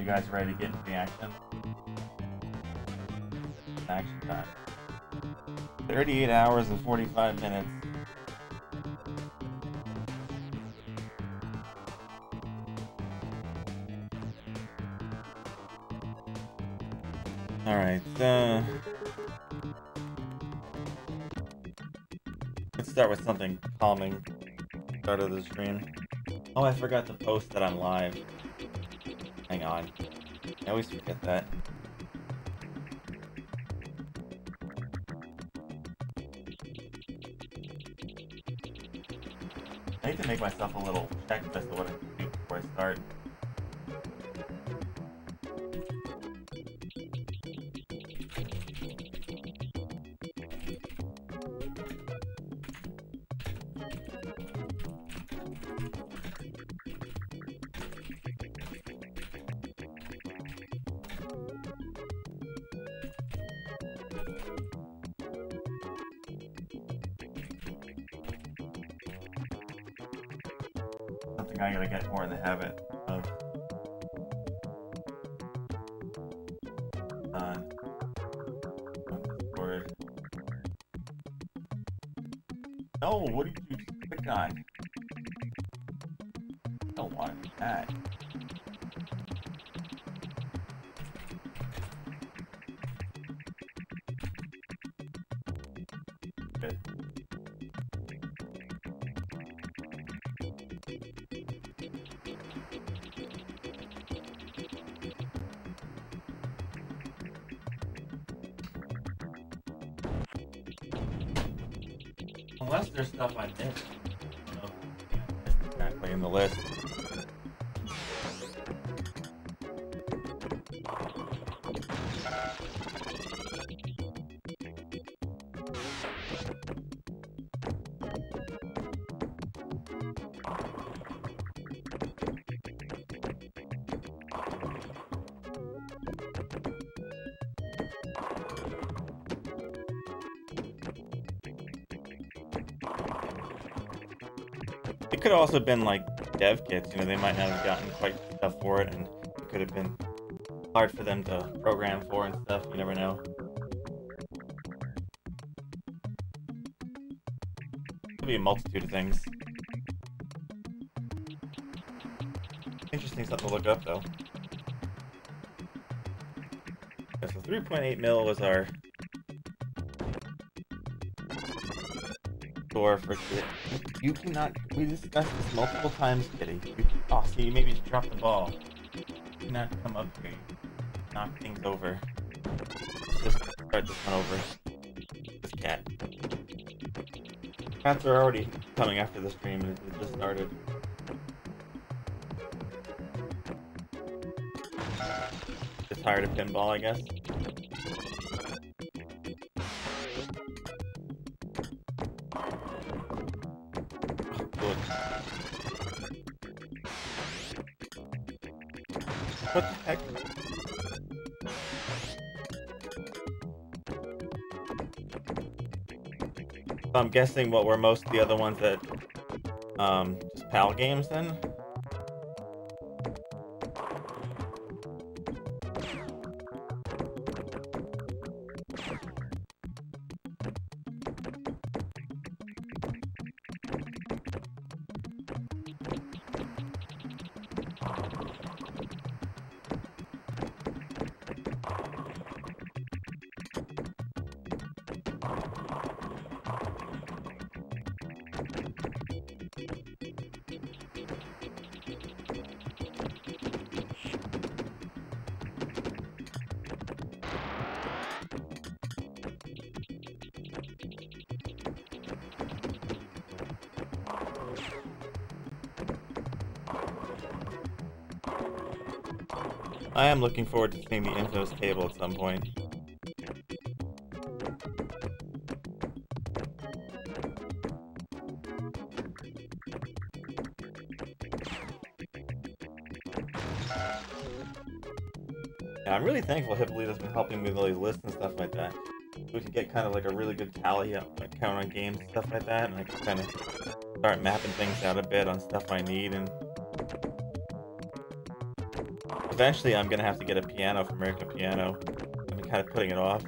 guys ready to get into the action? Action time. 38 hours and 45 minutes. Alright, let's start with something calming. Start of the stream. Oh, I forgot to post that I'm live. Hang on. I always forget that. I need to make myself a little checklist of what I can do before I start. I gotta get more in the habit of. Discord. No, what did you click on? I don't want that. Good. Unless there's stuff I missed. I don't know exactly in the list. It could have also been like dev kits, you know, they might not have gotten quite stuff for it, and it could have been hard for them to program for and stuff, you never know. Could be a multitude of things. Interesting something to look up though. Okay, so 3.8 mil was our score for Kit. You cannot. We discussed this multiple times, Kitty. Oh, see, you maybe dropped the ball. You cannot come up here. Knock things over. Let's just start this one over. This cat. Cats are already coming after the stream, and it just started. Just tired of pinball, I guess. What the heck? I'm guessing what were most of the other ones that, just PAL games then? I am looking forward to seeing the infamous cable at some point. Yeah, I'm really thankful Hippolyta's been helping me with all these lists and stuff like that. We can get kind of like a really good tally count on games and stuff like that, and I can kind of start mapping things out a bit on stuff I need. And eventually I'm gonna have to get a piano from American Piano. I've been kind of putting it off.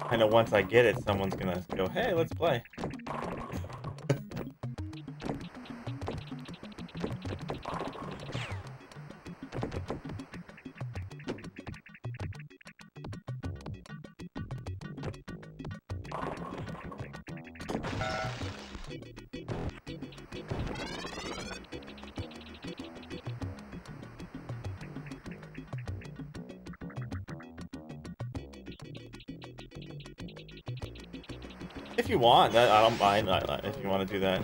I know once I get it, someone's gonna go, hey, let's play. If you want, that I don't mind. If you want to do that,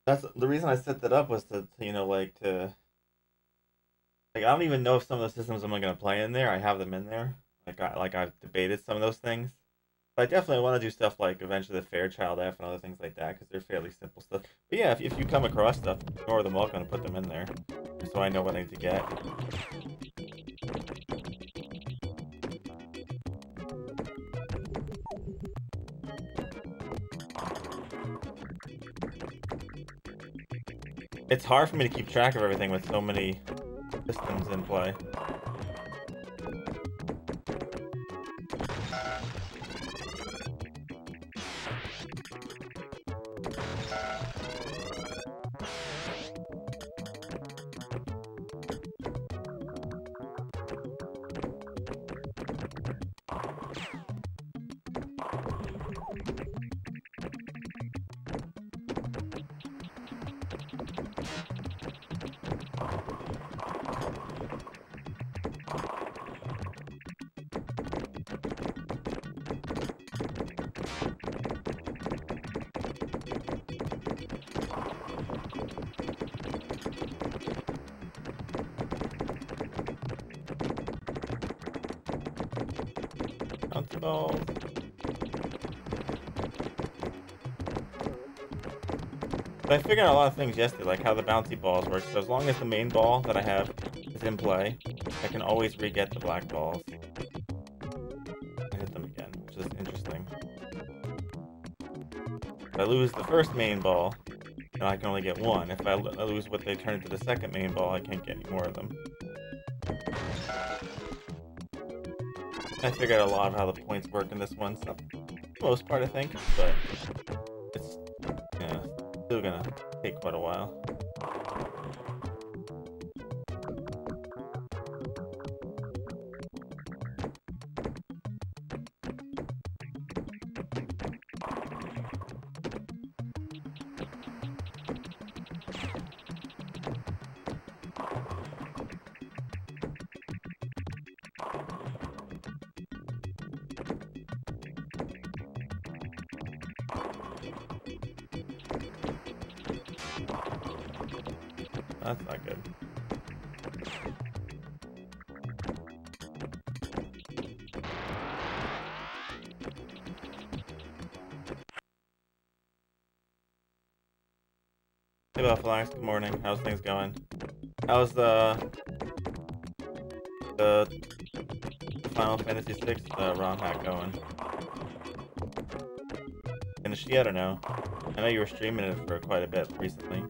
that's the reason I set that up was to you know like I don't even know if some of the systems I'm gonna play in there. I have them in there. I've debated some of those things. But I definitely want to do stuff like eventually the Fairchild F and other things like that because they're fairly simple stuff. But yeah, if you come across stuff, you're more than welcome to put them in there, so I know what I need to get. It's hard for me to keep track of everything with so many systems in play. Bouncy balls. But I figured out a lot of things yesterday, like how the bouncy balls work. So as long as the main ball that I have is in play, I can always re-get the black balls. I hit them again, which is interesting. If I lose the first main ball, then I can only get one. If I lose what they turn into the second main ball, I can't get any more of them. I figured out a lot of how the points work in this one, so for the most part I think, but it's still gonna take quite a while. That's not good. Hey Buffalax, good morning. How's things going? How's the Final Fantasy VI ROM hack going? Finished yet or no? I know you were streaming it for quite a bit recently.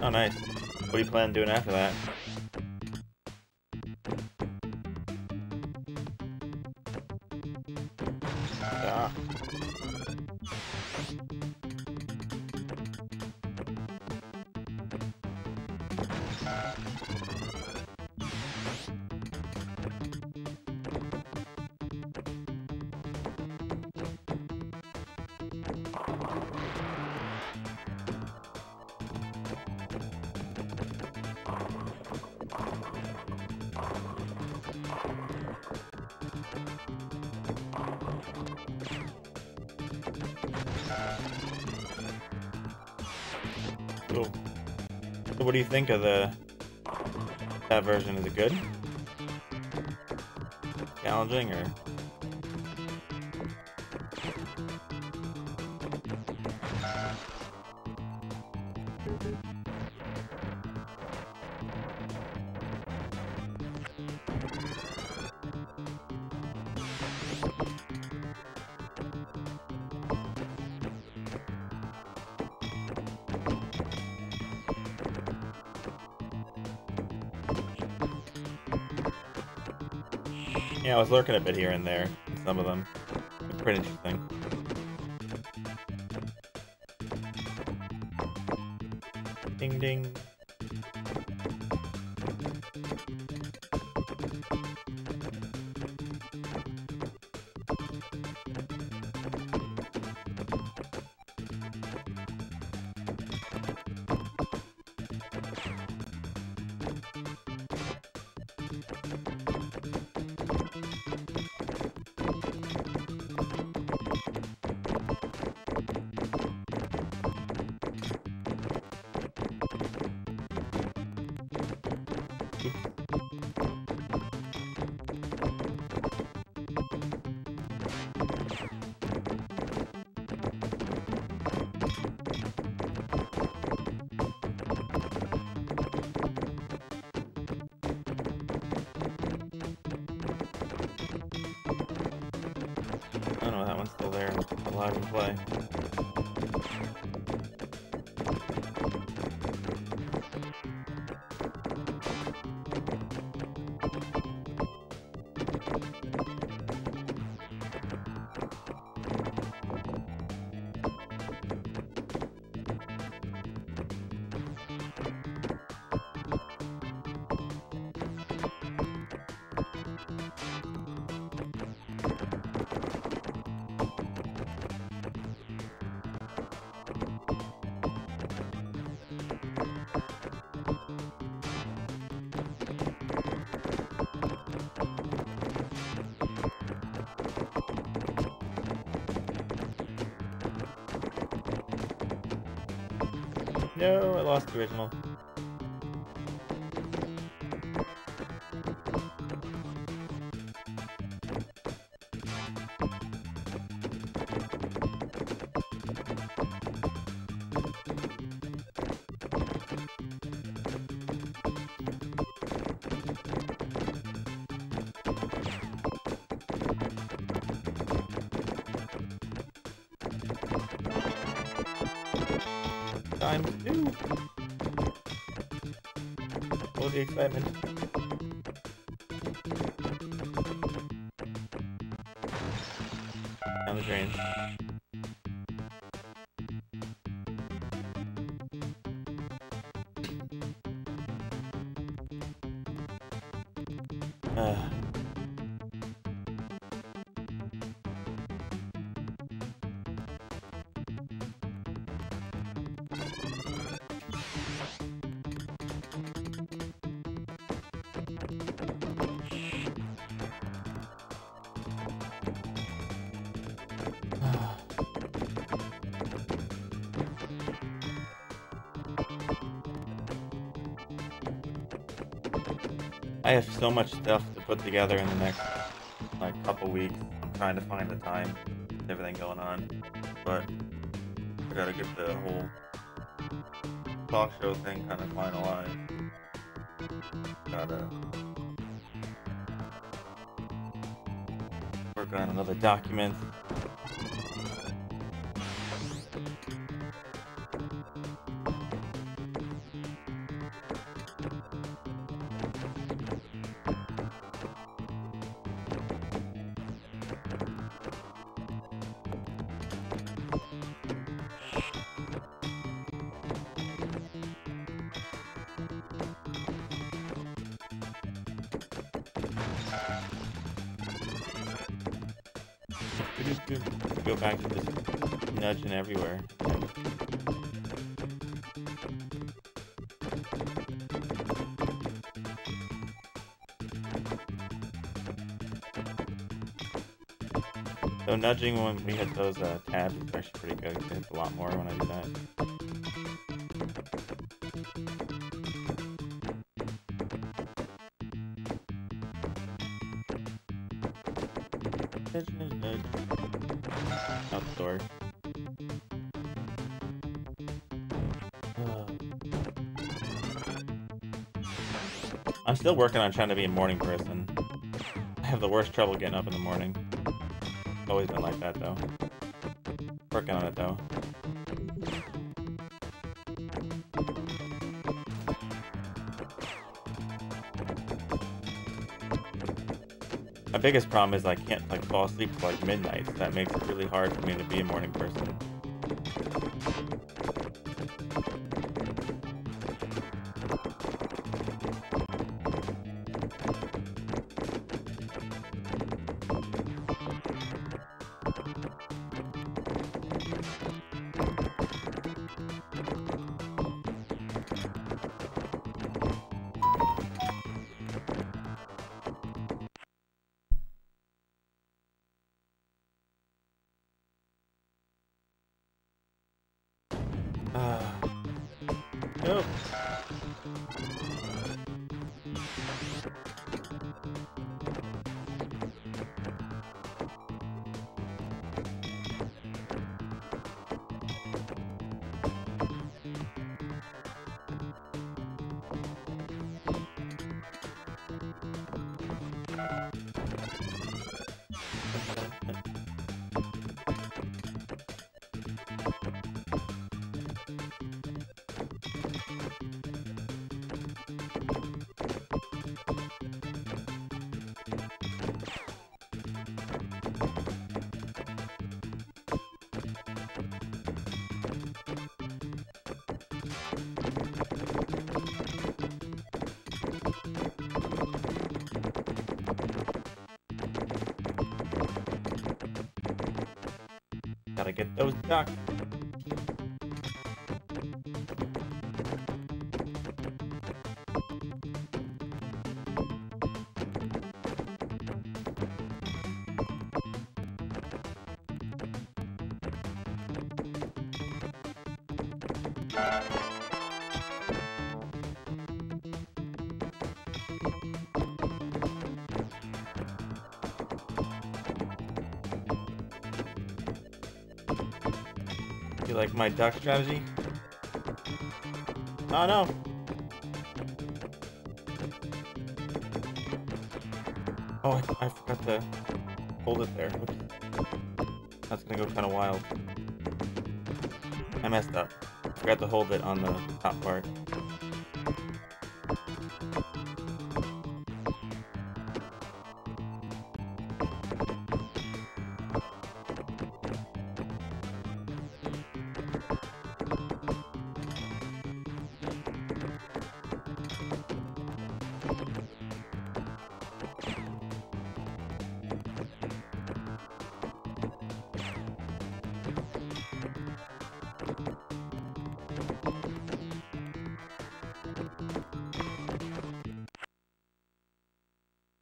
Oh, nice. What do you plan on doing after that? Ah. Cool. So what do you think of that version? Is it good? Challenging or? Yeah, I was lurking a bit here and there. Some of them. They're pretty interesting. Ding ding. I don't know, that one's still there, alive and play. No, I lost the original. Times two. All the excitement. Down the drain. I have so much stuff to put together in the next like couple weeks. I'm trying to find the time with everything going on, but I gotta get the whole talk show thing kind of finalized. Gotta work on another document. Go back to just nudging everywhere. So nudging when we hit those tabs is actually pretty good. It hits a lot more when I do that. Nudge, nudge, nudge. Outdoor. I'm still working on trying to be a morning person. I have the worst trouble getting up in the morning. It's always been like that though. Working on it though. My biggest problem is I can't like fall asleep till like midnight. So that makes it really hard for me to be a morning person. Nope. Gotta get those ducks. You like my duck strategy? Oh no! Oh, I forgot to hold it there. Oops. That's gonna go kind of wild. I messed up. Forgot to hold it on the top part.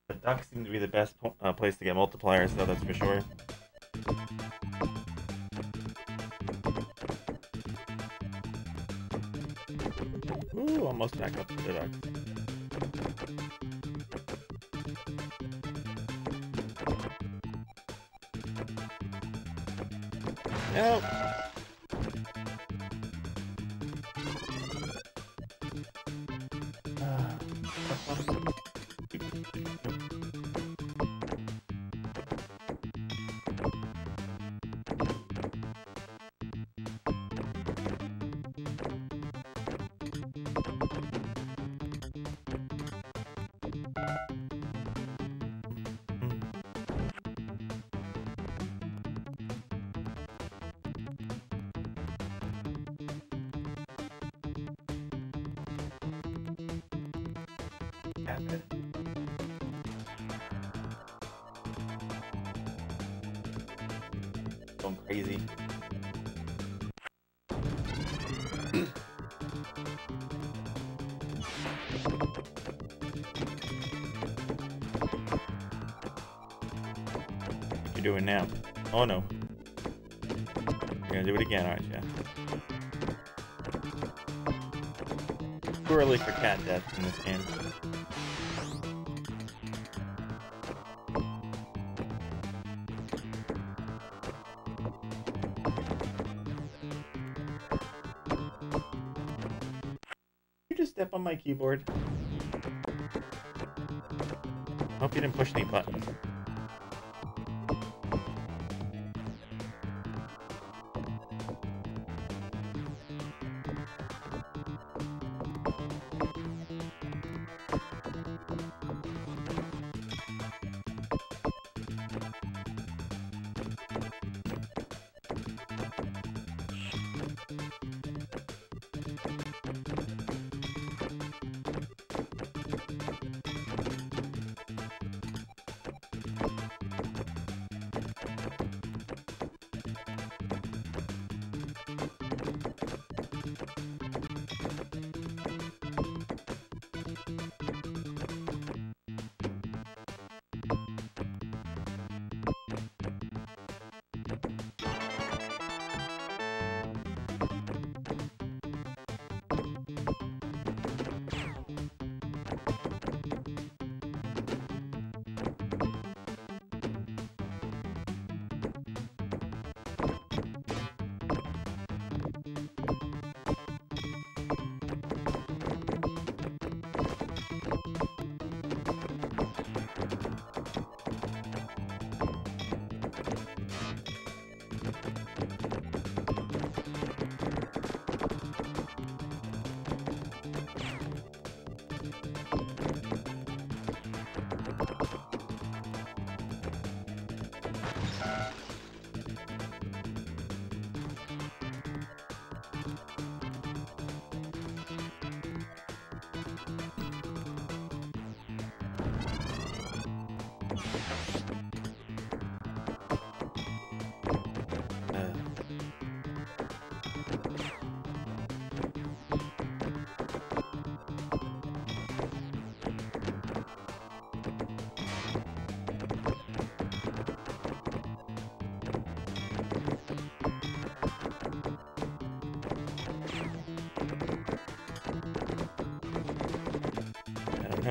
The ducks seem to be the best place to get multipliers, though, that's for sure. Ooh, almost back up to the ducks. Nope. Going crazy. What you doing now? Oh no. You're gonna do it again, aren't you? Too early for cat death in this game. You just step on my keyboard. Hope you didn't push any buttons.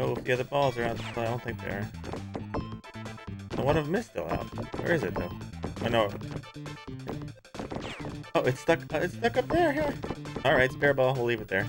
know if the other balls are out. I don't think they are. The one of them is still out. Where is it though? I know. Oh, it's stuck. It's stuck up there. Yeah. All right, spare ball. We'll leave it there.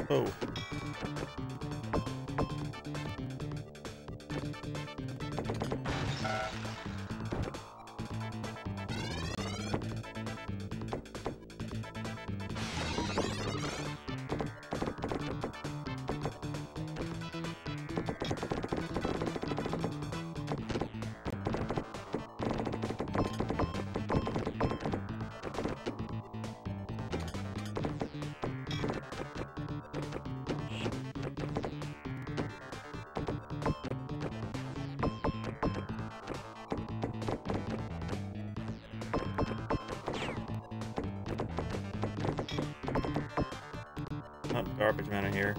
Oh. Garbage man in here.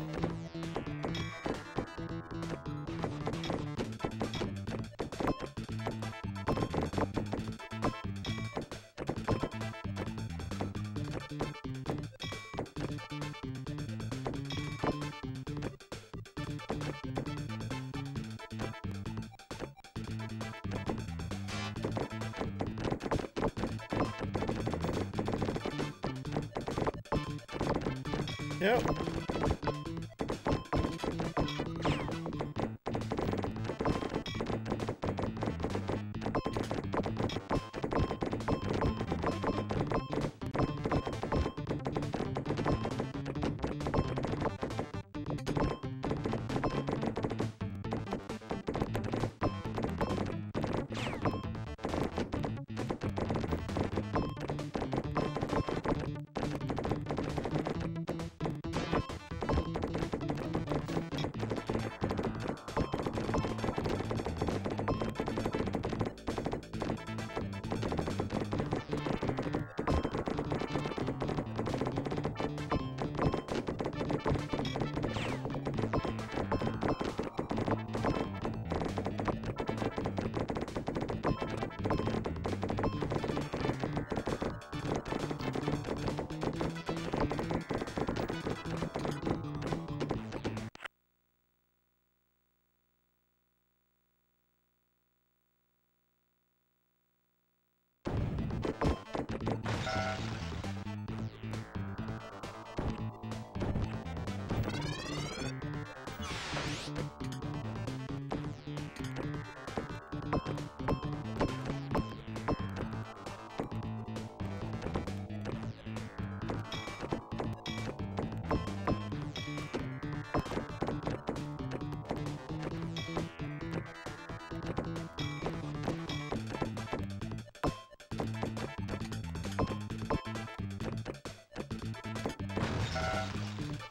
Yep.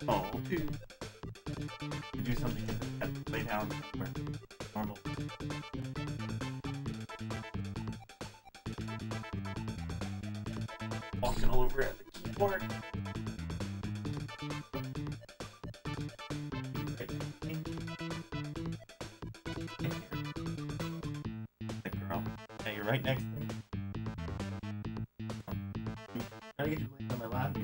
Oh, dude. You do something to lay down somewhere. Normal. Walking all over at the keyboard. Hey, girl. Yeah, you're right next to me. Try to get your legs on my lap.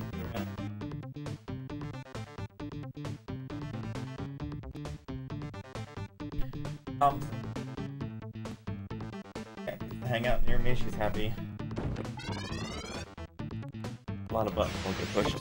Yeah, hang out near me, she's happy. A lot of buttons will get pushed.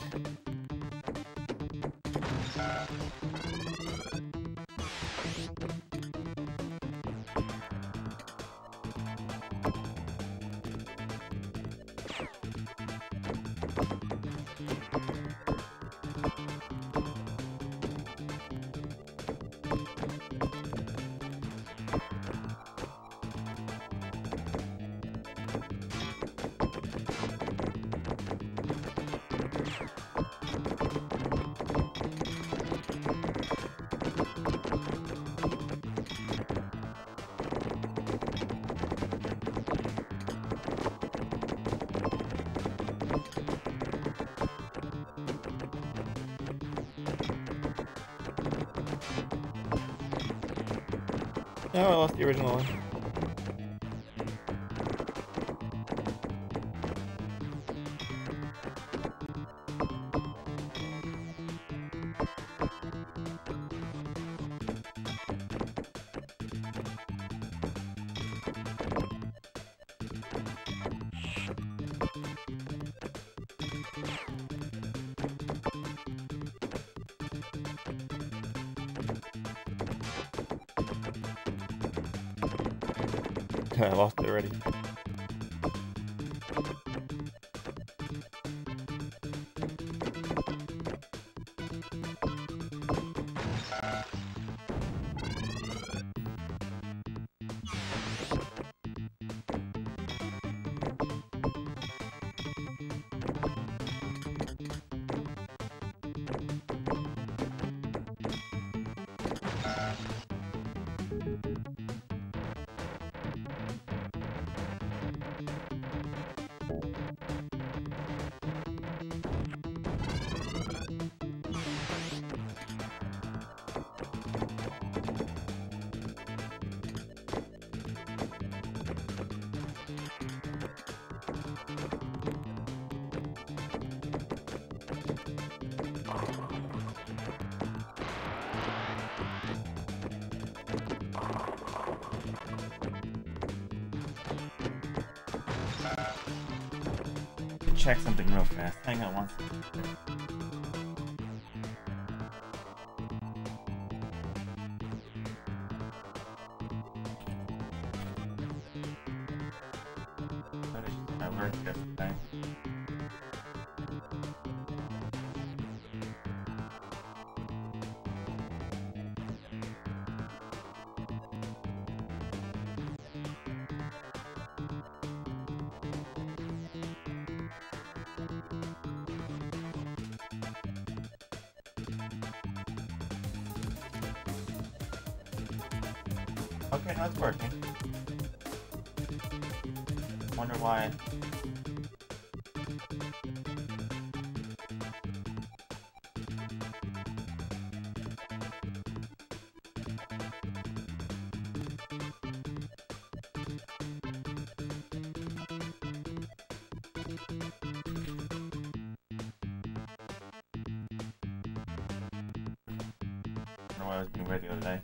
No, I lost the original one. I lost it already. Check something real fast. Hang on one second. I worked yesterday. Okay, now it's working. Wonder why. I don't know why I was being ready the other day.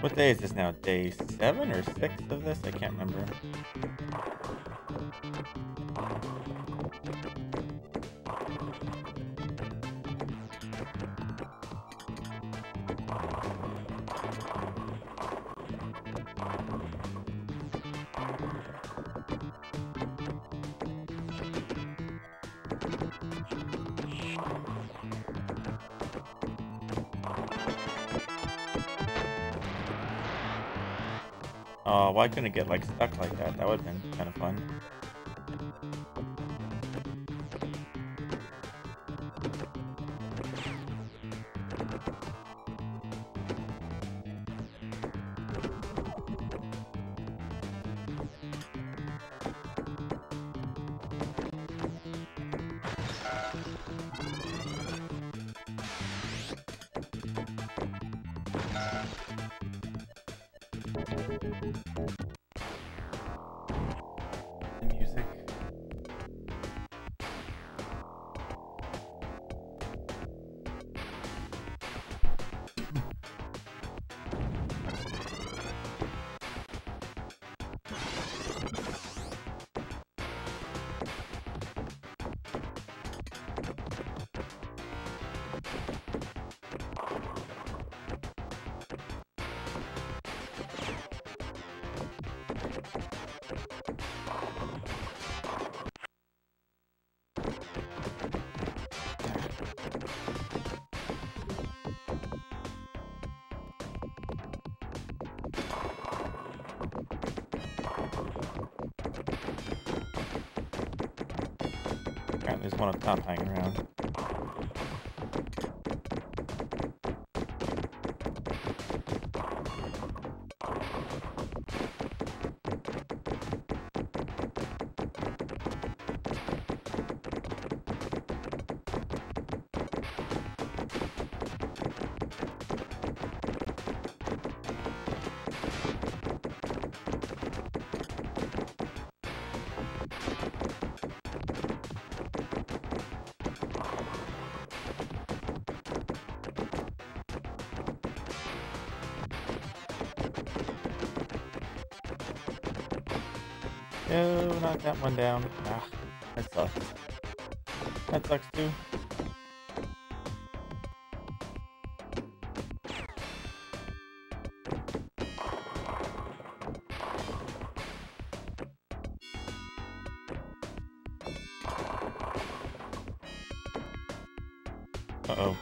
What day is this now? Day 7 or 6 of this? I can't remember. Oh, why couldn't it get like stuck like that? That would have been kind of fun. Music. Apparently there's one up top hanging around. No, knock that one down. Ah, that sucks. That sucks too. Uh-oh.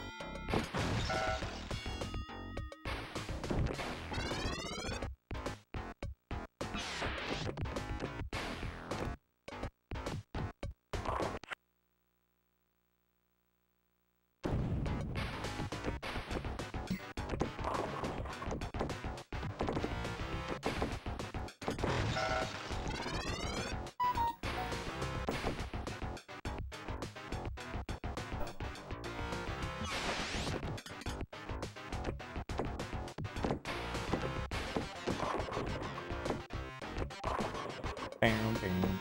Bam, bam, bam.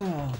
Oh.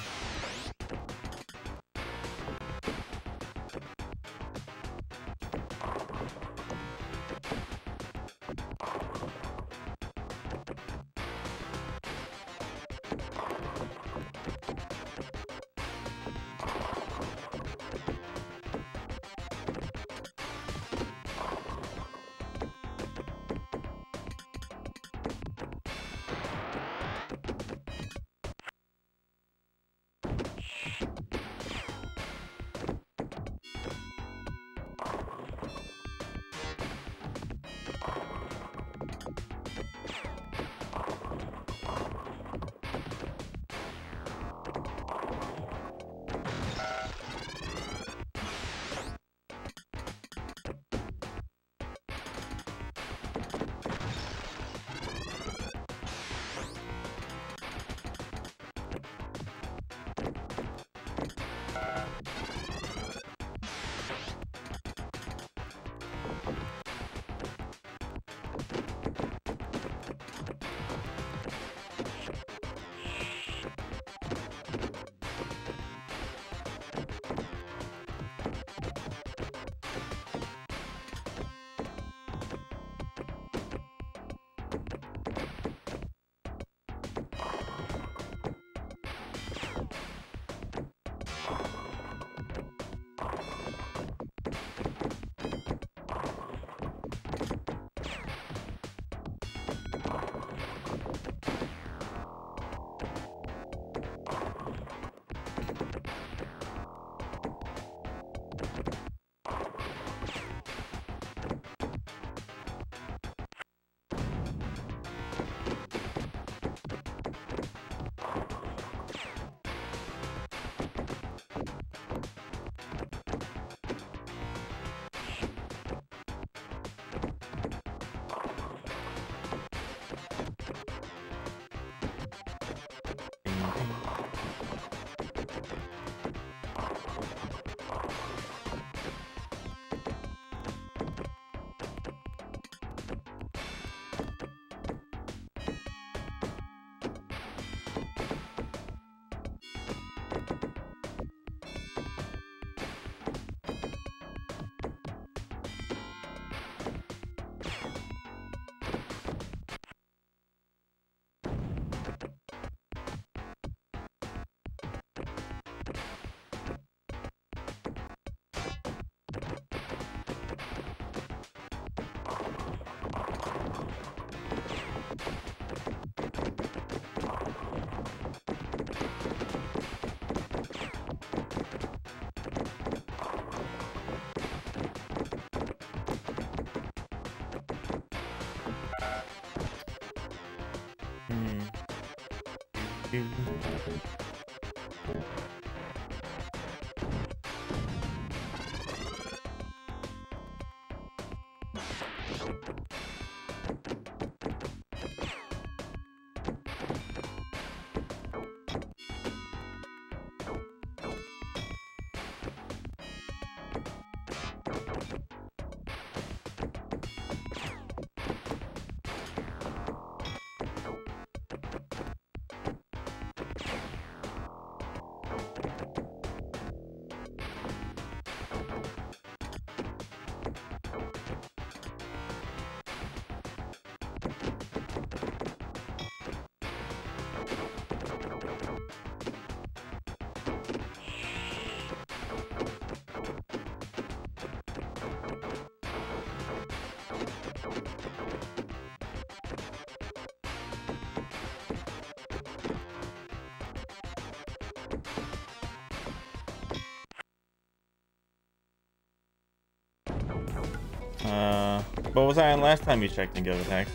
What was I on last time you checked in, Go Attack?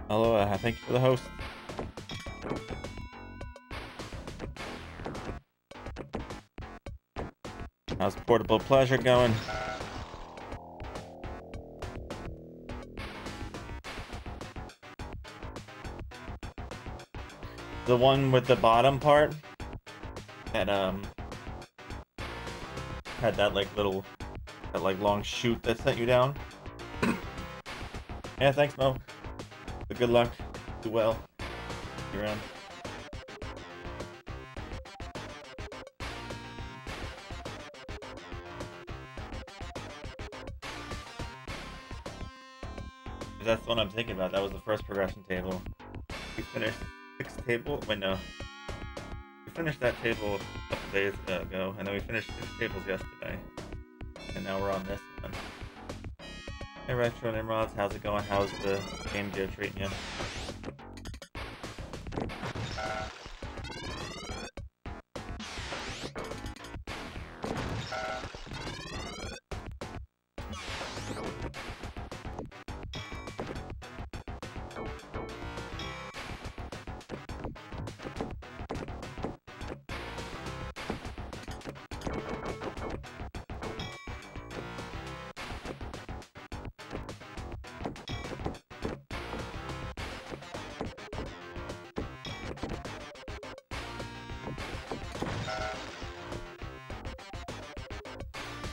Hello, thank you for the host. How's Portable Pleasure going? The one with the bottom part that had that like little long chute that sent you down. Yeah, thanks, Mo. But good luck. Do well. You're around. That's the one I'm thinking about. That was the first progression table. We finished 6 tables. Wait, no. We finished that table a couple days ago, and then we finished 6 tables yesterday. And now we're on this one. Hey, Retro Nimrods, how's it going? How's the Game Gear treating you?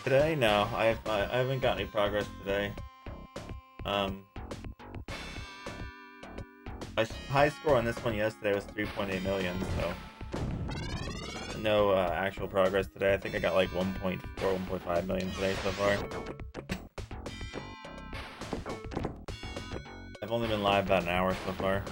Today? No, I haven't got any progress today. My high score on this one yesterday was 3.8 million, so no actual progress today. I think I got like 1.4, 1.5 million today so far. I've only been live about an hour so far.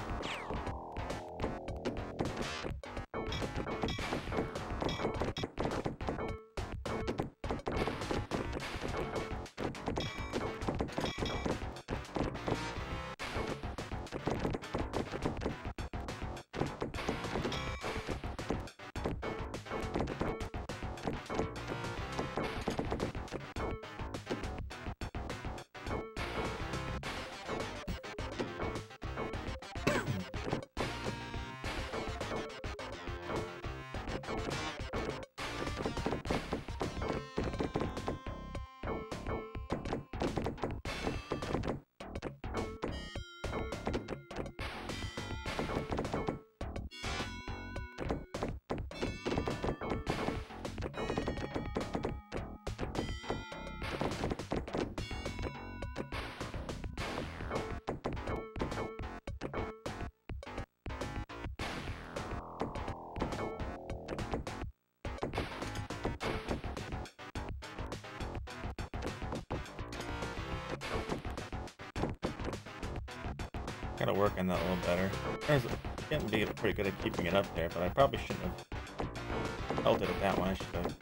Gotta work on that a little better. I was getting to be pretty good at keeping it up there, but I probably shouldn't have held it at that one. I should have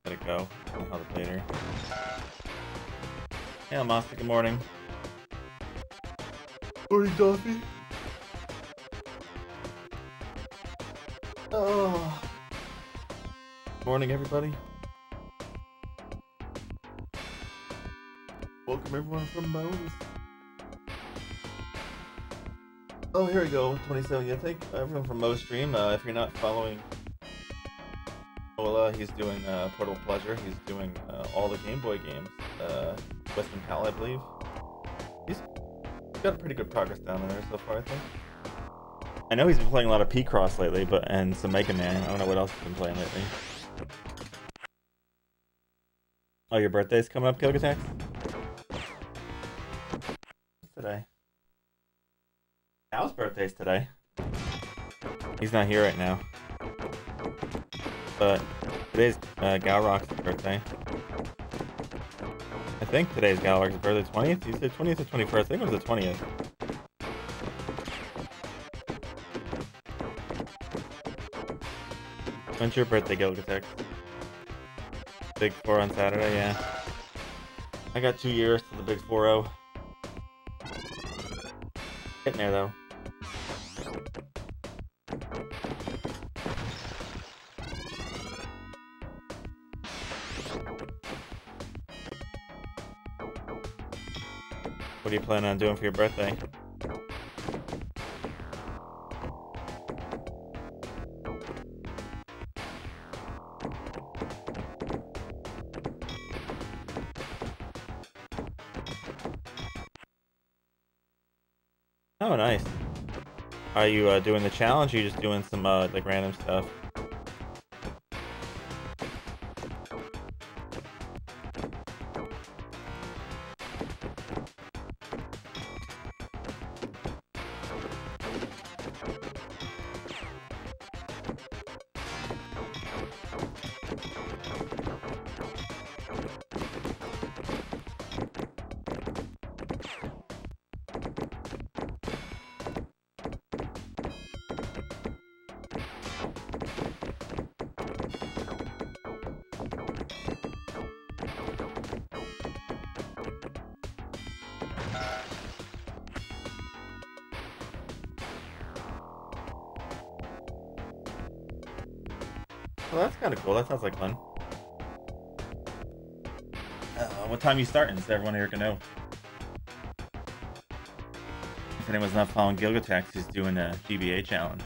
let it go and held it later. Yeah, Monster, good morning. Morning, Dolphy. Oh. Morning, everybody. Welcome everyone from Bones. Oh, here we go. 27. Yeah, thank everyone from Mo Stream. If you're not following, well, he's doing Portable Pleasure. He's doing all the Game Boy games. Western Pal, I believe. He's got pretty good progress down there so far, I think. I know he's been playing a lot of P-Cross lately, and some Mega Man. I don't know what else he's been playing lately. Oh, your birthday's coming up, Gilgatex? What's today? Al's birthday's today. He's not here right now. But today's Galrock's birthday. I think today's Galrock's birthday, 20th? You said 20th or 21st? I think it was the 20th. When's your birthday, Gilgatex? Big 4 on Saturday, yeah. I got 2 years to the big 4-0. Getting there, though. What are you planning on doing for your birthday? Oh, nice. Are you doing the challenge, or are you just doing some like random stuff? Well, that's kind of cool. That sounds like fun. What time are you starting? So everyone here can know. If anyone's not following Gilgatex, he's doing a GBA challenge.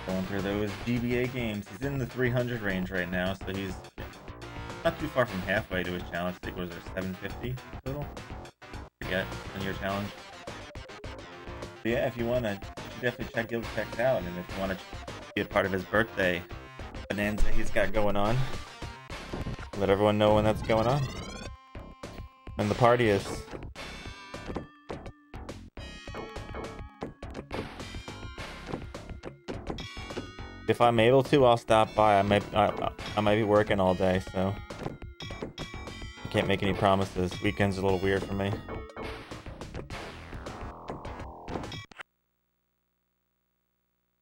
Going through those GBA games. He's in the 300 range right now, so he's not too far from halfway to his challenge. I think it was 750 total. Forget on your challenge. But yeah, if you want to, you should definitely check Gilgatex out, and if you want to be a part of his birthday bonanza he's got going on, let everyone know when that's going on. And the party is. If I'm able to, I'll stop by. I might be working all day, so I can't make any promises. Weekends are a little weird for me.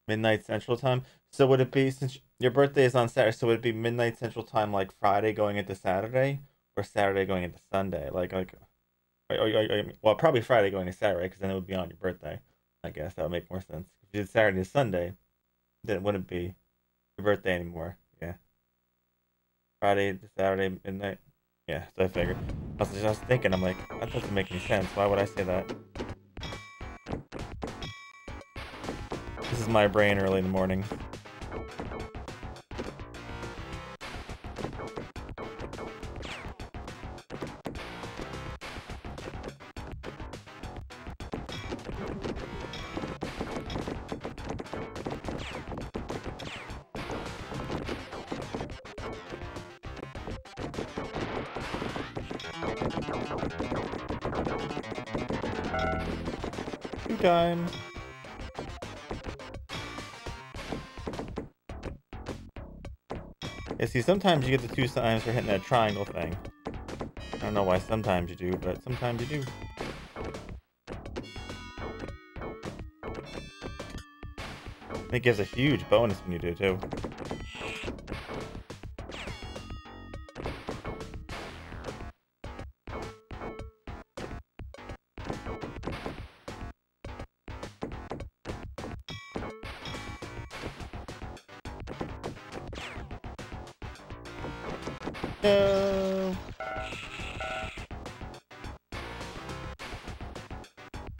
Midnight Central Time. So would it be, since your birthday is on Saturday, so would it be midnight Central Time, like Friday going into Saturday, or Saturday going into Sunday? Well, probably Friday going to Saturday, because then it would be on your birthday. I guess that would make more sense. If you did Saturday to Sunday, then it wouldn't be your birthday anymore. Yeah. Friday to Saturday midnight. Yeah, so I figured. I was just thinking, I'm like, that doesn't make any sense. Why would I say that? This is my brain early in the morning. Time. Yeah, see, sometimes you get the 2 times for hitting that triangle thing. I don't know why sometimes you do, but sometimes you do. It gives a huge bonus when you do, too.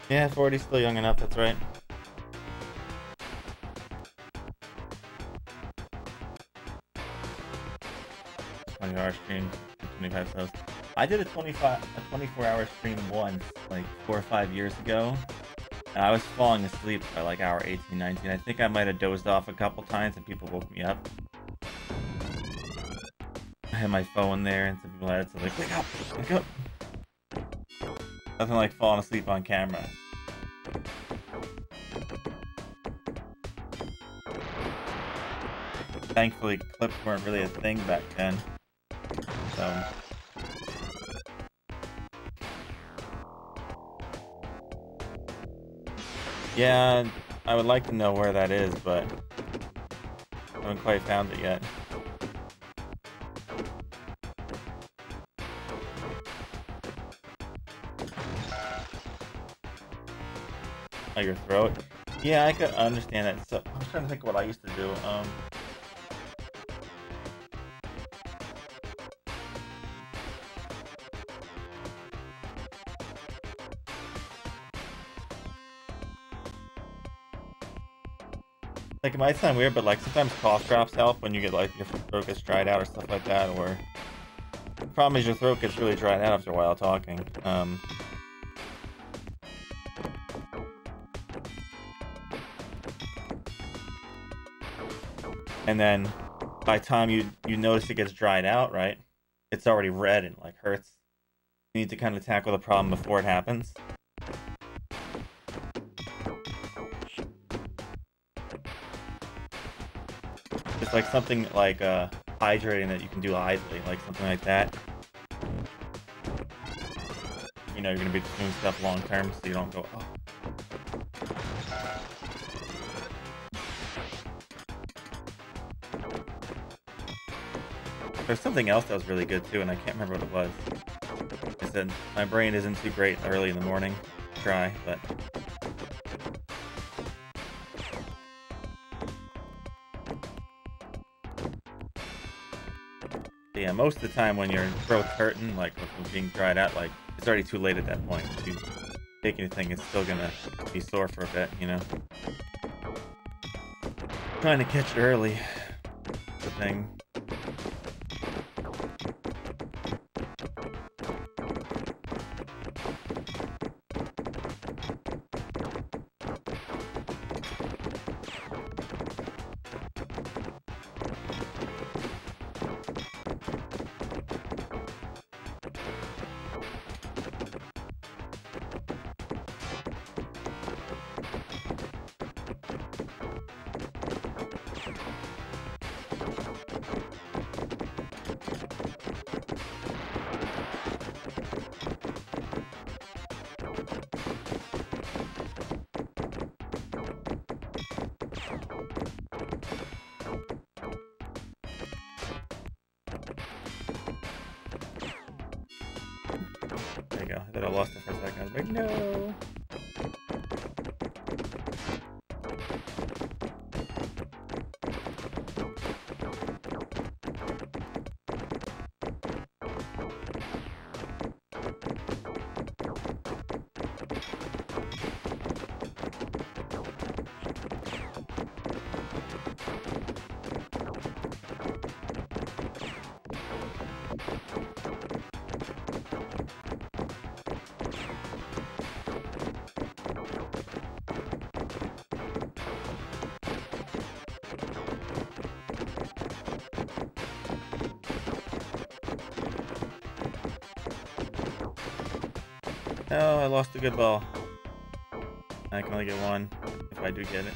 Yeah, 40's still young enough, that's right. 20-hour stream, 25 subs. I did a 24-hour stream once, like 4 or 5 years ago. And I was falling asleep by like hour 18, 19. I think I might have dozed off a couple times and people woke me up. I had my phone there and some people had to like, wake up, wake up. Nothing like falling asleep on camera. Thankfully, clips weren't really a thing back then. So... yeah, I would like to know where that is, but I haven't quite found it yet. Oh, your throat? Yeah, I could understand that. So I was trying to think of what I used to do. Like, it might sound weird, but like sometimes cough drops help when you get like your throat gets dried out or stuff like that. Or the problem is your throat gets really dried out after a while talking. And then by the time you notice it gets dried out, right? It's already red and like hurts. You need to kind of tackle the problem before it happens. It's like something like hydrating that you can do idly, like something like that. You know, you're gonna be doing stuff long term, so you don't go, oh. There's something else that was really good too, and I can't remember what it was. I said my brain isn't too great early in the morning. Try, but yeah, most of the time when your throat's hurting, like with being dried out, like it's already too late at that point. If you take anything, it's still gonna be sore for a bit, you know. Trying to catch it early, the thing. There you go. I thought I lost it for a second. I was like, no. Oh, I lost a good ball. I can only get one if I do get it.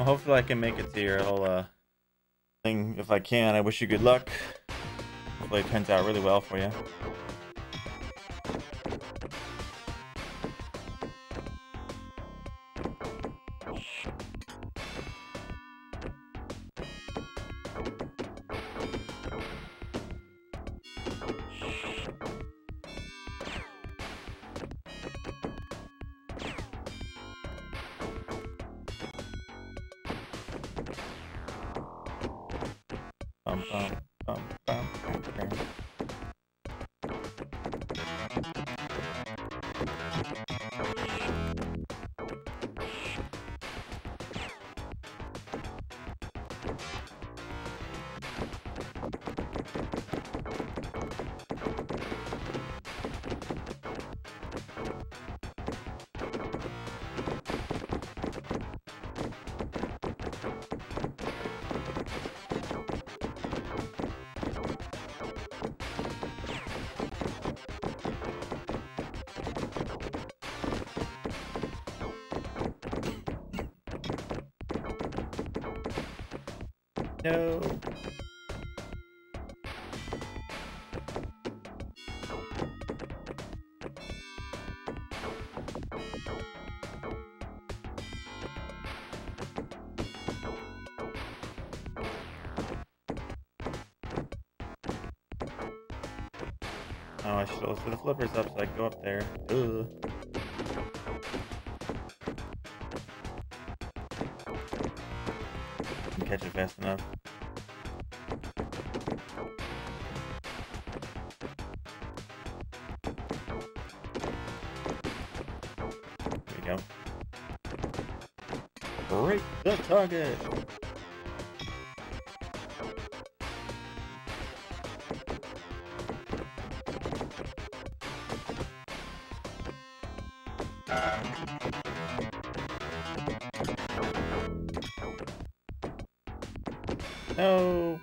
Well, hopefully I can make it to your whole thing. If I can, I wish you good luck. Hopefully it turns out really well for you. Bum, bum, bum, bum, bum, bum. No. Oh, I should have lifted the flippers up so I could go up there. Ugh. Didn't catch it fast enough. There we go. Break the target! No!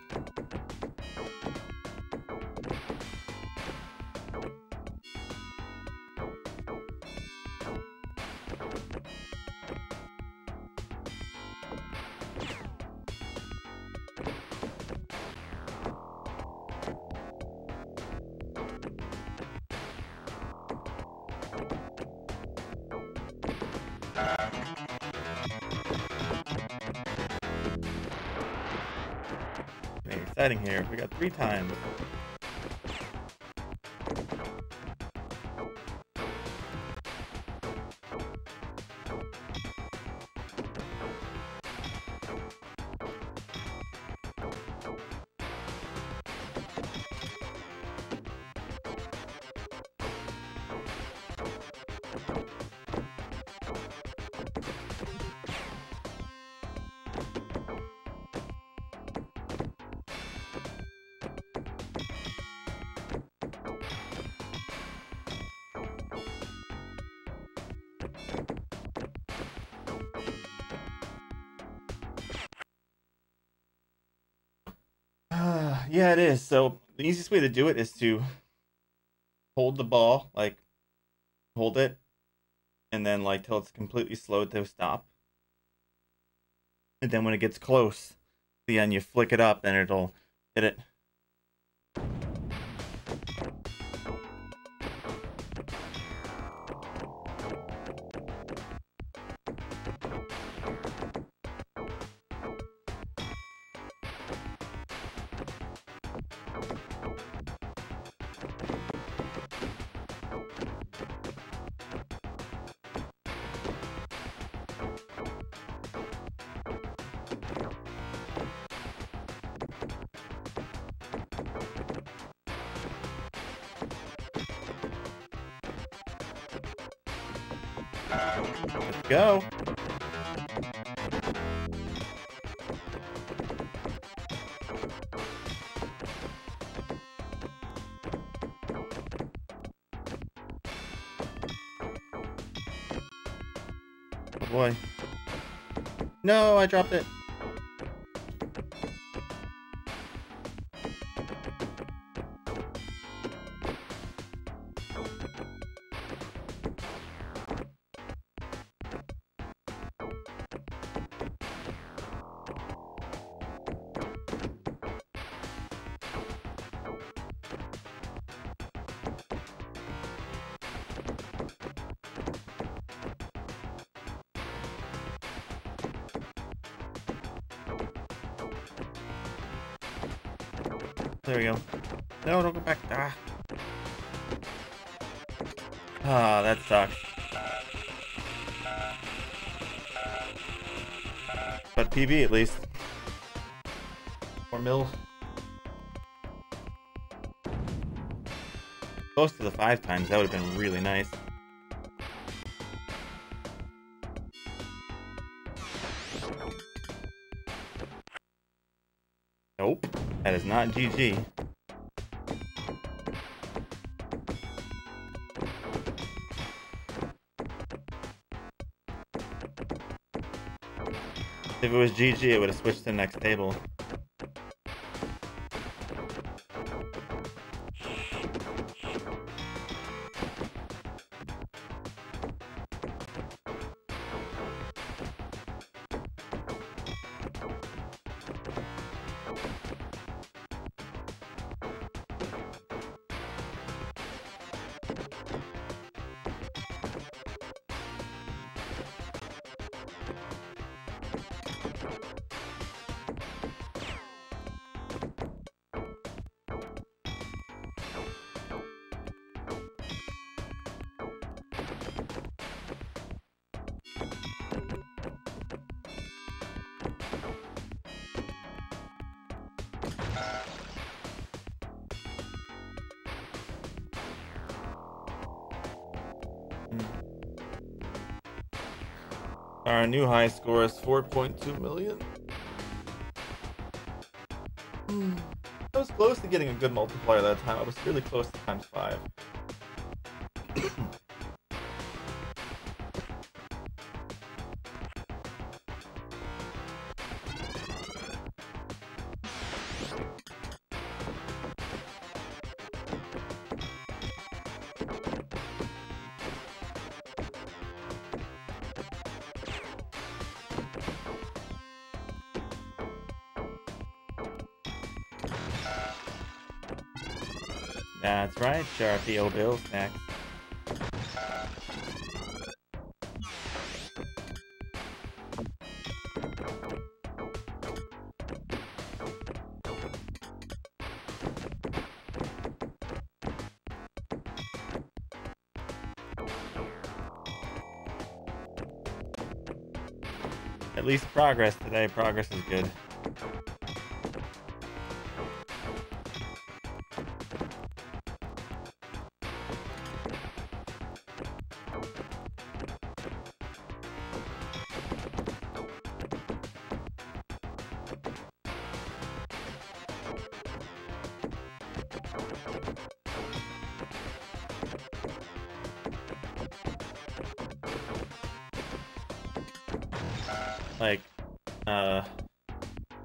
Getting exciting here. We got 3 times. Yeah, it is. So the easiest way to do it is to hold the ball, like hold it, and then like till it's completely slowed to stop. And then when it gets close, the end you flick it up and it'll hit it. Let's go. Oh boy. No, I dropped it. There we go. No, don't go back. Ah, that sucks. But PB at least. 4 mil. Close to the 5 times, that would have been really nice. Nope, that is not GG. If it was GG, it would have switched to the next table. Our new high score is 4.2 million. I was close to getting a good multiplier that time. I was really close to times 5. That's right, Sharpie Bill snacks. At least progress today. Progress is good.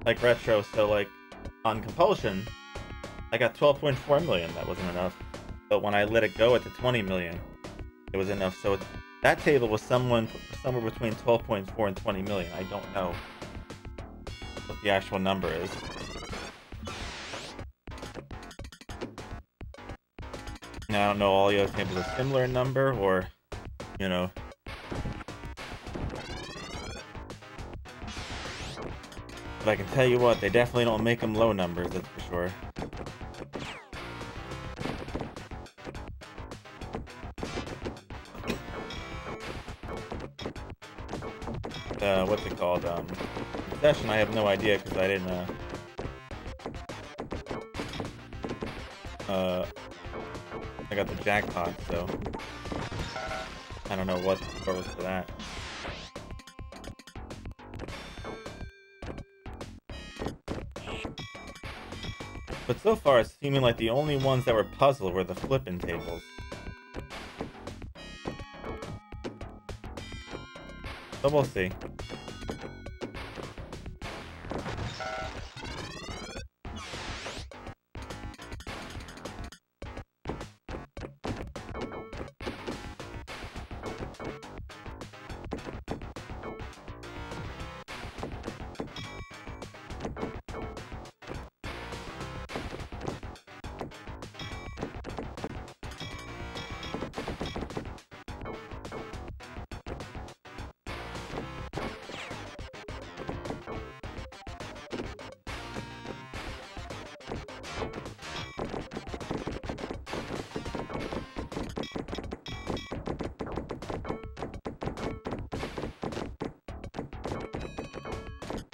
Like retro, so like on compulsion, I got 12.4 million. That wasn't enough. But when I let it go at the 20 million, it was enough. So that table was somewhere between 12.4 and 20 million. I don't know what the actual number is. And I don't know all the other tables are similar in number, or, you know. But I can tell you what, they definitely don't make them low numbers, that's for sure. What's it called? Session, I have no idea, because I didn't, I got the jackpot, so I don't know what the score was for that. But so far, it's seeming like the only ones that were puzzle were the flipping tables. So we'll see.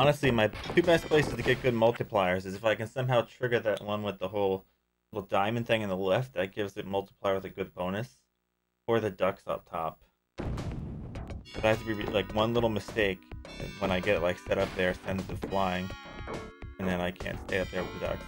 Honestly, my two best places to get good multipliers is if I can somehow trigger that one with the whole little diamond thing on the left, that gives it multiplier with a good bonus, or the ducks up top. But I have to be like one little mistake when I get it like set up there, sends it flying, and then I can't stay up there with the ducks.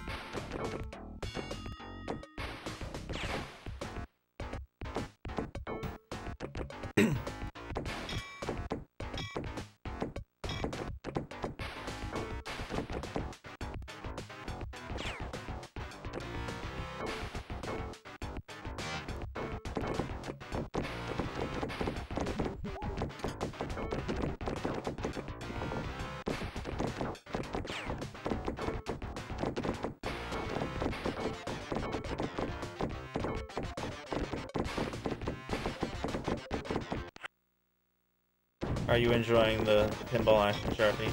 Are you enjoying the pinball action, Sharpie?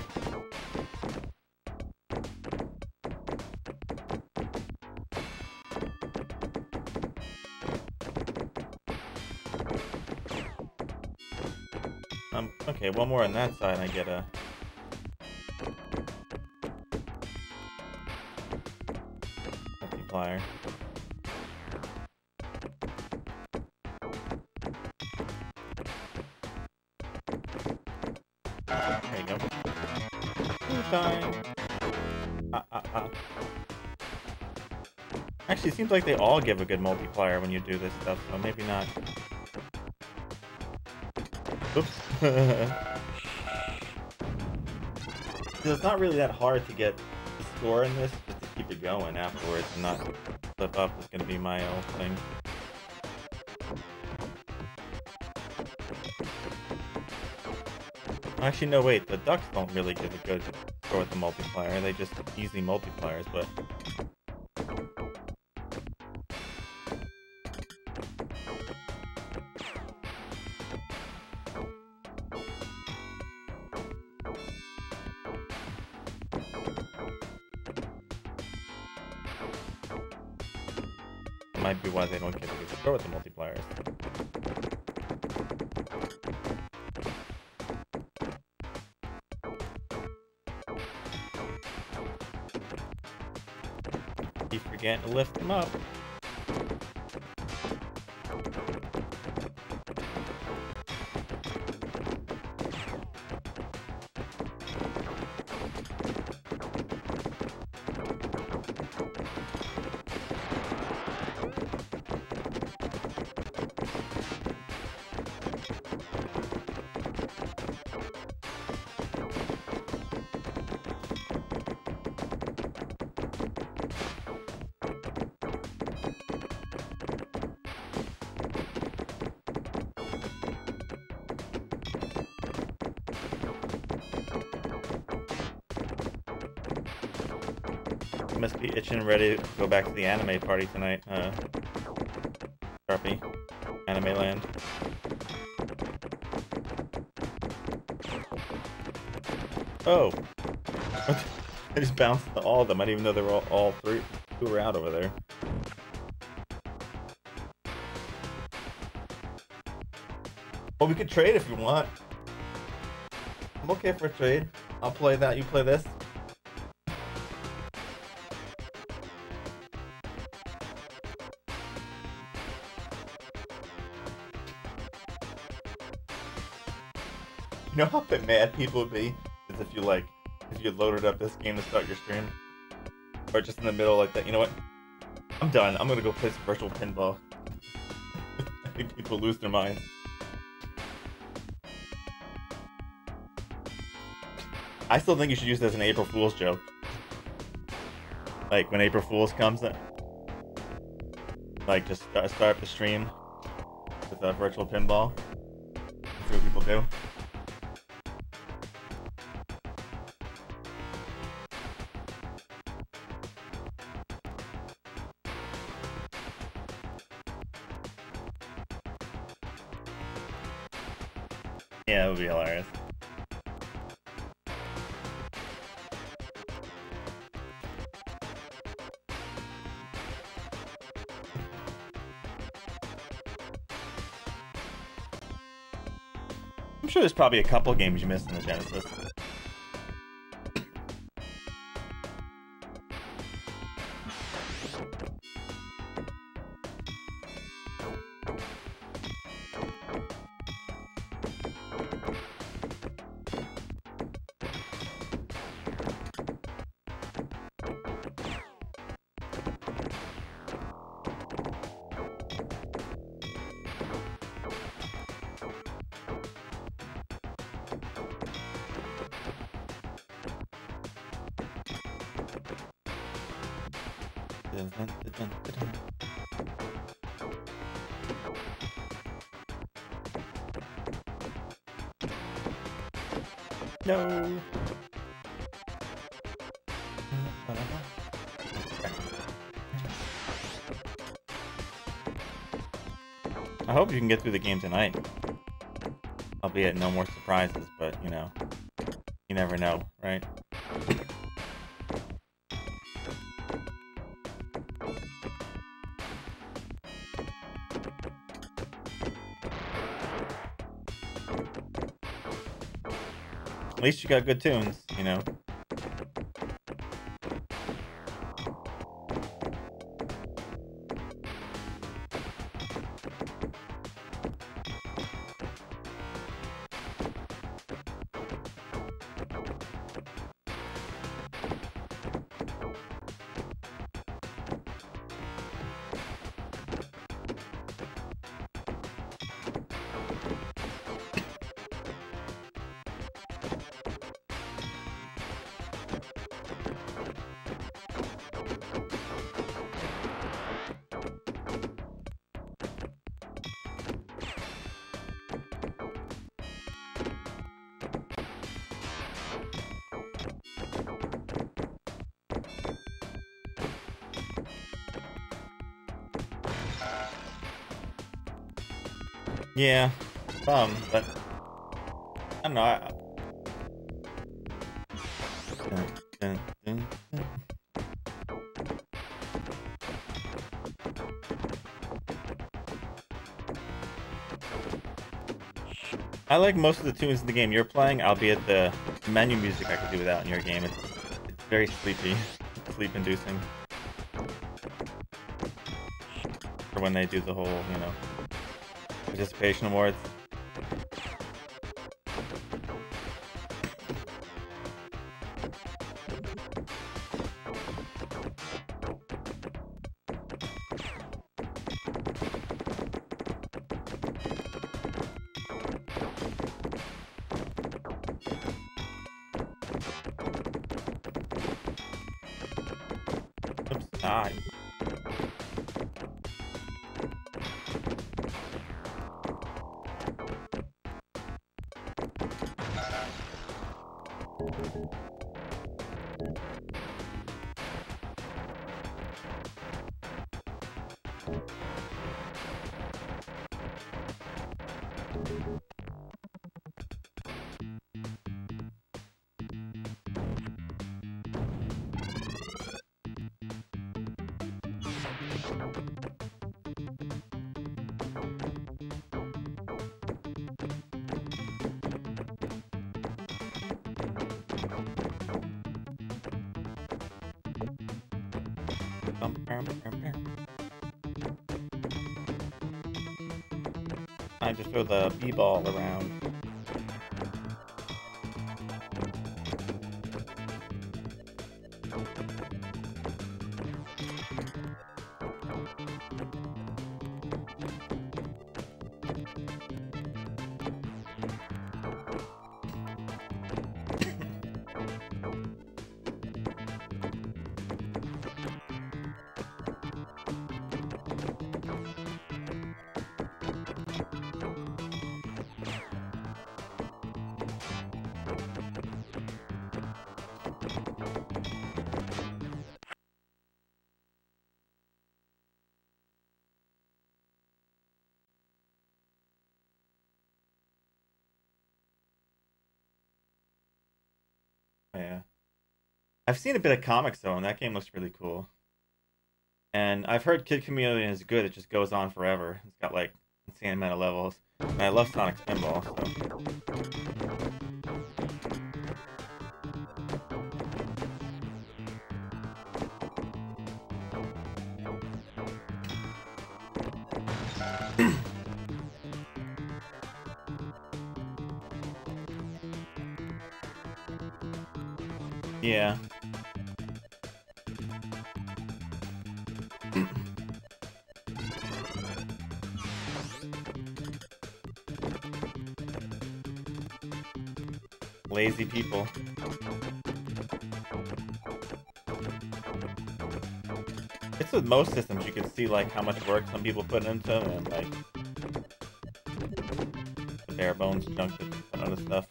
Okay, one more on that side, I get a multiplier. There you go. Time. Actually, it seems like they all give a good multiplier when you do this stuff, so maybe not. Oops. It's not really that hard to get the score in this, just to keep it going afterwards and not slip up is going to be my old thing. Actually, no, wait, the ducks don't really give a good score with the multiplier, they just easy multipliers, but... might be why they don't get a good score with the multipliers. Keep forgetting to lift them up. Must be itching ready to go back to the anime party tonight, Sharpie. Anime land. Oh! I just bounced into all of them. I didn't even know they were all three. Two were out over there. Well, we could trade if you want. I'm okay for a trade. I'll play that, you play this. You know how mad people would be is if you loaded up this game to start your stream, or just in the middle like that. You know what? I'm done. I'm gonna go play some virtual pinball. I think people lose their minds. I still think you should use this as an April Fool's joke. Like when April Fool's comes, like just start up the stream with a virtual pinball. See what people do. Yeah, it would be hilarious. I'm sure there's probably a couple games you missed in the Genesis. No. I hope you can get through the game tonight. Albeit no more surprises, but you know, you never know, right? At least you got good tunes, you know. Yeah, but I don't know. I like most of the tunes in the game you're playing, albeit the menu music I could do without in your game. It's very sleepy, sleep-inducing. For when they do the whole, you know, participation awards. Oops, die. Time to throw the b-ball around. Yeah. I've seen a bit of comics though, and that game looks really cool. And I've heard Kid Chameleon is good, it just goes on forever. It's got like insane amount of levels. And I love Sonic's Pinball, so. Yeah. Lazy people. guess with most systems, you can see like how much work some people put into them, and like the bare bones junk that you put on the stuff.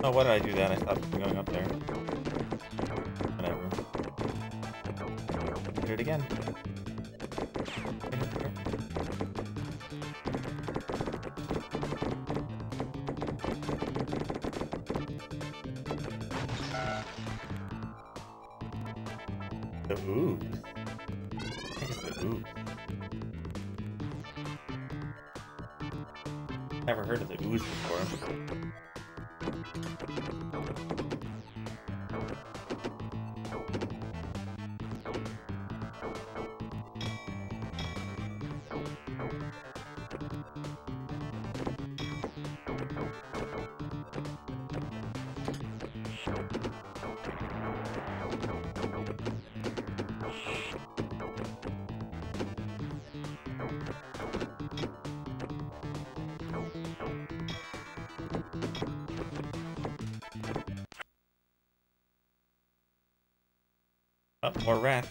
Oh, why did I do that? I stopped from going up there. Whatever. Do it again. The ooze. I think it's the ooze. Never heard of the ooze before. Oh, more rats.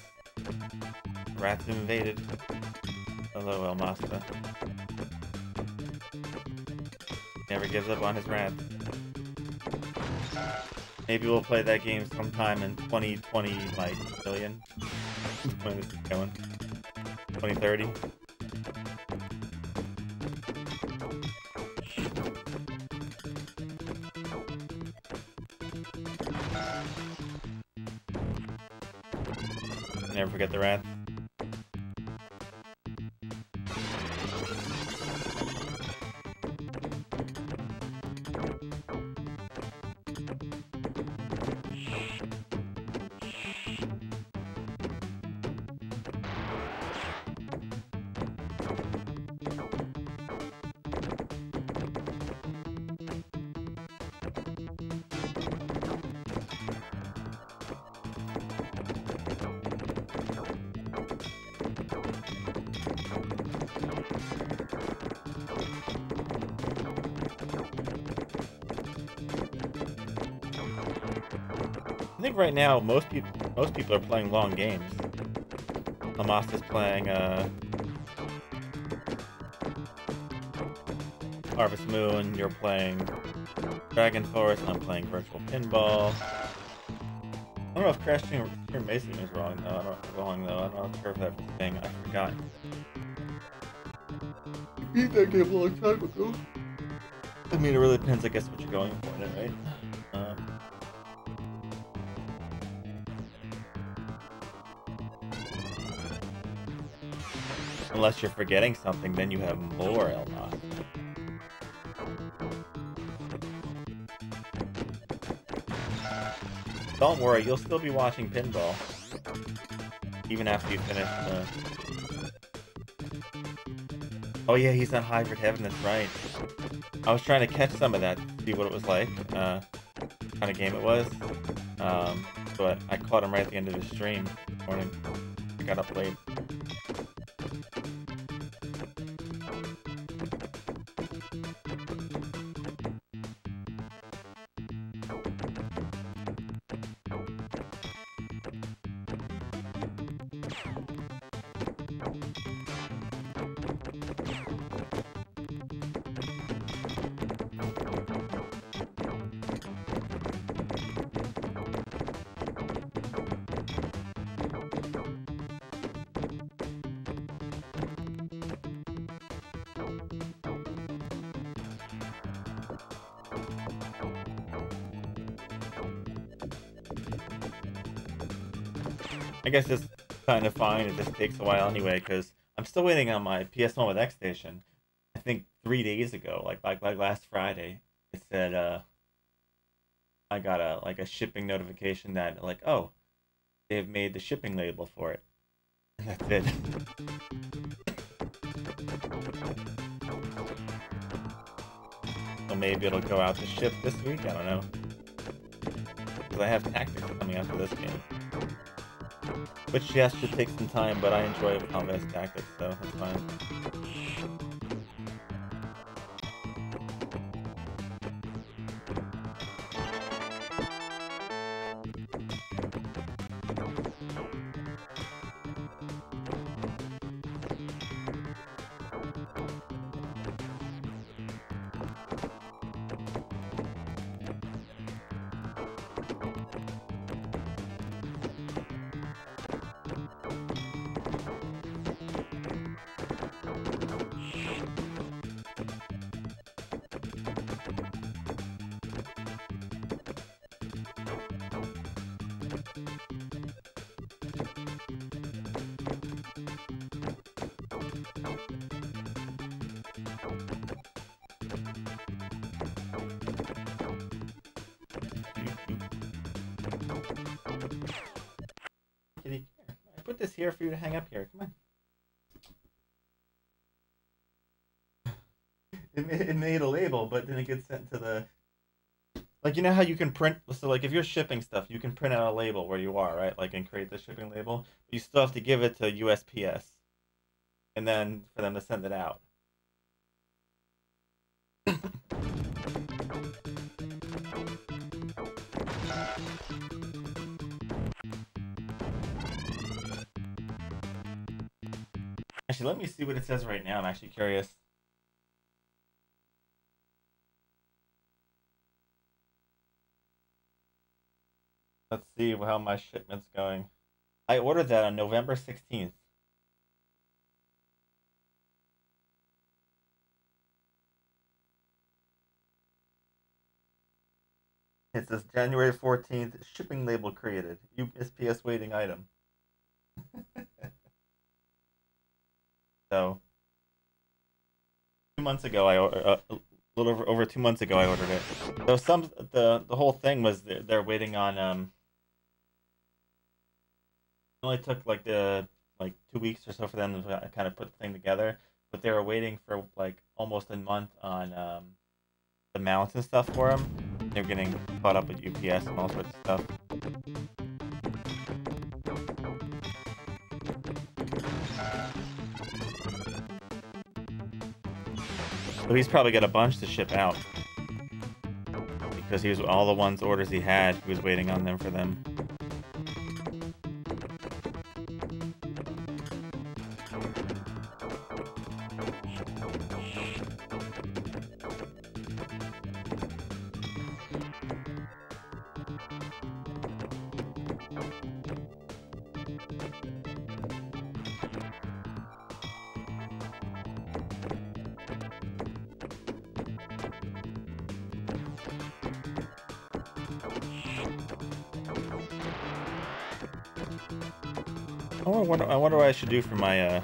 Rats invaded. Hello, El Masta. Never gives up on his rats. Maybe we'll play that game sometime in 2020, like, million. When this is going. 2030. Never forget the rats. I think right now most people are playing long games. Hamas is playing Harvest Moon, you're playing Dragon Force, I'm playing Virtual Pinball. I don't know if Crash Team Racing is wrong though. I'm not sure if that's a thing. I forgot. You beat that game a long time ago. I mean, it really depends, I guess, what you're going for in it, right? Unless you're forgetting something, then you have more Elmos. Don't worry, you'll still be watching Pinball. Even after you finish Oh yeah, he's on Hybrid Heaven, that's right. I was trying to catch some of that to see what it was like, kind of game it was. But I caught him right at the end of the stream this morning. I got up late. I guess it's kind of fine. It just takes a while anyway, because I'm still waiting on my PS1 with X Station. I think 3 days ago, like last Friday, it said I got a shipping notification that like, oh, they've made the shipping label for it, and that's it. So maybe it'll go out to ship this week, I don't know. Because I have Tactics coming after this game. Which, yes, should take some time, but I enjoy combat Tactics, so that's fine. Kitty, I put this here for you to hang up here. Come on. It made a label, but then it gets sent to the... Like, you know how you can print... So, like, if you're shipping stuff, you can print out a label where you are, right? Like, and create the shipping label. You still have to give it to USPS. And then for them to send it out. Actually, let me see what it says right now. I'm actually curious. Let's see how my shipment's going. I ordered that on November 16th. It says January 14th, shipping label created. USPS waiting item. So, 2 months ago, a little over 2 months ago, I ordered it. So the whole thing was they're waiting on it only took like 2 weeks or so for them to kind of put the thing together, but they were waiting for like almost a month on the mounts and stuff for them. They're getting caught up with UPS and all sorts of stuff. So he's probably got a bunch to ship out. Because all the orders he had, he was waiting on them for them. I wonder what I should do for my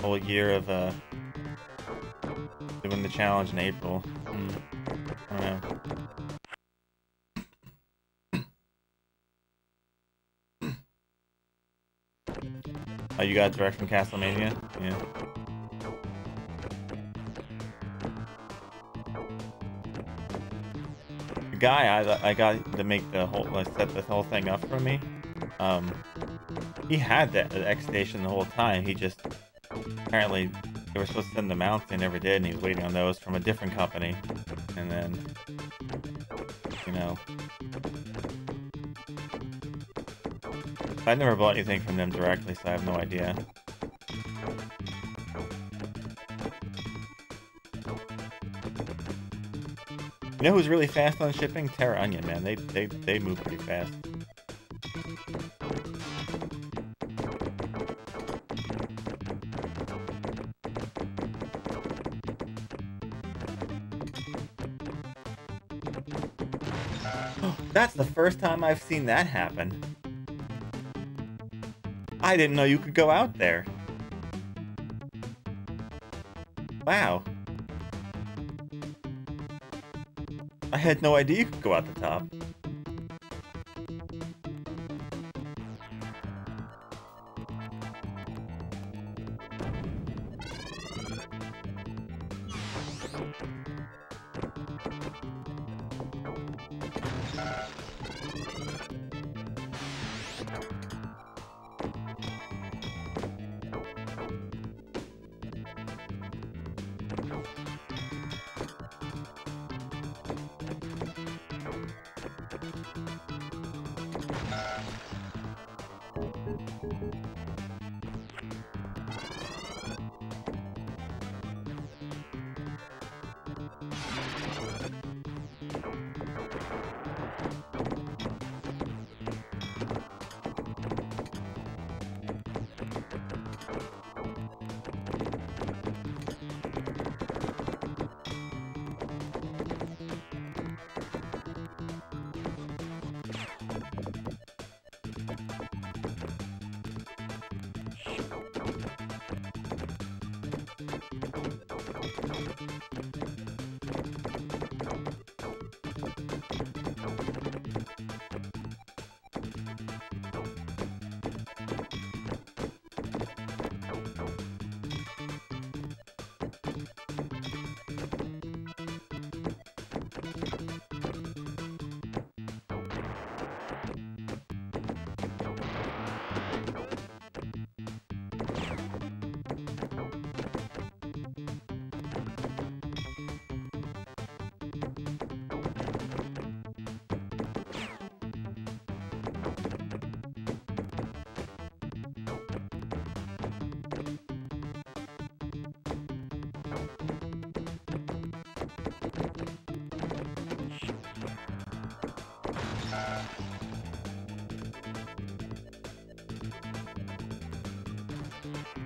whole year of doing the challenge in April. I don't know. Oh, you got it direct from Castlemania? Yeah. Guy I got to make the whole set this whole thing up for me. He had the X station the whole time. He just apparently they were supposed to send the mounts, they never did, and he was waiting on those from a different company. And then, you know, I never bought anything from them directly, so I have no idea. You know who's really fast on shipping? Terra Onion, man. They move pretty fast. That's the first time I've seen that happen. I didn't know you could go out there. Wow. I had no idea you could go out the top.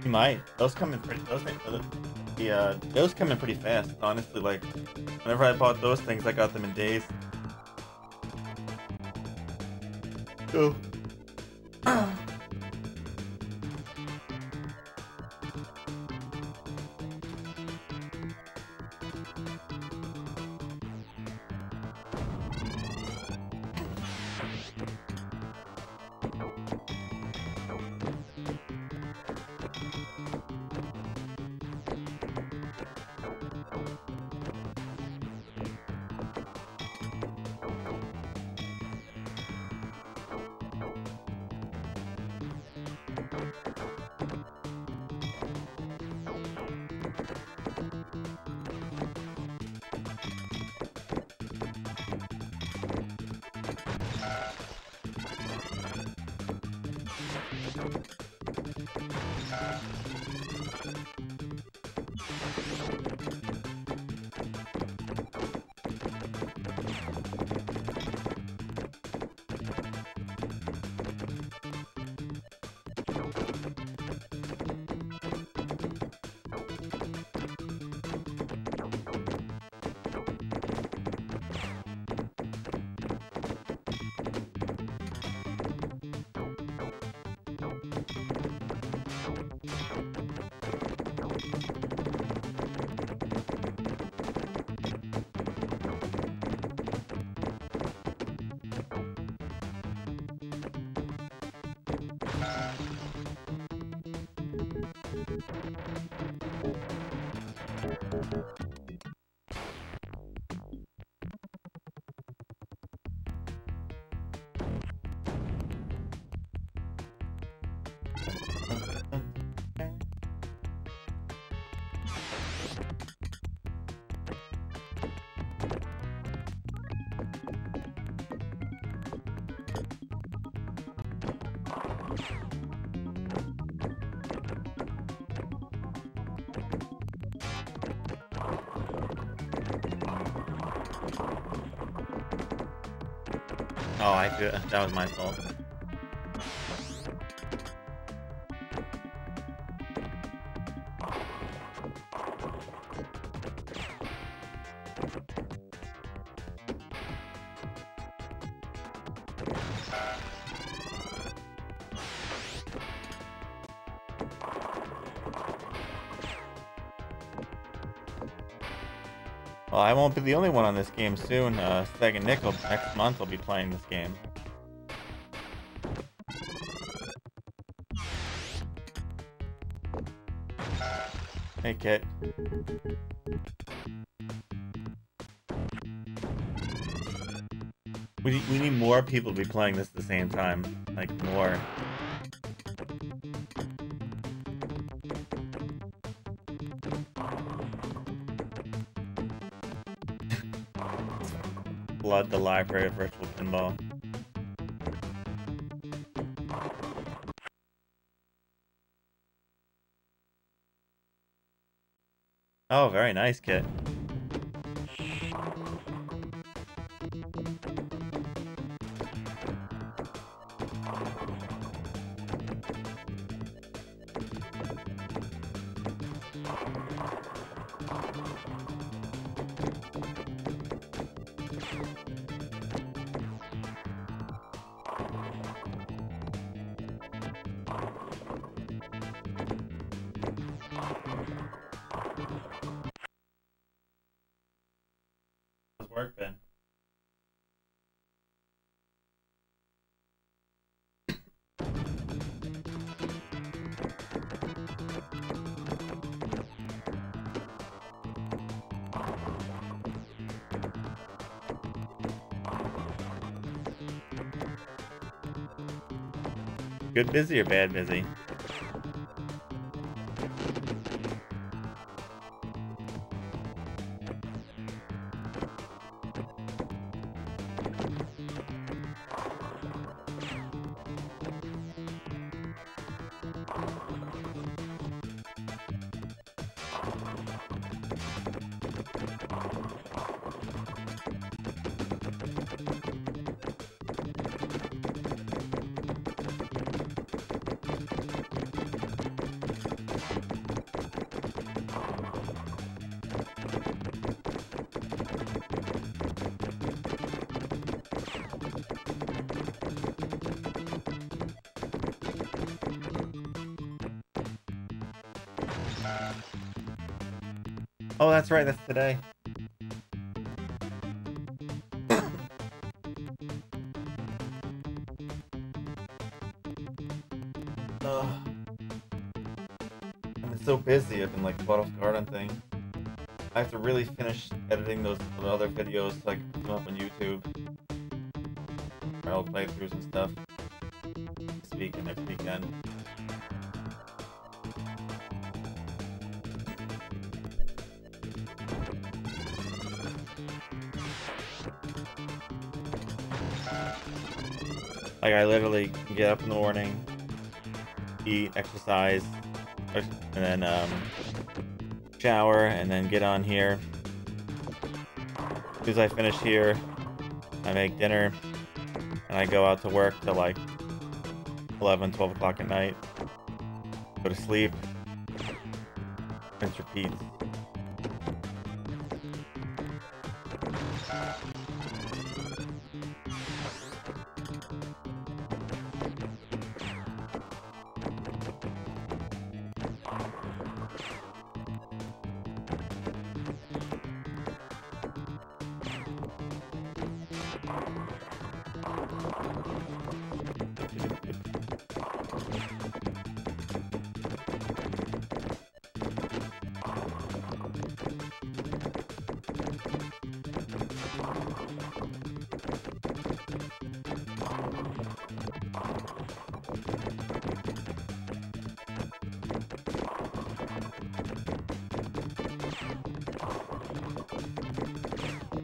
You might. Those come in pretty. Those come in pretty fast. Honestly, like whenever I bought those things, I got them in days. Oh. Oh, I feel that was my fault. Well, I won't be the only one on this game soon. Sega Nickel next month will be playing this game. Hey, Kit. We need more people to be playing this at the same time. Like, more. Flood the library of virtual pinball. Oh, very nice, Kit. How's work been? Good busy or bad busy? Oh, that's right, that's today. I've been so busy, I've been like caught off guard on things. I have to really finish editing those other videos so I can put them up on YouTube. My old playthroughs and stuff. This week and next weekend. Like, I literally get up in the morning, eat, exercise, and then shower, and then get on here. As soon as I finish here, I make dinner, and I go out to work till like 11, 12 o'clock at night. Go to sleep. Rinse, repeat.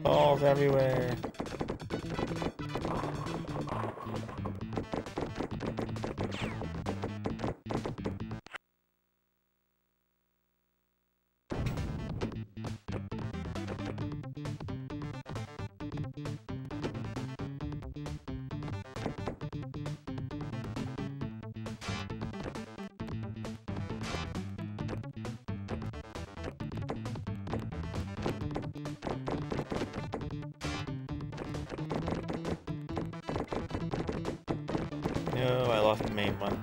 Balls everywhere. No, I lost the main one.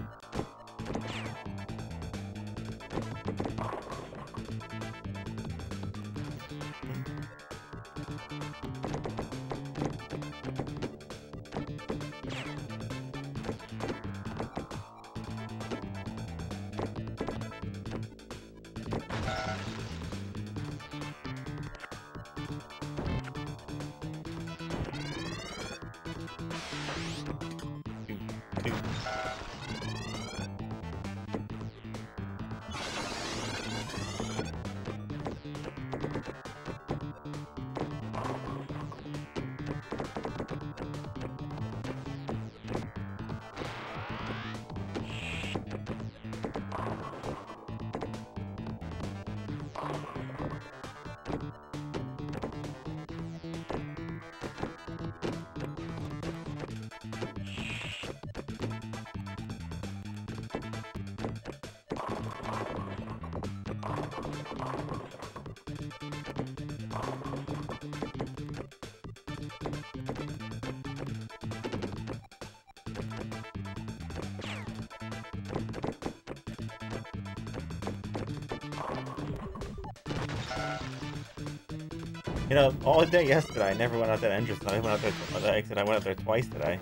You know, all day yesterday, I never went out that entrance. I went out there, the exit. I went out there twice today.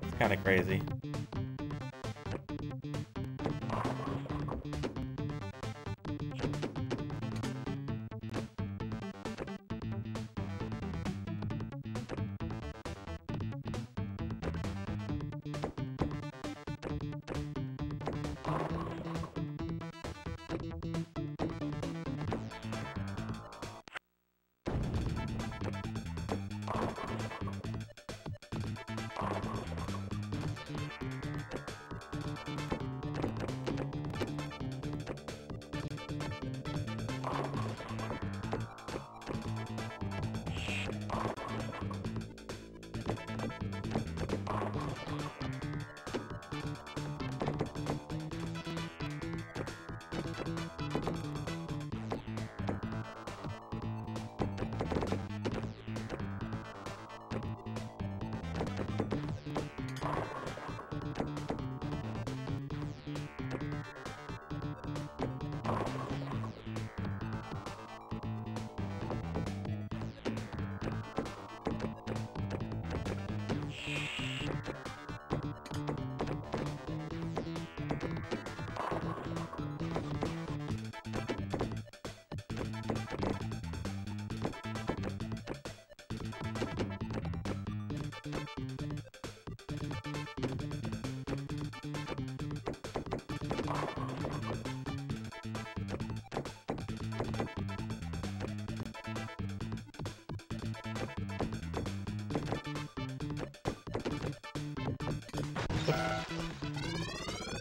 It's kind of crazy.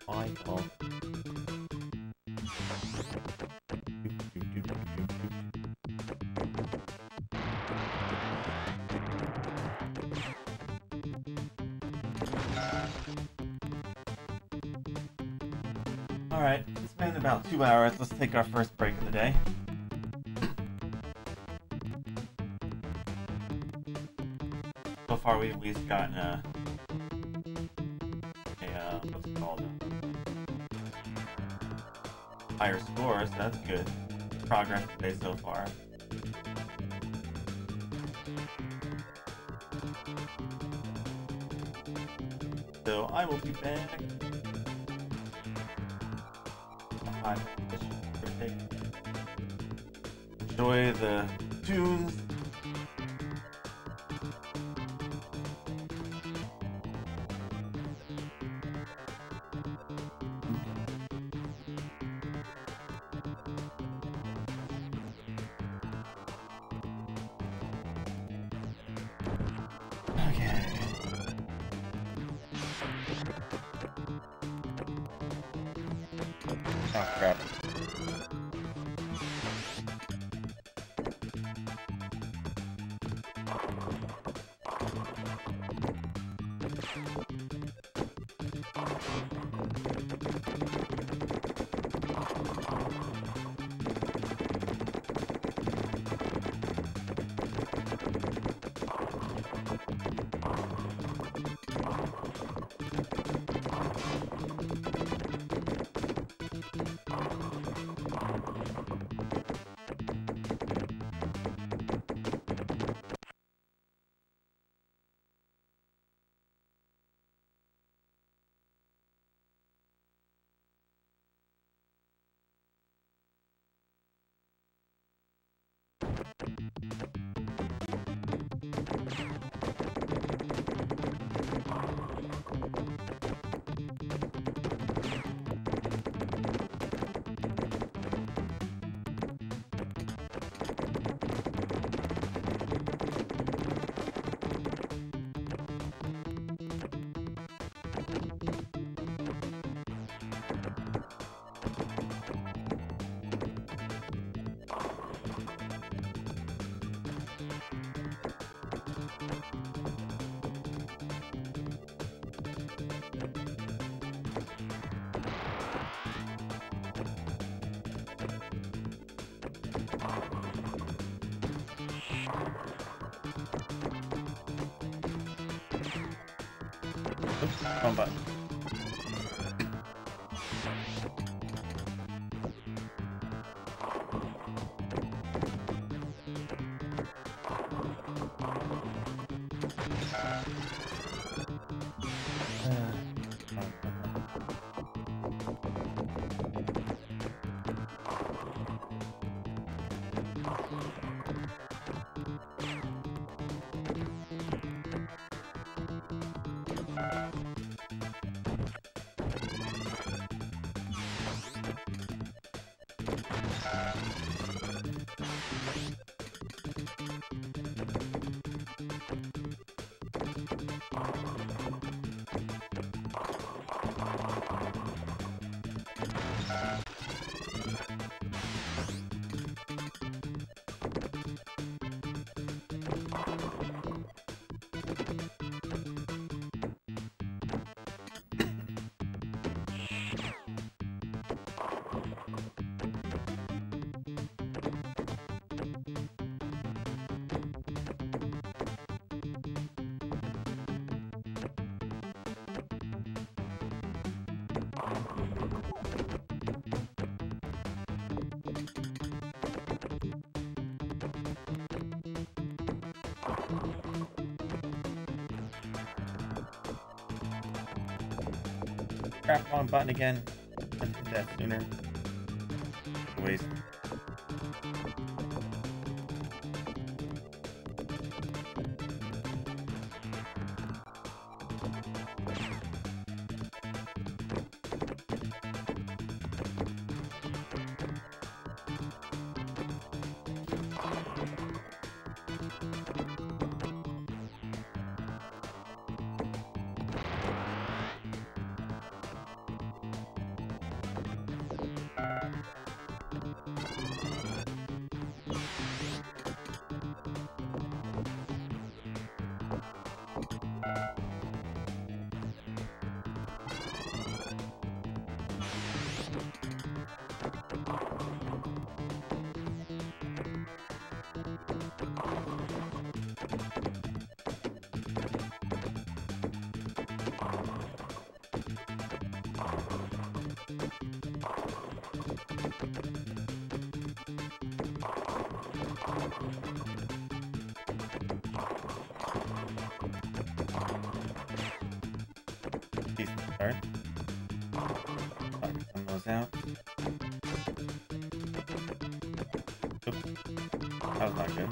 My fault. Alright, it's been about 2 hours. Let's take our first break of the day. So far we've at least gotten what's it called? Higher scores, so that's good. Progress today so far. So I will be back. Enjoy the tunes. Oh crap. Wrong button. Crap, wrong button again. I hit that sooner. Waste. Decent start. Knock some of those out. Oops. That was not good.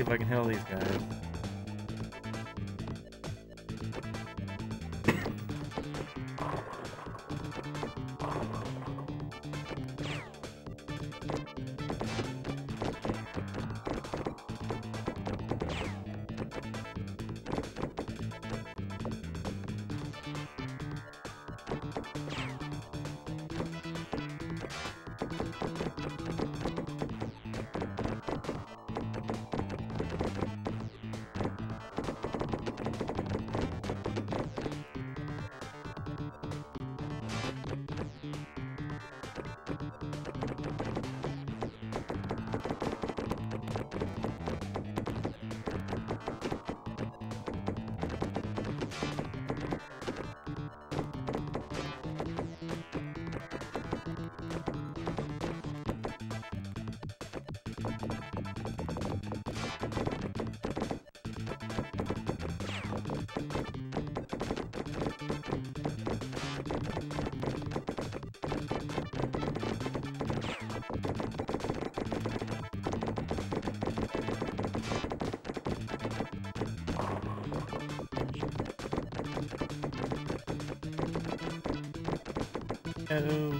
See if I can handle these guys. Oh.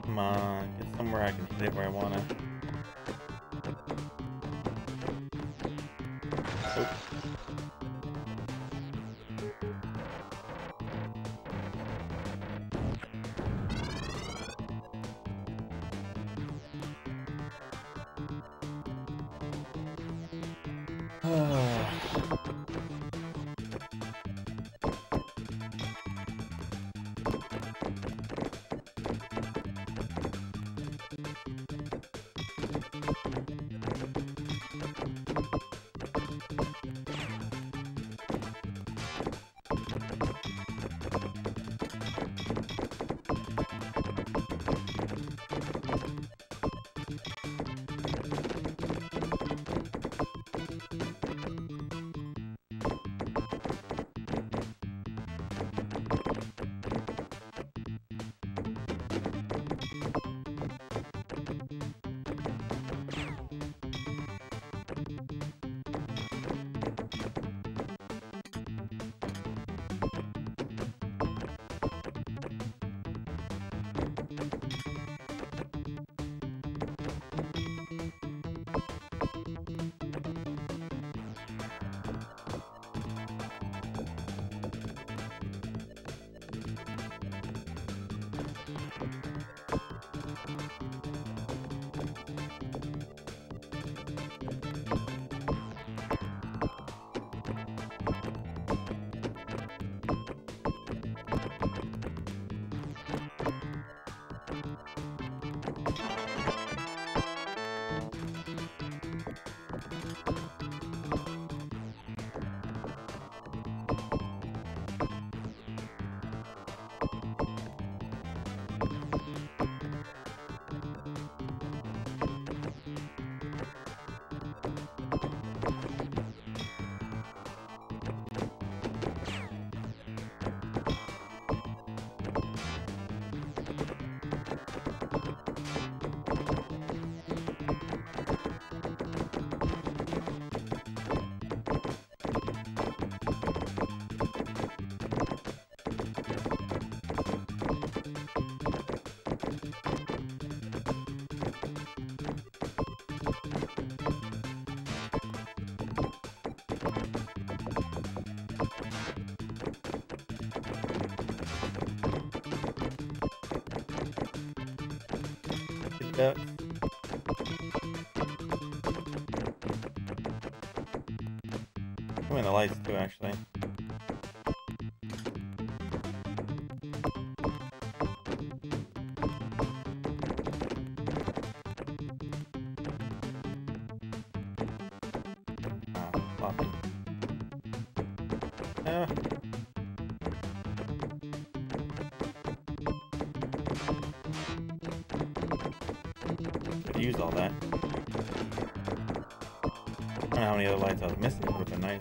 Come on, get somewhere I can hit it where I wanna. ducks. I'm in the lights too, actually. Oh, floppy. Yeah. Use all that. I don't know how many other lights I was missing. Would have been nice.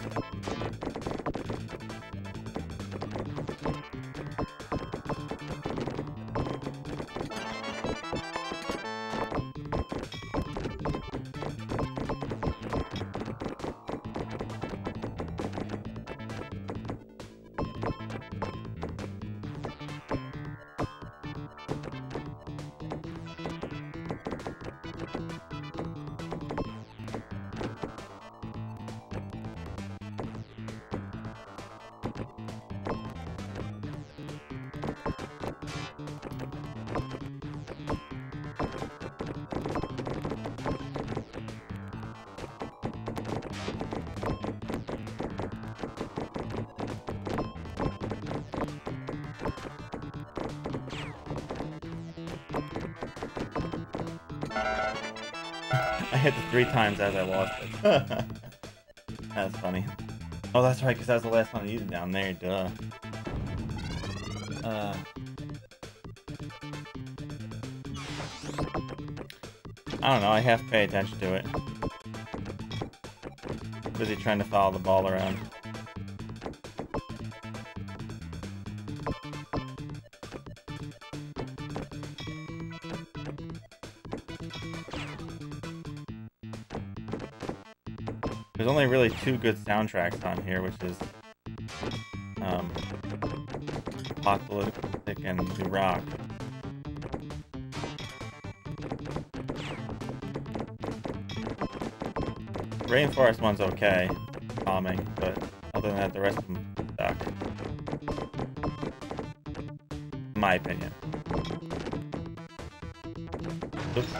I hit it 3 times as I lost it. That's funny. Oh, that's right, because that was the last one I needed down there, duh. I don't know, I have to pay attention to it. Busy trying to follow the ball around. There's only really 2 good soundtracks on here, which is Apocalyptic and The Rock. Rainforest one's okay, calming, but other than that, the rest of them suck. In my opinion. Oops.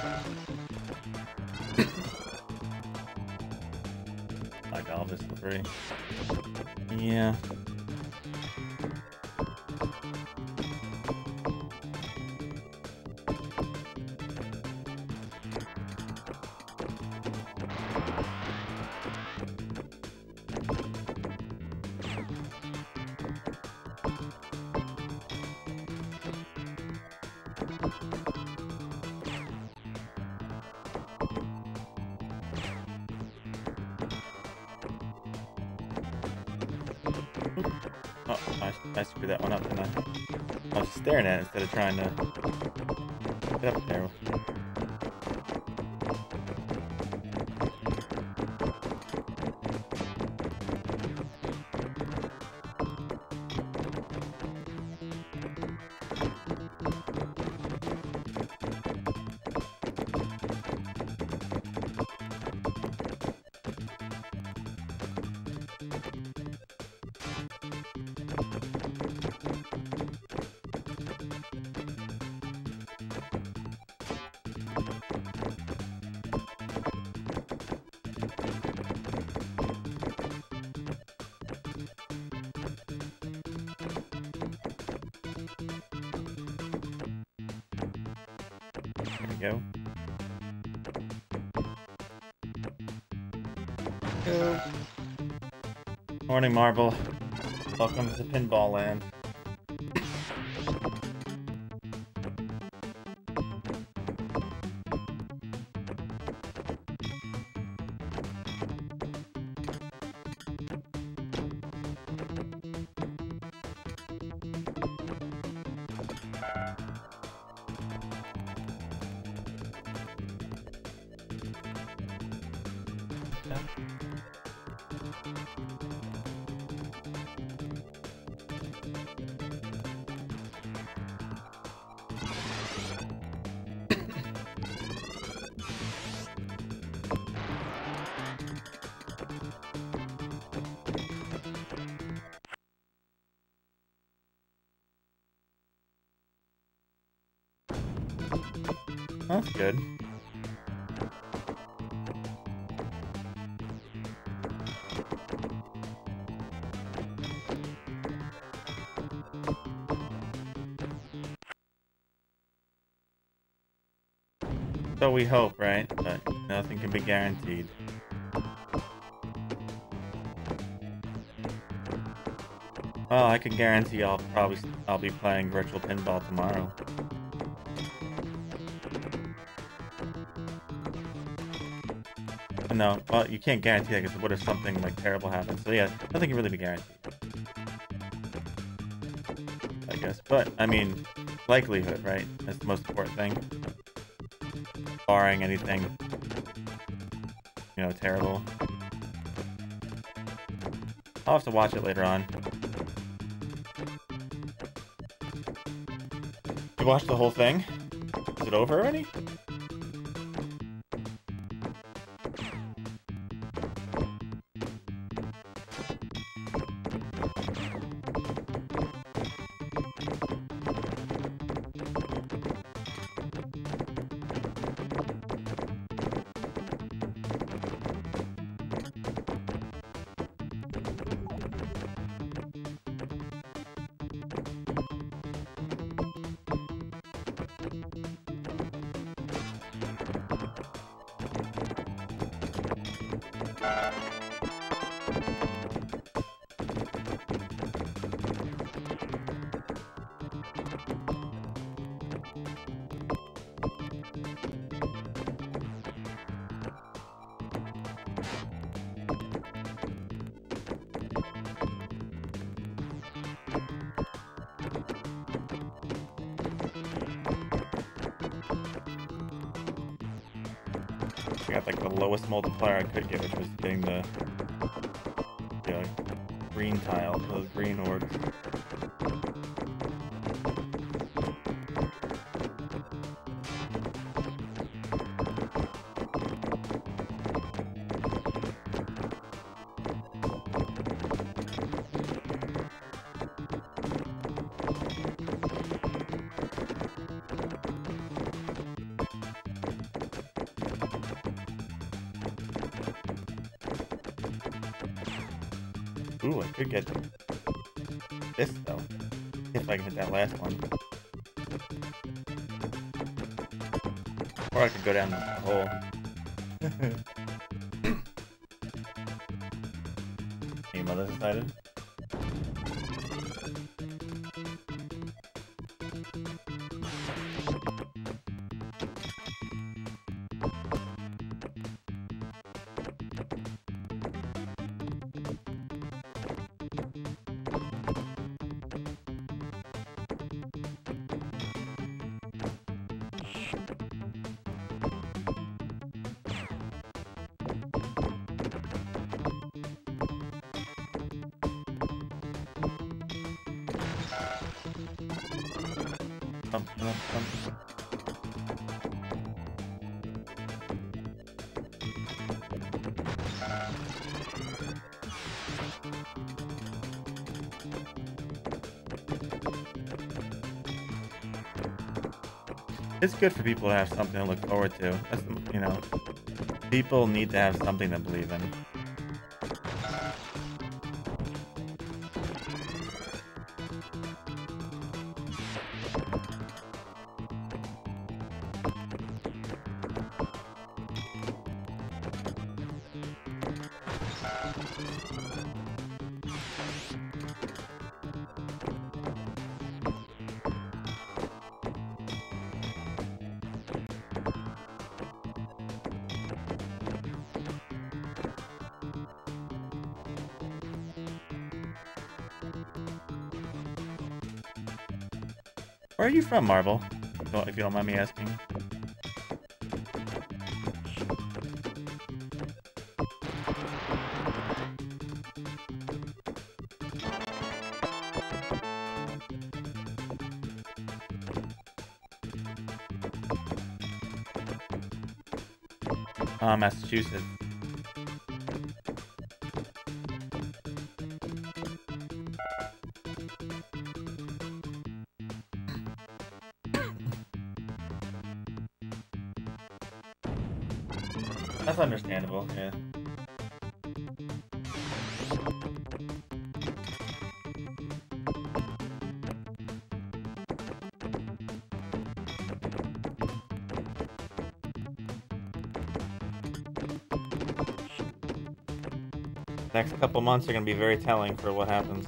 Like Elvis slippery. Yeah. Oh, I screwed that one up, didn't I? I was staring at it instead of trying to get up there. There we go. Morning, Marble. Welcome to Pinball Land. That's good. So we hope, right? But nothing can be guaranteed. Well, I can guarantee I'll be playing virtual pinball tomorrow. But no, well, you can't guarantee that because what if something like terrible happens? So yeah, nothing can really be guaranteed. I guess, but I mean, likelihood, right? That's the most important thing. Barring anything, terrible. I'll have to watch it later on. You watched the whole thing? Is it over already? I got like the lowest multiplier I could get, which was getting the green tile, those green orbs. Ooh, I could get this though, if I can hit that last one. Or I could go down the hole. Your mother's excited? It's good for people to have something to look forward to. That's, people need to have something to believe in. Where are you from, Marble? If you don't mind me asking. Massachusetts. That's understandable, yeah. Next couple months are going to be very telling for what happens.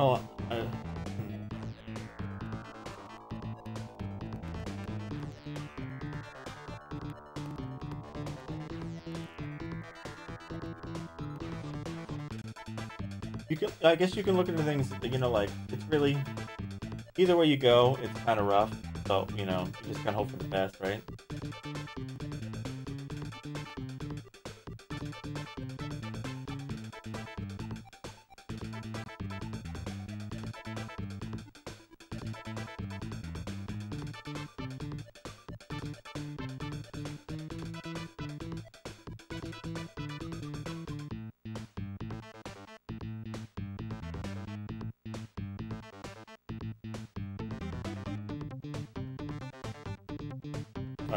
Oh, you can, I guess you can look into things, you know, like, it's really, either way you go, it's kind of rough, so, you know, you just kind of hope for the best, right?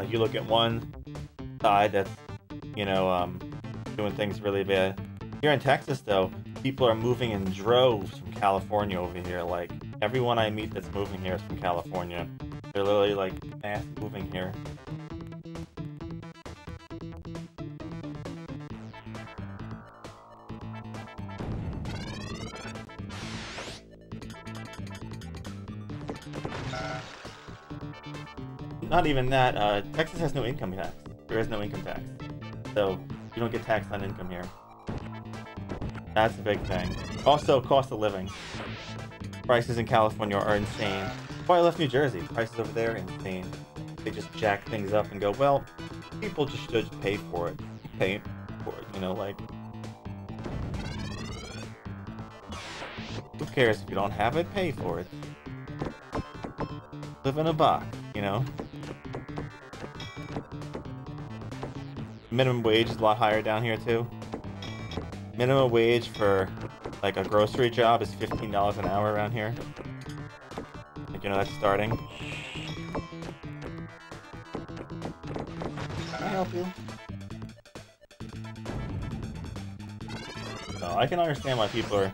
You look at one side that's, you know, doing things really bad. Here in Texas, though, people are moving in droves from California over here. Like, everyone I meet that's moving here is from California. They're literally, like, mass moving here. Not even that, Texas has no income tax. There is no income tax. So, you don't get taxed on income here. That's a big thing. Also, cost of living. Prices in California are insane. That's why I left New Jersey. Prices over there, insane. They just jack things up and go, well, people just should pay for it. Pay for it, you know, like... Who cares if you don't have it? Pay for it. Live in a box, you know? Minimum wage is a lot higher down here too. Minimum wage for like a grocery job is $15 an hour around here. Like, you know, that's starting. Can I help you? No, I can understand why people are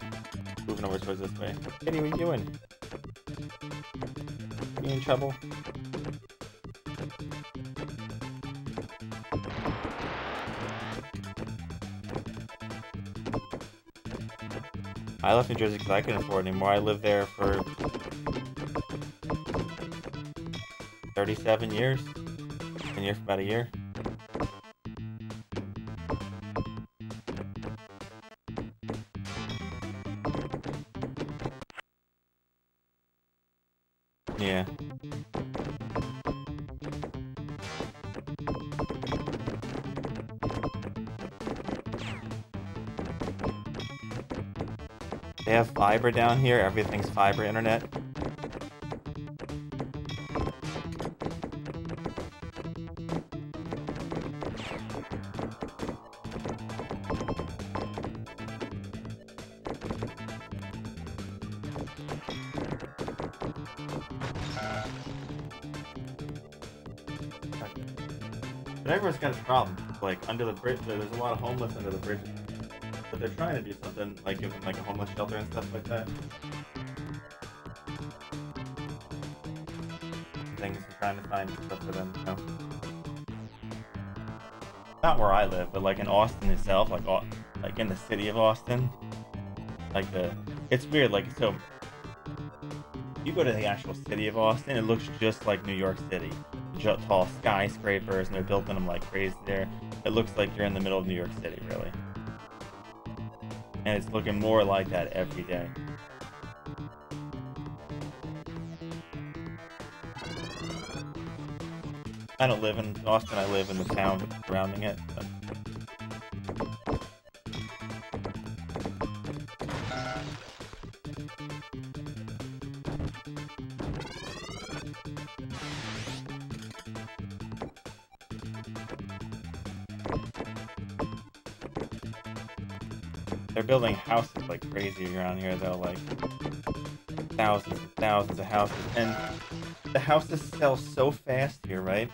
moving over towards this way. Kitty, what are you doing? Are you in trouble? I left New Jersey because I couldn't afford it anymore. I lived there for 37 years. Been here for about a year. Yeah. They have fiber down here. Everything's fiber internet. But everyone's got a problem. Like, under the bridge, there's a lot of homeless under the bridge. But they're trying to do something, like give them like a homeless shelter and stuff like that. Things are trying to find stuff for them, you know. Not where I live, but like in Austin itself, like in the city of Austin. Like it's weird, like, so you go to the actual city of Austin, it looks just like New York City. Tall skyscrapers, and they're building them like crazy there. It looks like you're in the middle of New York City, really. And it's looking more like that every day. I don't live in Austin, I live in the town surrounding it. But... They're building houses like crazy around here, though, like thousands and thousands of houses. And the houses sell so fast here, right?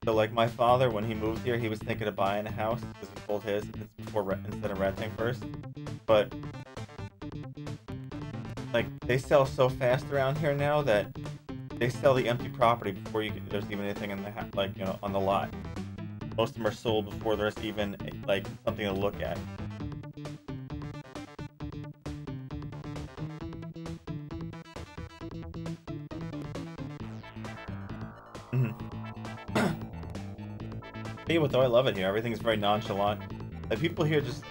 So, like, my father, when he moved here, he was thinking of buying a house because he sold his instead of renting first. But, like, they sell so fast around here now that they sell the empty property before there's even anything in the on the lot. Most of them are sold before there's even like something to look at. Though I love it here. Everything's very nonchalant. Like, people here just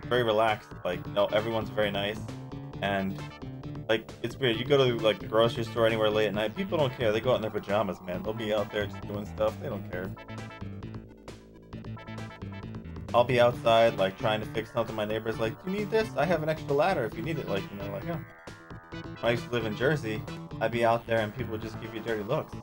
very relaxed. Like, no, everyone's very nice. And, like, it's weird. You go to, like, the grocery store anywhere late at night, people don't care. They go out in their pajamas, man. They'll be out there just doing stuff. They don't care. I'll be outside, like, trying to fix something. My neighbor's like, do you need this? I have an extra ladder if you need it. Like, you know, like, yeah. When I used to live in Jersey, I'd be out there and people would just give you dirty looks.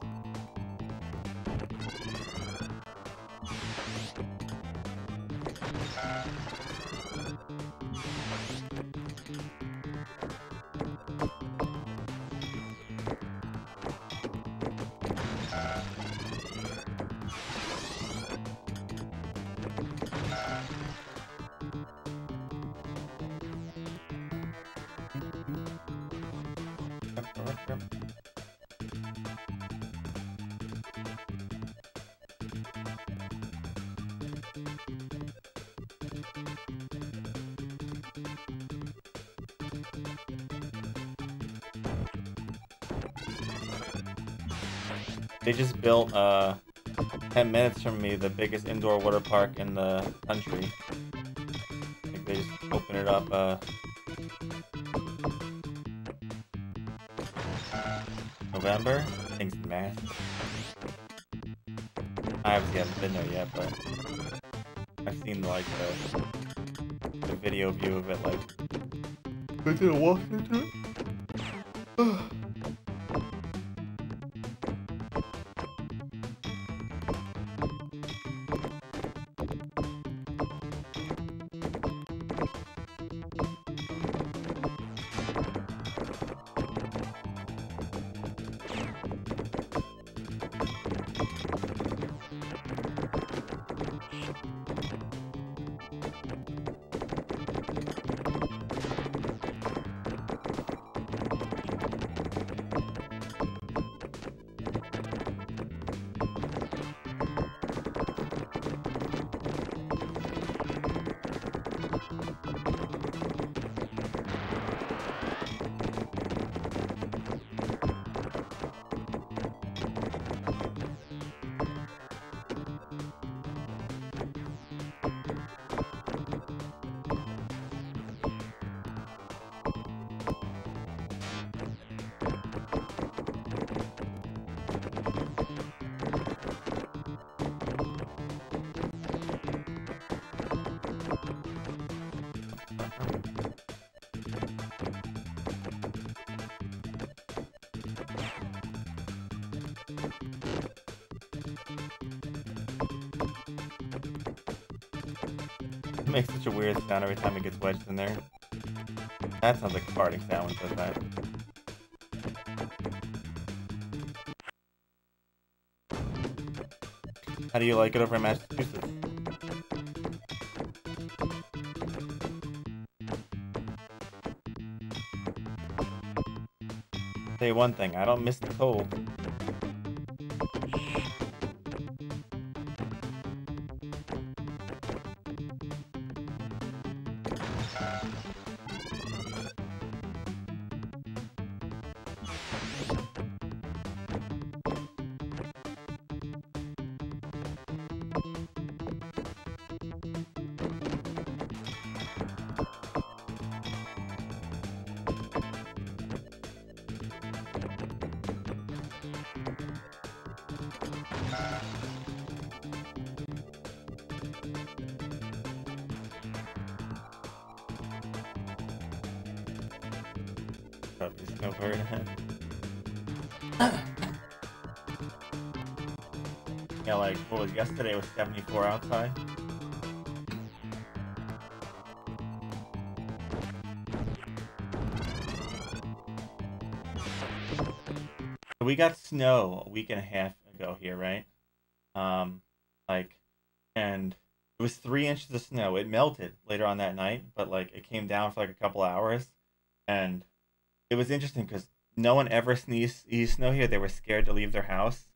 They just built, 10 minutes from me, the biggest indoor water park in the country. Like, they just opened it up, November? I think it's massive. I obviously haven't been there yet, but I've seen, like, the video view of it, like... I did a walk into it? It makes such a weird sound every time it gets wedged in there. That sounds like a farting sound when it does that. How do you like it over in Massachusetts? Say one thing, I don't miss the cold. Probably snowbird. Yeah, like what was yesterday? It was 74 outside. We got snow a week and a half ago here, right? Um, like, and it was 3 inches of snow. It melted later on that night, but like it came down for like a couple hours, and it was interesting because no one ever sneezed snow here. They were scared to leave their house,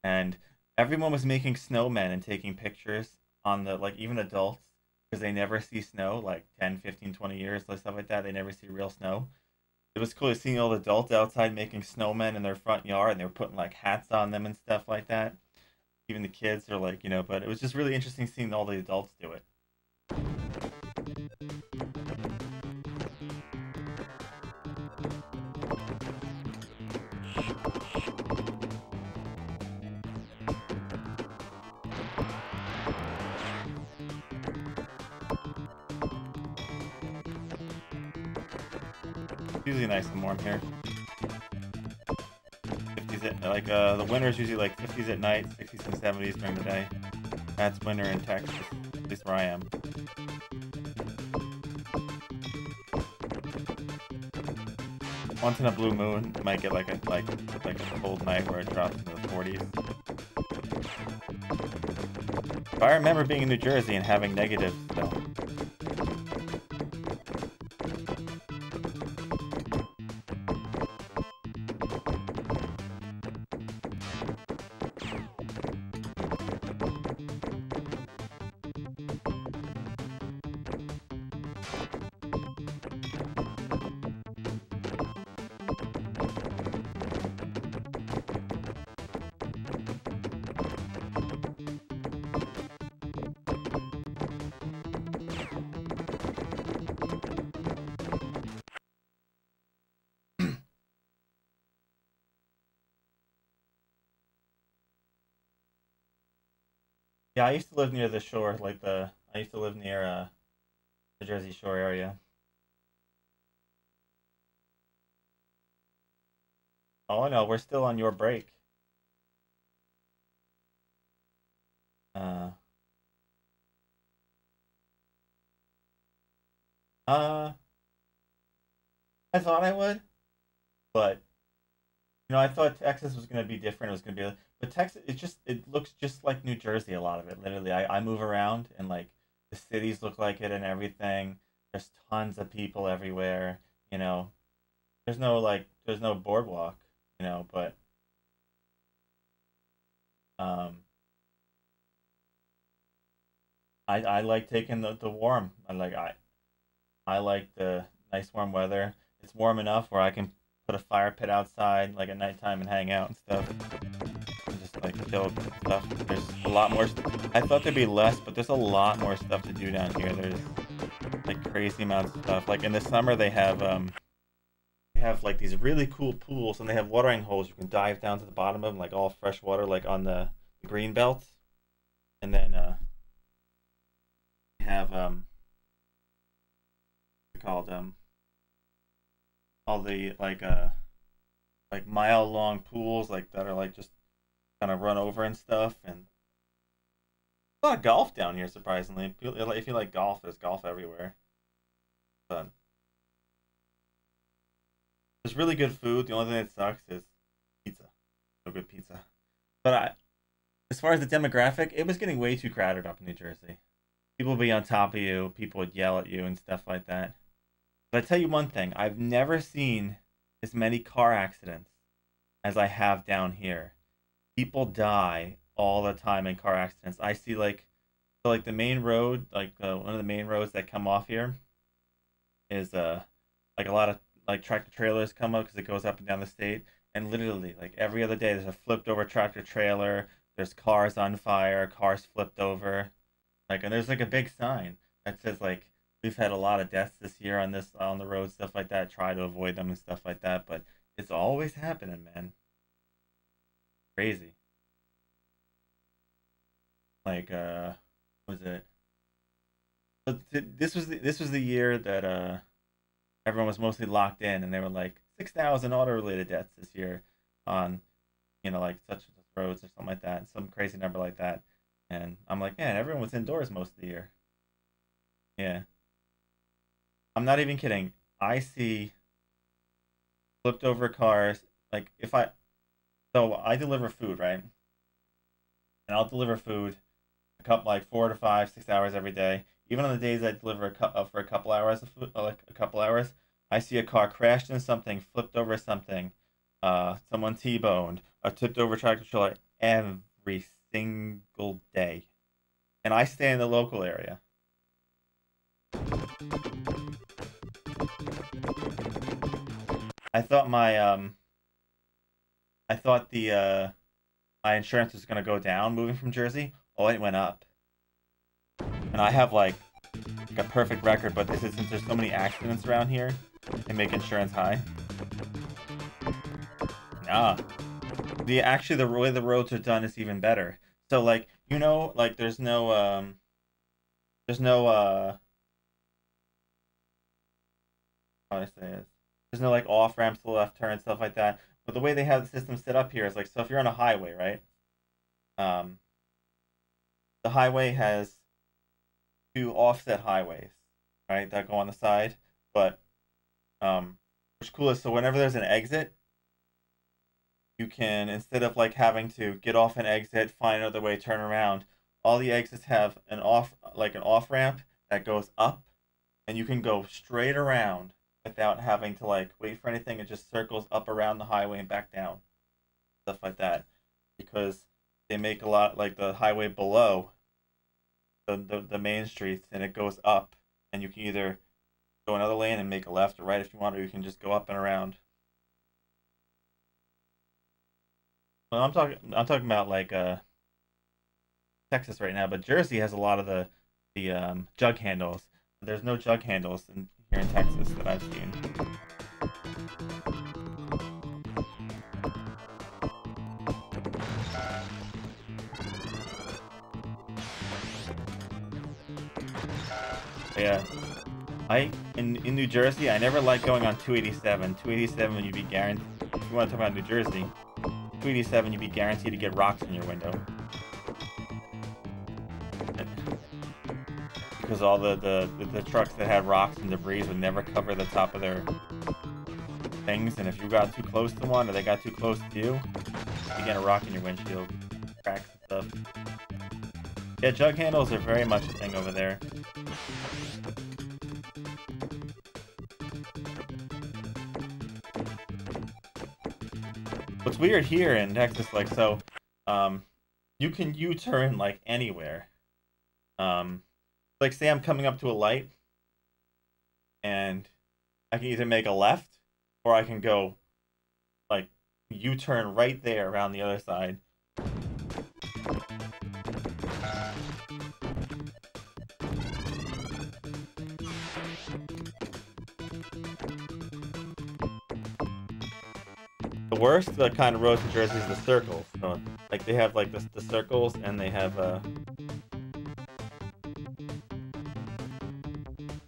and everyone was making snowmen and taking pictures on the like even adults because they never see snow like 10, 15, 20 years like stuff like that. They never see real snow. It was cool seeing all the adults outside making snowmen in their front yard, and they were putting like hats on them and stuff like that. Even the kids are like, but it was just really interesting seeing all the adults do it. It's usually nice and warm here. 50s at like the winter is usually like 50s at night, 60s and 70s during the day. That's winter in Texas, at least where I am. Once in a blue moon, you might get like a cold night where it drops into the 40s. But I remember being in New Jersey and having negatives though. Yeah, I used to live near the shore, I used to live near the Jersey Shore area. Oh no, we're still on your break. Uh, uh, I thought I would, but I thought Texas was gonna be different. It was gonna be, but Texas, it looks just like New Jersey. A lot of it, literally. I move around and like the cities look like it and everything. There's tons of people everywhere. You know, there's no boardwalk. But um, I like taking the warm. I like the nice warm weather. It's warm enough where I can put a fire pit outside like at nighttime and hang out and stuff. And just like chill and stuff. There's a lot more. I thought there'd be less, but there's a lot more stuff to do down here. There's like crazy amounts of stuff. Like in the summer they have like these really cool pools and they have watering holes. You can dive down to the bottom of them like all fresh water like on the green belt. And then they have what's it called all the like mile long pools like that are like just kind of run over and stuff and a lot of golf down here surprisingly. If you like golf, there's golf everywhere. But there's really good food. The only thing that sucks is pizza. No good pizza. But as far as the demographic, it was getting way too crowded up in New Jersey. People would be on top of you. People would yell at you and stuff like that. But I tell you one thing, I've never seen as many car accidents as I have down here. People die all the time in car accidents. I see like the main road, one of the main roads that come off here is like a lot of like tractor trailers come up because it goes up and down the state, and literally like every other day there's a flipped over tractor trailer. There's cars on fire, cars flipped over, and there's like a big sign that says like we've had a lot of deaths this year on the road, stuff like that. Try to avoid them and stuff like that, but it's always happening, man. Crazy. Like was it? This was the year that everyone was mostly locked in, and they were like 6,000 auto-related deaths this year on, like such and such roads or something like that, some crazy number like that. And I'm like, man, everyone was indoors most of the year. Yeah, I'm not even kidding. I see flipped over cars. Like if I, so I deliver food, right? And I'll deliver food a couple, like 4 to 5, 6 hours every day. Even on the days I deliver for a couple hours of food, like a couple hours, I see a car crashed into something, flipped over something, someone T-boned, a tipped over tractor trailer every single day. And I stay in the local area. I thought I thought the my insurance was gonna go down moving from Jersey. Oh, it went up. And I have like a perfect record, but this is since there's so many accidents around here, they make insurance high. Nah. The way the roads are done is even better. So like, like there's no how do I say it? There's no like off ramps to the left turn, stuff like that. But the way they have the system set up here is like, so if you're on a highway, right? Um, the highway has two offset highways, right, that go on the side. But what's cool is, so whenever there's an exit, you can, instead of like having to get off an exit, find another way, turn around, all the exits have an off ramp that goes up, and you can go straight around without having to like wait for anything. It just circles up around the highway and back down, stuff like that, because they make a lot like the highway below the main streets, and it goes up, and you can either go another lane and make a left or right if you want, or you can just go up and around. Well, I'm talking about like Texas right now, but Jersey has a lot of the jug handles. There's no jug handles here in Texas that I've seen. Yeah, in New Jersey, I never liked going on 287. 287, you'd be guaranteed. If you want to talk about New Jersey, 287, you'd be guaranteed to get rocks in your window. Because all the trucks that had rocks and debris would never cover the top of their things, and if you got too close to one or they got too close to you, you get a rock in your windshield, cracks and stuff. Yeah, jug handles are very much a thing over there. What's weird here in Texas, like, so, you can U-turn like anywhere. Like say I'm coming up to a light, and I can either make a left, or I can go like U-turn right there around the other side. The worst kind of roads in Jersey is the circles. So, like they have like the circles, and they have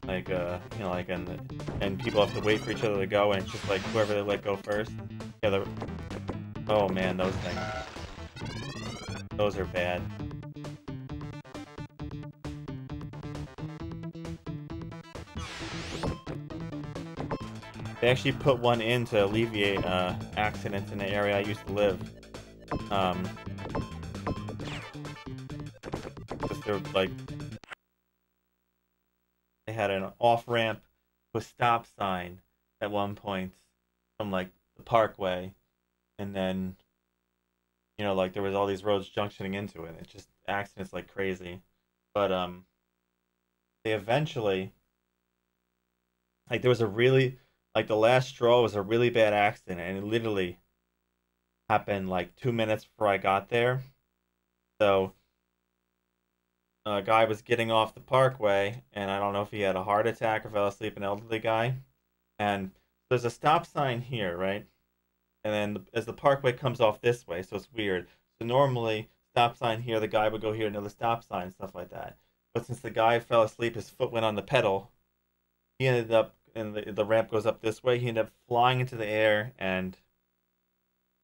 like like and people have to wait for each other to go, and it's just like whoever they let go first. Yeah, oh man, those things. Those are bad. They actually put one in to alleviate accidents in the area I used to live. Because they're like, they had an off-ramp with stop sign at one point from like the parkway, and then like there was all these roads junctioning into it. It's just accidents like crazy. But they eventually, like, there was a really, like, the last straw was a really bad accident, and it literally happened like 2 minutes before I got there. So a guy was getting off the parkway, and I don't know if he had a heart attack or fell asleep, an elderly guy. And there's a stop sign here, right? And then as the parkway comes off this way, so it's weird. So normally, stop sign here, the guy would go here, another stop sign, stuff like that. But since the guy fell asleep, his foot went on the pedal. He ended up and the ramp goes up this way. He ended up flying into the air and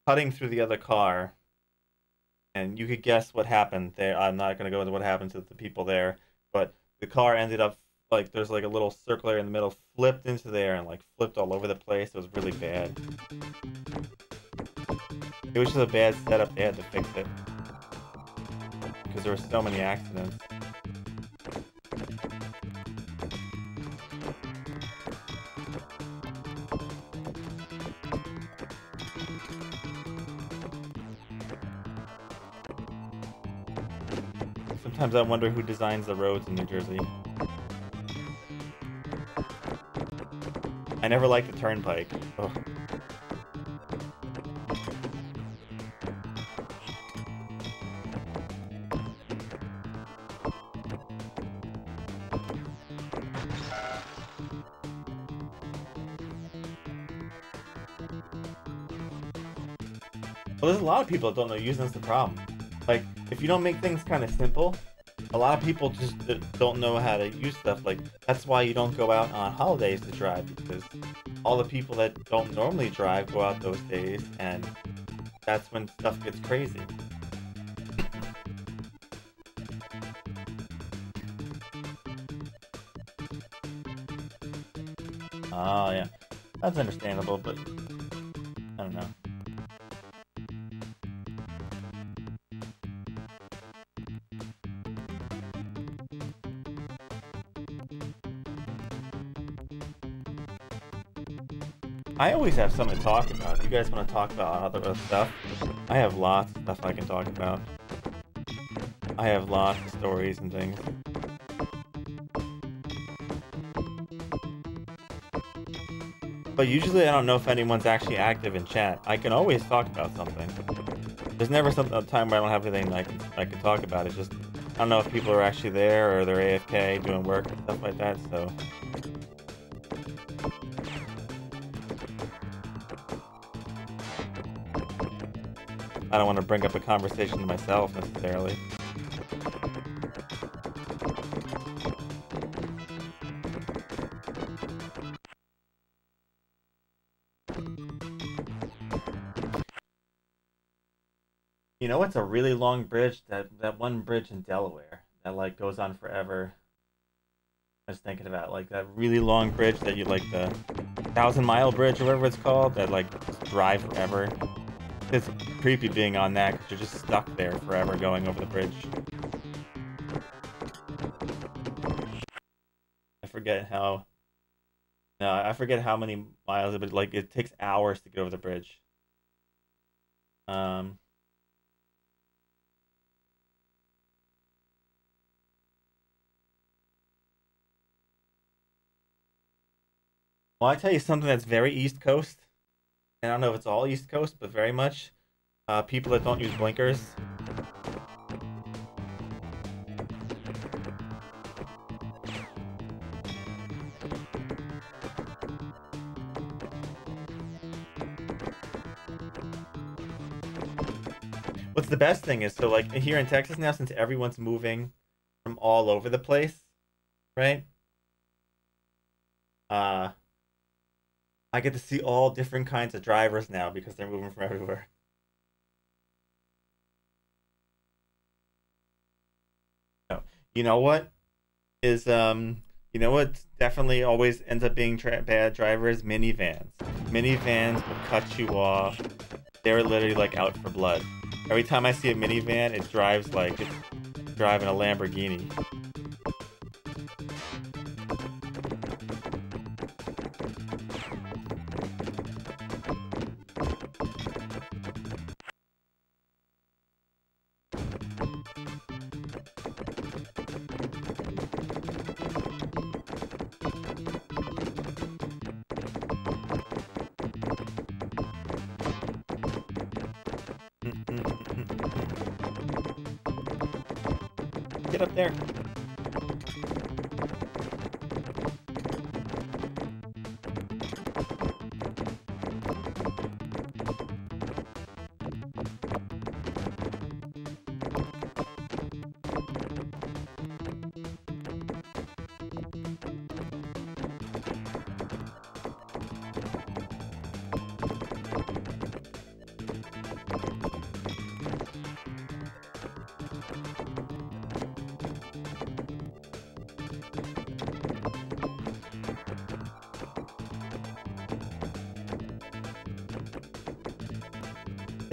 cutting through the other car. And you could guess what happened there. I'm not gonna go into what happened to the people there, but the car ended up like there's like a little circle area in the middle, flipped into the air and like flipped all over the place. It was really bad. It was just a bad setup. They had to fix it because there were so many accidents. Sometimes I wonder who designs the roads in New Jersey. I never liked the turnpike. Ugh. Well, there's a lot of people that don't know using. That's the problem. Like, if you don't make things kind of simple, a lot of people just don't know how to use stuff. Like, that's why you don't go out on holidays to drive, because all the people that don't normally drive go out those days, and that's when stuff gets crazy. Oh, yeah. That's understandable, but I don't know. I always have something to talk about. You guys want to talk about other stuff? I have lots of stuff I can talk about. I have lots of stories and things. But usually I don't know if anyone's actually active in chat. I can always talk about something. There's never a time where I don't have anything I can talk about. It's just, I don't know if people are actually there or they're AFK doing work and stuff like that, so... I don't want to bring up a conversation to myself, necessarily. You know what's a really long bridge? That one bridge in Delaware that like goes on forever. I was thinking about like that really long bridge that you like the 1,000-mile bridge or whatever it's called that like just drive forever. It's creepy being on that because you're just stuck there forever going over the bridge. I forget how. No, I forget how many miles, but like it takes hours to get over the bridge. Well, I tell you something that's very East Coast. I don't know if it's all East Coast, but very much. People that don't use blinkers. What's the best thing is, so like here in Texas now, since everyone's moving from all over the place, right? I get to see all different kinds of drivers now because they're moving from everywhere. No. You know what is you know what definitely always ends up being bad drivers? Minivans. Minivans will cut you off. They're literally like out for blood. Every time I see a minivan, it drives like it's driving a Lamborghini. Get up there.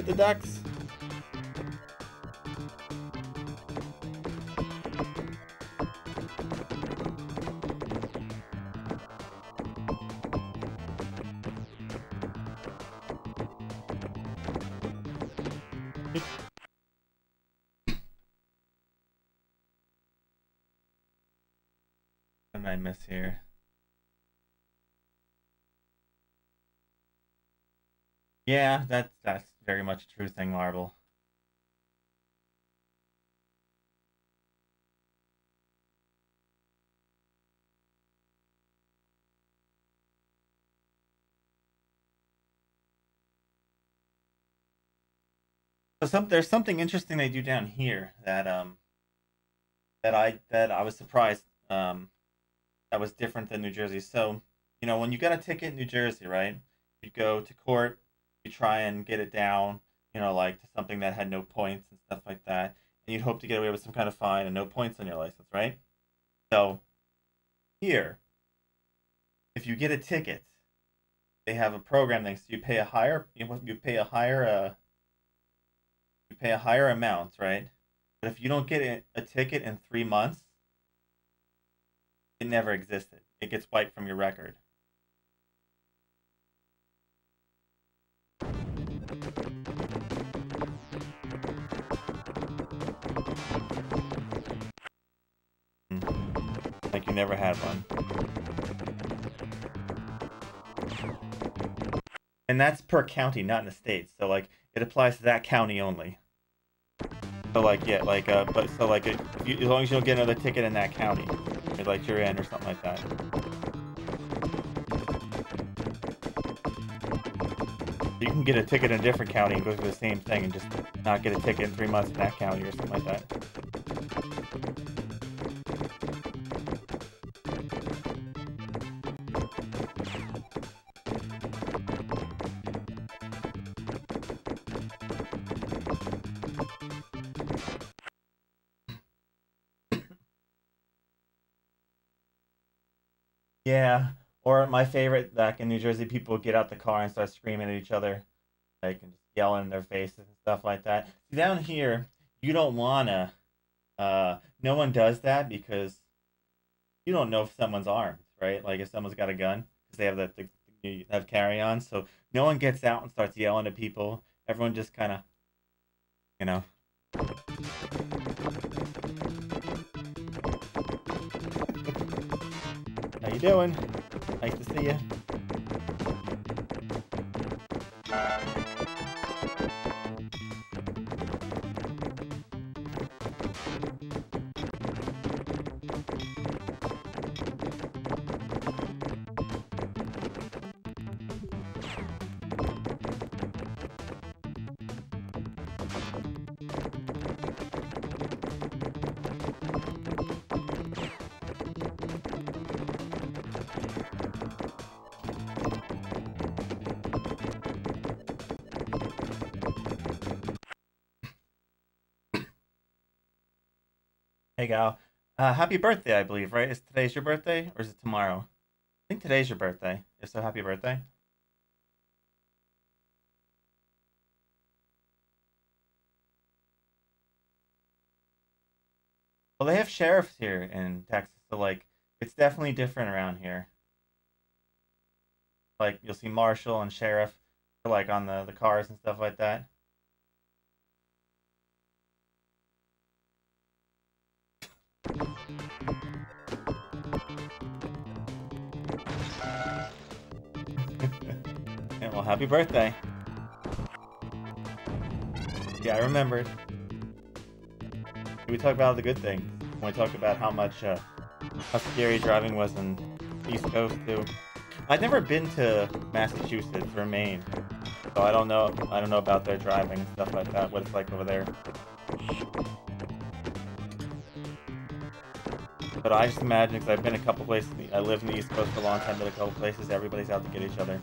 Hit the ducks. What did I miss here? Yeah, that's very much a true thing, Marble. So there's something interesting they do down here that I was surprised that was different than New Jersey. So, when you got a ticket in New Jersey, right? You go to court, you try and get it down, like to something that had no points and stuff like that, and you'd hope to get away with some kind of fine and no points on your license, right? So here, if you get a ticket, they have a program thing, so you pay a higher amount, right? But if you don't get a ticket in 3 months, it never existed. It gets wiped from your record. Like you never had one. And that's per county, not in the state. So like it applies to that county only. So like yeah, like but so like as long as you don't get another ticket in that county, like you're in or something like that. You can get a ticket in a different county and go through the same thing and just not get a ticket in 3 months in that county or something like that. Yeah, or my favorite, back in New Jersey, people would get out the car and start screaming at each other, like and just yelling in their faces and stuff like that. Down here, you don't wanna. No one does that because you don't know if someone's armed, right? Like if someone's got a gun, because they have you have carry on. So no one gets out and starts yelling at people. Everyone just kind of, you know. How you doing? Nice to see you. Hey, gal. Happy birthday, I believe, right? Is today's your birthday or is it tomorrow? I think today's your birthday. If so, happy birthday. Well, they have sheriffs here in Texas, so like it's definitely different around here. Like you'll see marshal and sheriff, like on the cars and stuff like that. Yeah, well, happy birthday. Yeah, I remembered. We talk about the good things. When we talk about how scary driving was in East Coast too. I've never been to Massachusetts or Maine, so I don't know. I don't know about their driving and stuff like that. What it's like over there. But I just imagine, because I've been a couple places. I lived in the East Coast for a long time. Been a couple places. Everybody's out to get each other.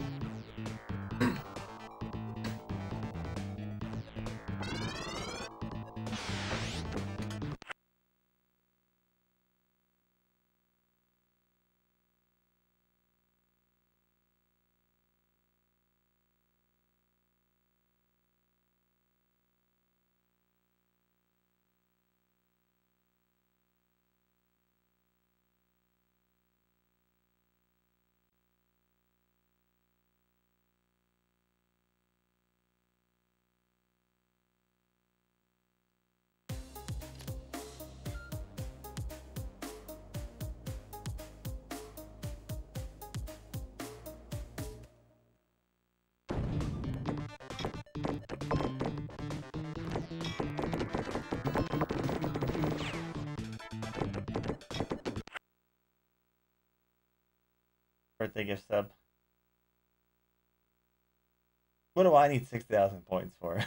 birthday gift sub. What do I need 6,000 points for?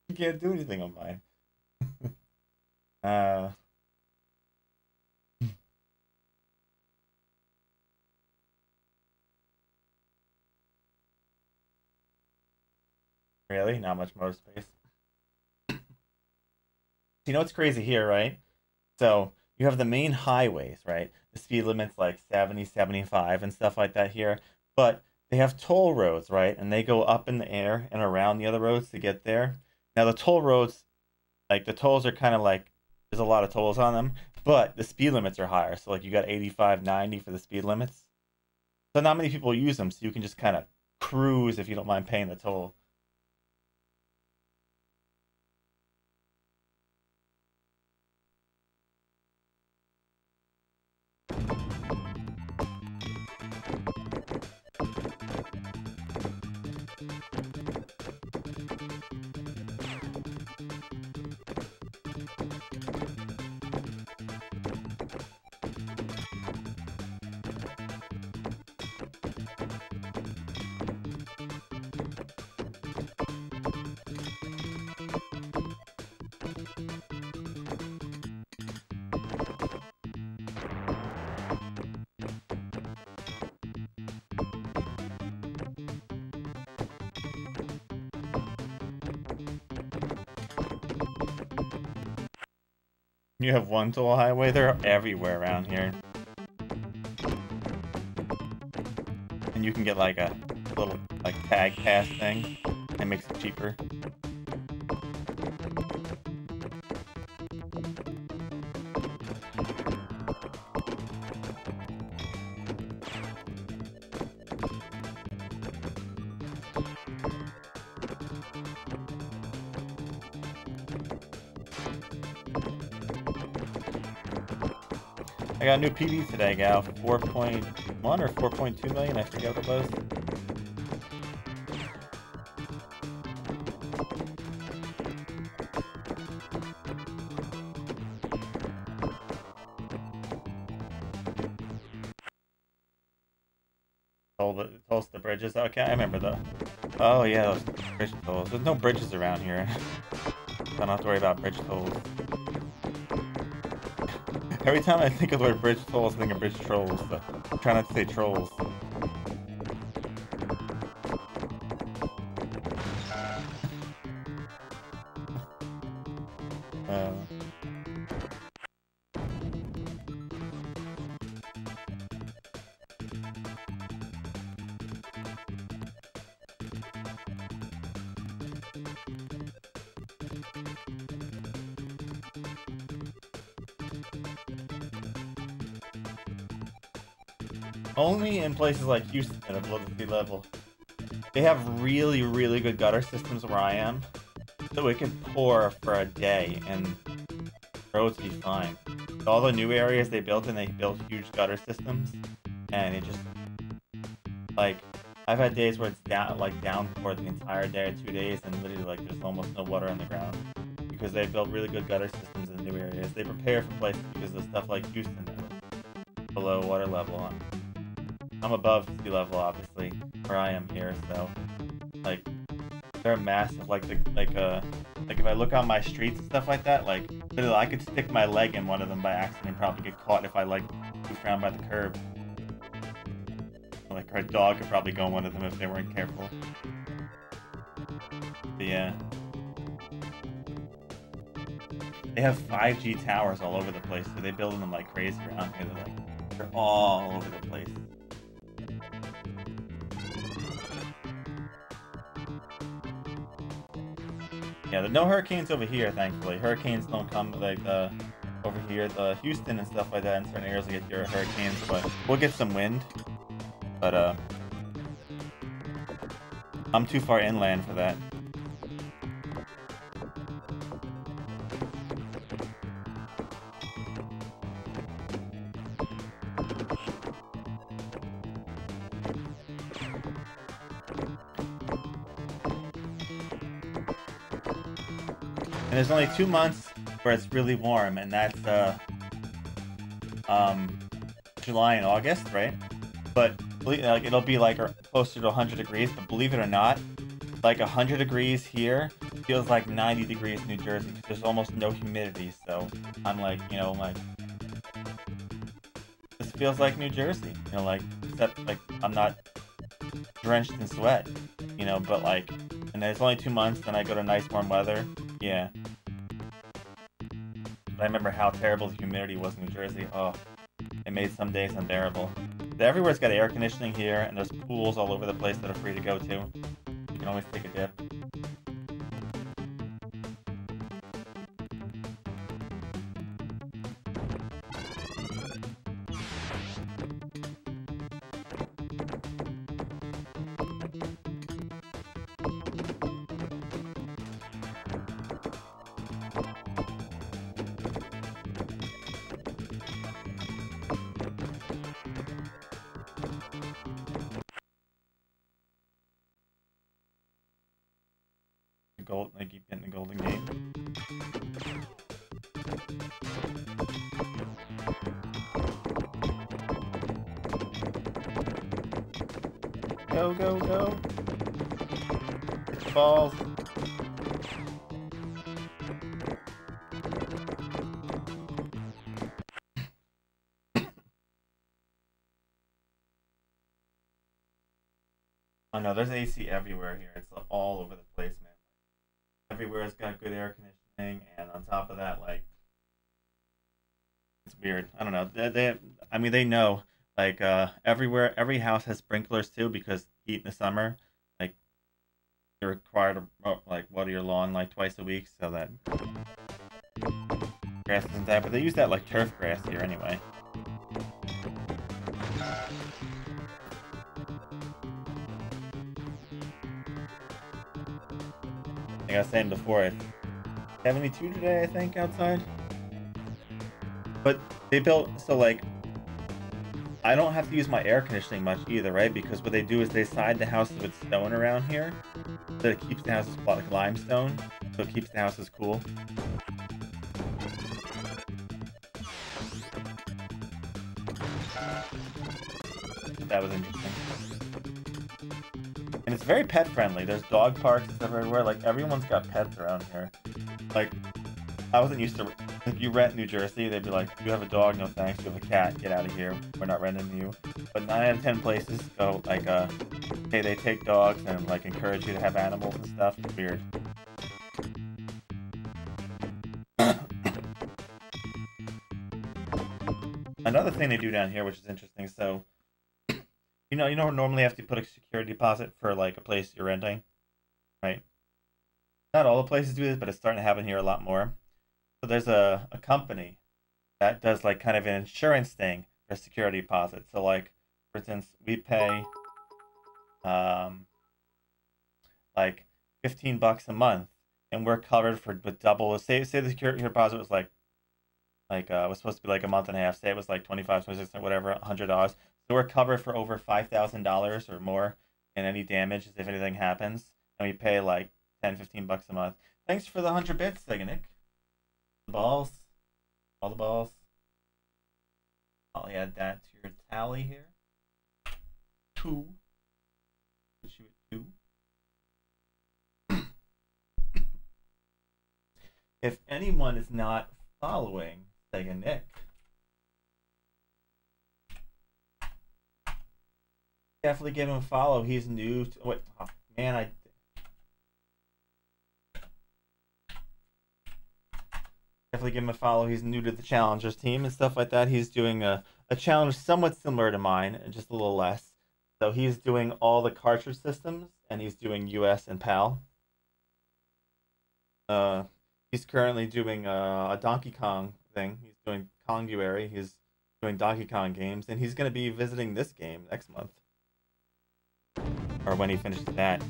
You can't do anything on mine. uh, really? Not much motor space. You know what's crazy here, right? So you have the main highways, right? The speed limit's like 70, 75 and stuff like that here. But they have toll roads, right? And they go up in the air and around the other roads to get there. Now the toll roads, like the tolls are kind of like, there's a lot of tolls on them, but the speed limits are higher. So like you got 85, 90 for the speed limits. So not many people use them, so you can just kind of cruise if you don't mind paying the toll. You have one toll highway, they're everywhere around here. And you can get like a little like tag pass thing that makes it cheaper. I got a new PB today, gal, for 4.1 or 4.2 million, I forget what it was. Tolls the bridges. Okay, I remember though. Oh yeah, those bridge tolls. There's no bridges around here. I don't have to worry about bridge tolls. Every time I think of the word bridge tolls, I think of bridge trolls. So I'm trying not to say trolls. Only in places like Houston that are below the sea level. They have really, really good gutter systems where I am. So it can pour for a day and roads be fine. All the new areas they built huge gutter systems. And it just, like, I've had days where it's downpour the entire day or 2 days and literally like there's almost no water on the ground. Because they built really good gutter systems in the new areas. They prepare for places because of stuff like Houston that was below water level. I'm above sea level, obviously, where I am here, so, like, they're massive, like, if I look on my streets and stuff like that, like, literally, I could stick my leg in one of them by accident and probably get caught if I, like, move around by the curb. Like, our dog could probably go in one of them if they weren't careful. But, yeah. They have 5G towers all over the place, so they build them like crazy around here. They're all over the place. Yeah, there's no hurricanes over here, thankfully. Hurricanes don't come like over here. The Houston and stuff like that in certain areas will get your hurricanes, but we'll get some wind. But I'm too far inland for that. And there's only 2 months where it's really warm, and that's July and August, right? But like it'll be like closer to 100 degrees, but believe it or not, like 100 degrees here feels like 90 degrees in New Jersey. There's almost no humidity, so I'm like, you know, like this feels like New Jersey, you know, like except like I'm not drenched in sweat, you know, but like, and then it's only 2 months, then I go to nice warm weather, yeah. But I remember how terrible the humidity was in New Jersey. Oh, it made some days unbearable. But everywhere's got air conditioning here, and there's pools all over the place that are free to go to. You can always take a dip. I keep getting the golden gate. Go, go, go. Hit the balls. Oh no, there's AC everywhere here. It's all over the place, man. Everywhere has got good air conditioning, and on top of that, like, it's weird. I don't know. I mean, they know. Like, everywhere, every house has sprinklers too, because heat in the summer, like, you're required to, like, water your lawn, like, twice a week, so that grass isn't that, but they use that, like, turf grass here anyway. Like I was saying before, it's 72 today, I think, outside. But they built, so like, I don't have to use my air conditioning much either, right? Because what they do is they side the houses with stone around here, so it keeps the houses like limestone, so it keeps the houses cool. That was interesting. And it's very pet friendly. There's dog parks and stuff everywhere. Like, everyone's got pets around here. Like, I wasn't used to, like, you rent New Jersey, they'd be like, you have a dog? No thanks. You have a cat? Get out of here. We're not renting you. But 9 out of 10 places go, like, hey, they take dogs and, like, encourage you to have animals and stuff. It's weird. Another thing they do down here, which is interesting, so, you know, normally you have to put a security deposit for, like, a place you're renting, right? Not all the places do this, but it's starting to happen here a lot more. So there's a company that does, like, kind of an insurance thing for security deposit. So, like, for instance, we pay, like, $15 a month, and we're covered for with double. Say the security deposit was like was supposed to be like a month and a half. Say it was like 25, 26, or whatever, $100. So we're covered for over $5,000 or more in any damages if anything happens, and we pay like 10, $15 a month. Thanks for the 100 bits, Sega Nick. The balls, all the balls. I'll add that to your tally here. 2. Put you at 2. If anyone is not following Sega Nick, definitely give him a follow. He's new to, wait, oh, man, definitely give him a follow. He's new to the Challengers team and stuff like that. He's doing a challenge somewhat similar to mine, and just a little less. So he's doing all the cartridge systems, and he's doing US and PAL. He's currently doing a Donkey Kong thing. He's doing Konguary. He's doing Donkey Kong games, and he's going to be visiting this game next month. Or when he finishes that,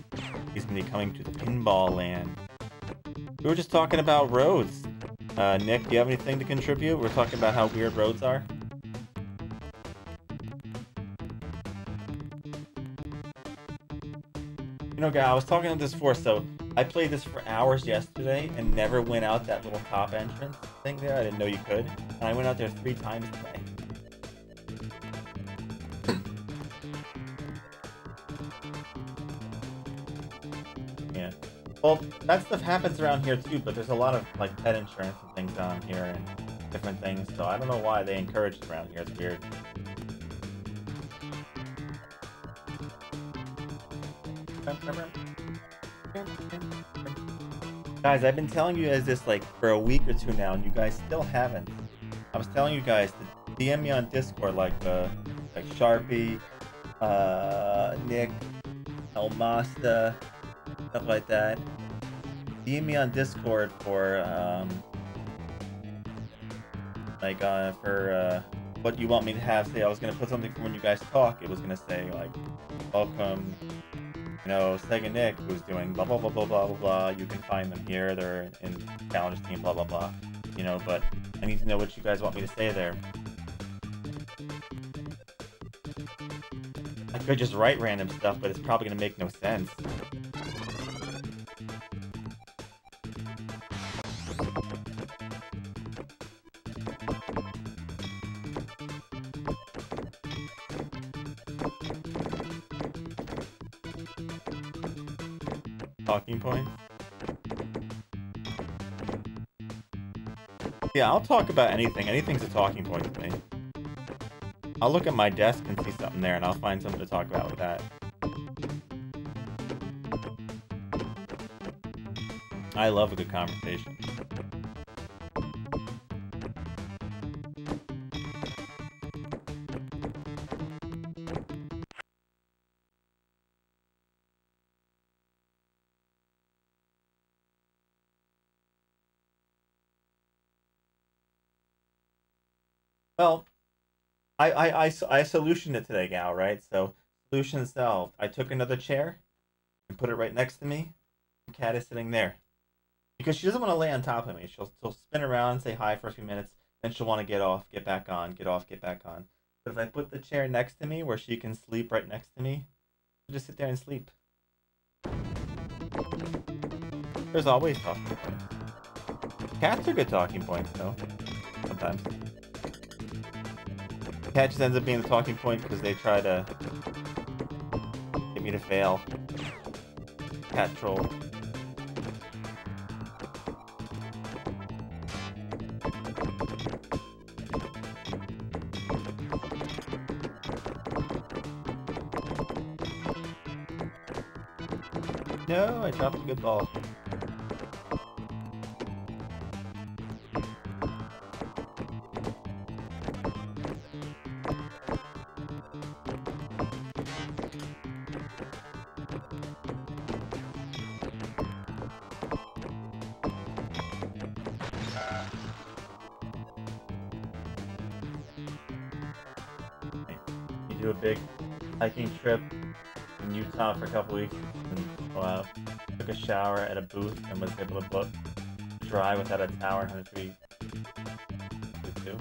he's going to be coming to the Pinball Land. We were just talking about roads. Nick, do you have anything to contribute? We're talking about how weird roads are. You know, guy, I was talking about this before, so I played this for hours yesterday and never went out that little top entrance thing there. I didn't know you could. And I went out there 3 times today. Well, that stuff happens around here too, but there's a lot of like pet insurance and things down here and different things, so I don't know why they encourage it around here. It's weird. Guys, I've been telling you guys this like for a week or two now, and you guys still haven't. I was telling you guys to DM me on Discord, like Sharpie, Nick, Elmasta, stuff like that. DM me on Discord for what you want me to have. Say I was gonna put something for when you guys talk. It was gonna say like, welcome, you know, Sega Nick, who's doing blah blah blah blah blah blah blah. You can find them here. They're in Challenge Team, blah blah blah. You know, but I need to know what you guys want me to say there. I could just write random stuff, but it's probably gonna make no sense. Talking points? Yeah, I'll talk about anything. Anything's a talking point to me. I'll look at my desk and see something there, and I'll find something to talk about with that. I love a good conversation. Well, I solutioned it today, Gal, right? So, solution solved. I took another chair and put it right next to me. The cat is sitting there. Because she doesn't want to lay on top of me. She'll spin around, say hi for a few minutes, then she'll want to get off, get back on, get off, get back on. But if I put the chair next to me where she can sleep right next to me, she'll just sit there and sleep. There's always talking points. Cats are good talking points, though. Sometimes. Cat just ends up being the talking point because they try to get me to fail. Cat troll. No, I dropped a good ball. You do a big hiking trip in Utah for a couple weeks and took a shower at a booth and was able to book dry without a towel. 100 feet.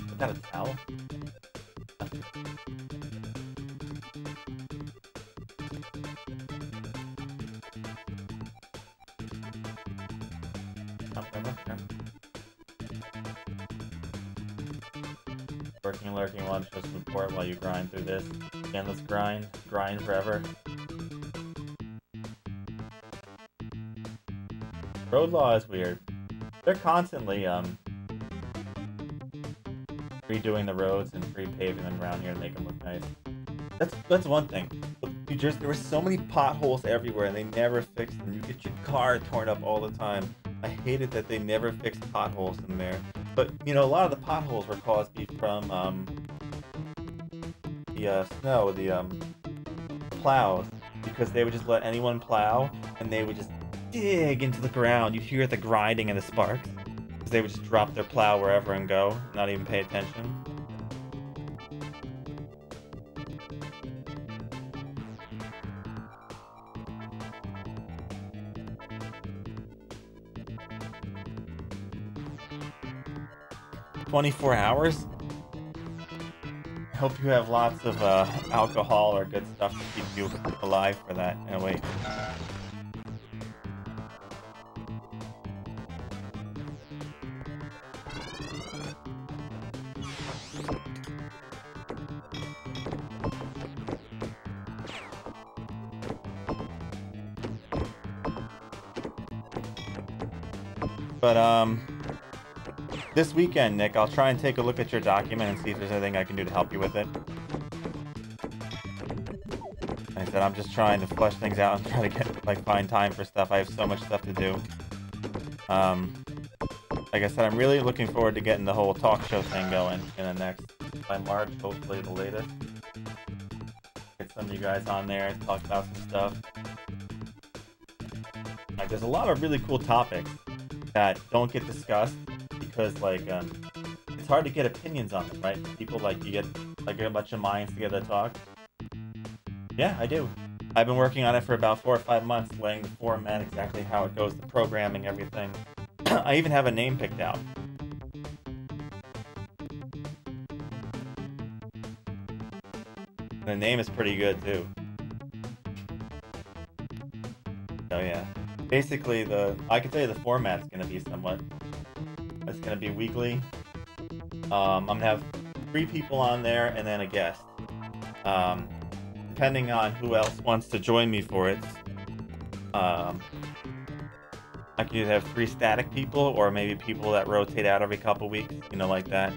Without a towel? Working, lurking, lunch, just report while you grind through this. Again, let's grind. Grind forever. Road law is weird. They're constantly redoing the roads and repaving them around here to make them look nice. That's one thing. New Jersey, there were so many potholes everywhere and they never fixed them. You get your car torn up all the time. I hated that they never fixed potholes in there. But you know, a lot of the potholes were caused from the snow, the plows, because they would just let anyone plow and they would just dig into the ground. You hear the grinding and the sparks because they would just drop their plow wherever and go, not even pay attention. "24 hours? I hope you have lots of alcohol or good stuff to keep you alive for that." Oh, wait. But this weekend, Nick, I'll try and take a look at your document and see if there's anything I can do to help you with it. Like I said, I'm just trying to flesh things out and try to get, like, find time for stuff. I have so much stuff to do. Like I said, I'm really looking forward to getting the whole talk show thing going in the next, by March, hopefully the latest. Get some of you guys on there and talk about some stuff. Like, there's a lot of really cool topics that don't get discussed because, like, it's hard to get opinions on them, right? People, like, you get, like, a bunch of minds together to talk. Yeah, I do. I've been working on it for about 4 or 5 months, laying the format, exactly how it goes, the programming, everything. I even have a name picked out. The name is pretty good, too. Oh, yeah. Basically, I can tell you the format's going to be somewhat. It's going to be weekly. I'm going to have 3 people on there and then a guest. Depending on who else wants to join me for it. I could either have 3 static people or maybe people that rotate out every couple weeks, you know, like that.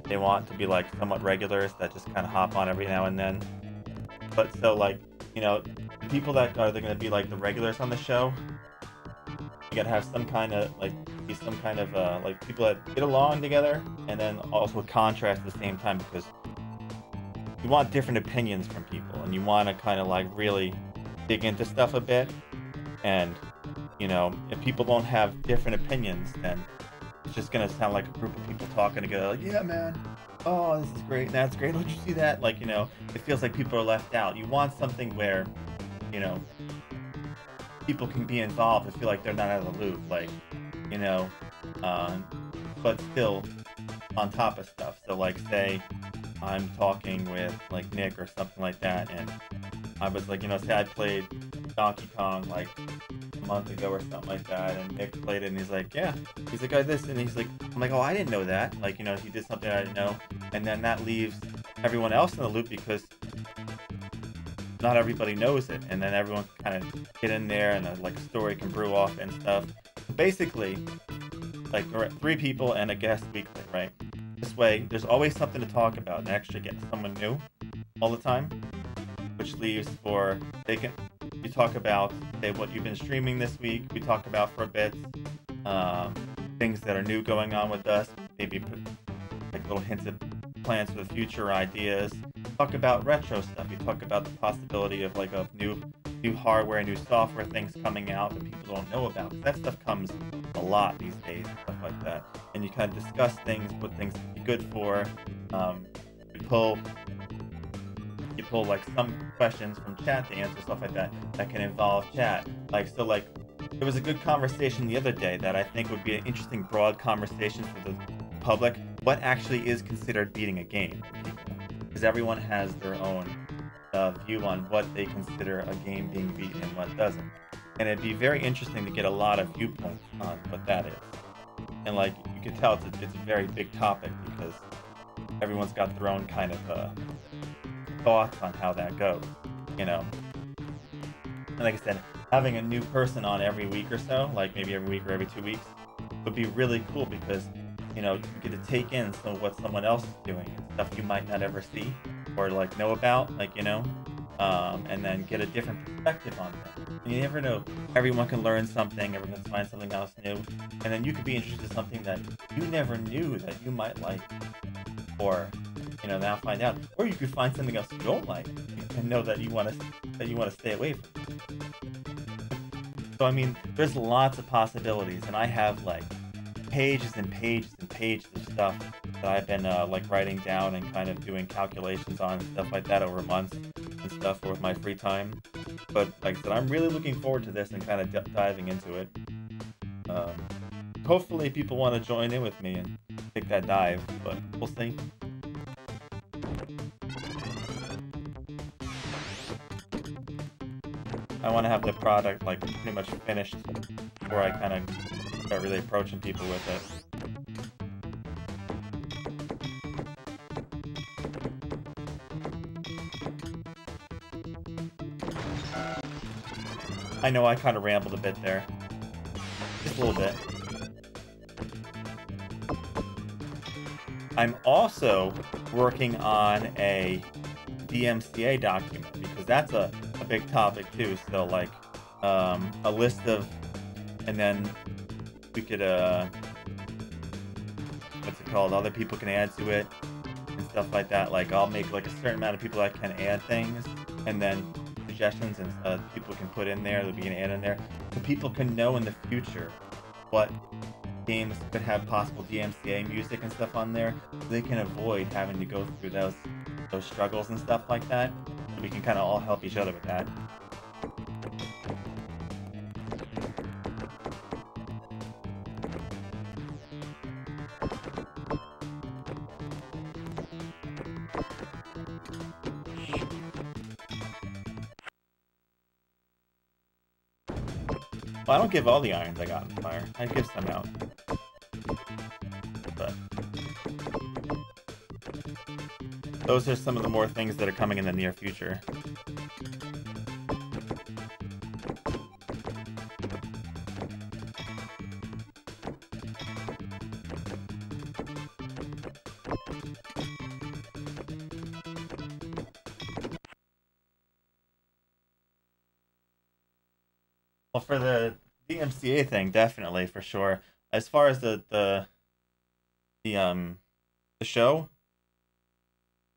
They want to be, like, somewhat regulars that just kind of hop on every now and then. But so, like, you know, the people that are going to be, like, the regulars on the show, you gotta have some kind of, like, be some kind of, like, people that get along together and then also contrast at the same time, because you want different opinions from people and you want to kind of, like, really dig into stuff a bit. And, you know, if people don't have different opinions, then it's just gonna sound like a group of people talking together, like, yeah, man, oh, this is great, that's great, don't you see that? Like, you know, it feels like people are left out. You want something where, you know, people can be involved and feel like they're not out of the loop, like, you know, but still on top of stuff. So, like, say I'm talking with, like, Nick or something like that, and I was like, you know, say I played Donkey Kong, like, a month ago or something like that, and Nick played it, and he's like, yeah, he's like, oh, this, and he's like, I'm like, oh, I didn't know that, like, you know, he did something I didn't know, and then that leaves everyone else in the loop because not everybody knows it, and then everyone can kind of get in there, and like a story can brew off and stuff. Basically, like 3 people and a guest weekly, right? This way, there's always something to talk about, and actually get someone new all the time, which leaves for you talk about, say, what you've been streaming this week. We talk about for a bit things that are new going on with us. Maybe put like little hints of plans for the future, ideas. Talk about retro stuff. You talk about the possibility of like a new hardware, new software things coming out that people don't know about. Because that stuff comes a lot these days, stuff like that. And you kind of discuss things, what things can be good for. You pull like some questions from chat to answer stuff like that can involve chat. Like, so, like, there was a good conversation the other day that I think would be an interesting broad conversation for the public. What actually is considered beating a game? Because everyone has their own view on what they consider a game being beaten and what doesn't. And it'd be very interesting to get a lot of viewpoints on what that is. And, like, you can tell it's a very big topic because everyone's got their own kind of thoughts on how that goes, you know. And like I said, having a new person on every week or so, like maybe every week or every 2 weeks, would be really cool because, you know, you get to take in some of what someone else is doing, stuff you might not ever see or like know about, like, you know, and then get a different perspective on things. And you never know, everyone can learn something, everyone can find something else new, and then you could be interested in something that you never knew that you might like, or, you know, now find out, or you could find something else you don't like and know that you want to stay away from. So I mean, there's lots of possibilities, and I have like pages and pages and pages of stuff that I've been like writing down and kind of doing calculations on and stuff like that over months and stuff with my free time. But like I said, I'm really looking forward to this and kind of diving into it. Hopefully people want to join in with me and take that dive, but we'll see. I want to have the product like pretty much finished before I kind of start really approaching people with it. I know I kind of rambled a bit there. Just a little bit. I'm also working on a DMCA document because that's a big topic too. So like a list of, and then we could what's it called? Other people can add to it and stuff like that. Like I'll make like a certain amount of people that can add things, and then suggestions and people can put in there. There'll be an ad in there, so people can know in the future what games could have possible DMCA music and stuff on there, so they can avoid having to go through those struggles and stuff like that. We can kind of all help each other with that. Well, I don't give all the irons I got in fire. I give some out. But those are some of the more things that are coming in the near future. Well, for the DMCA thing, definitely, for sure. As far as the show,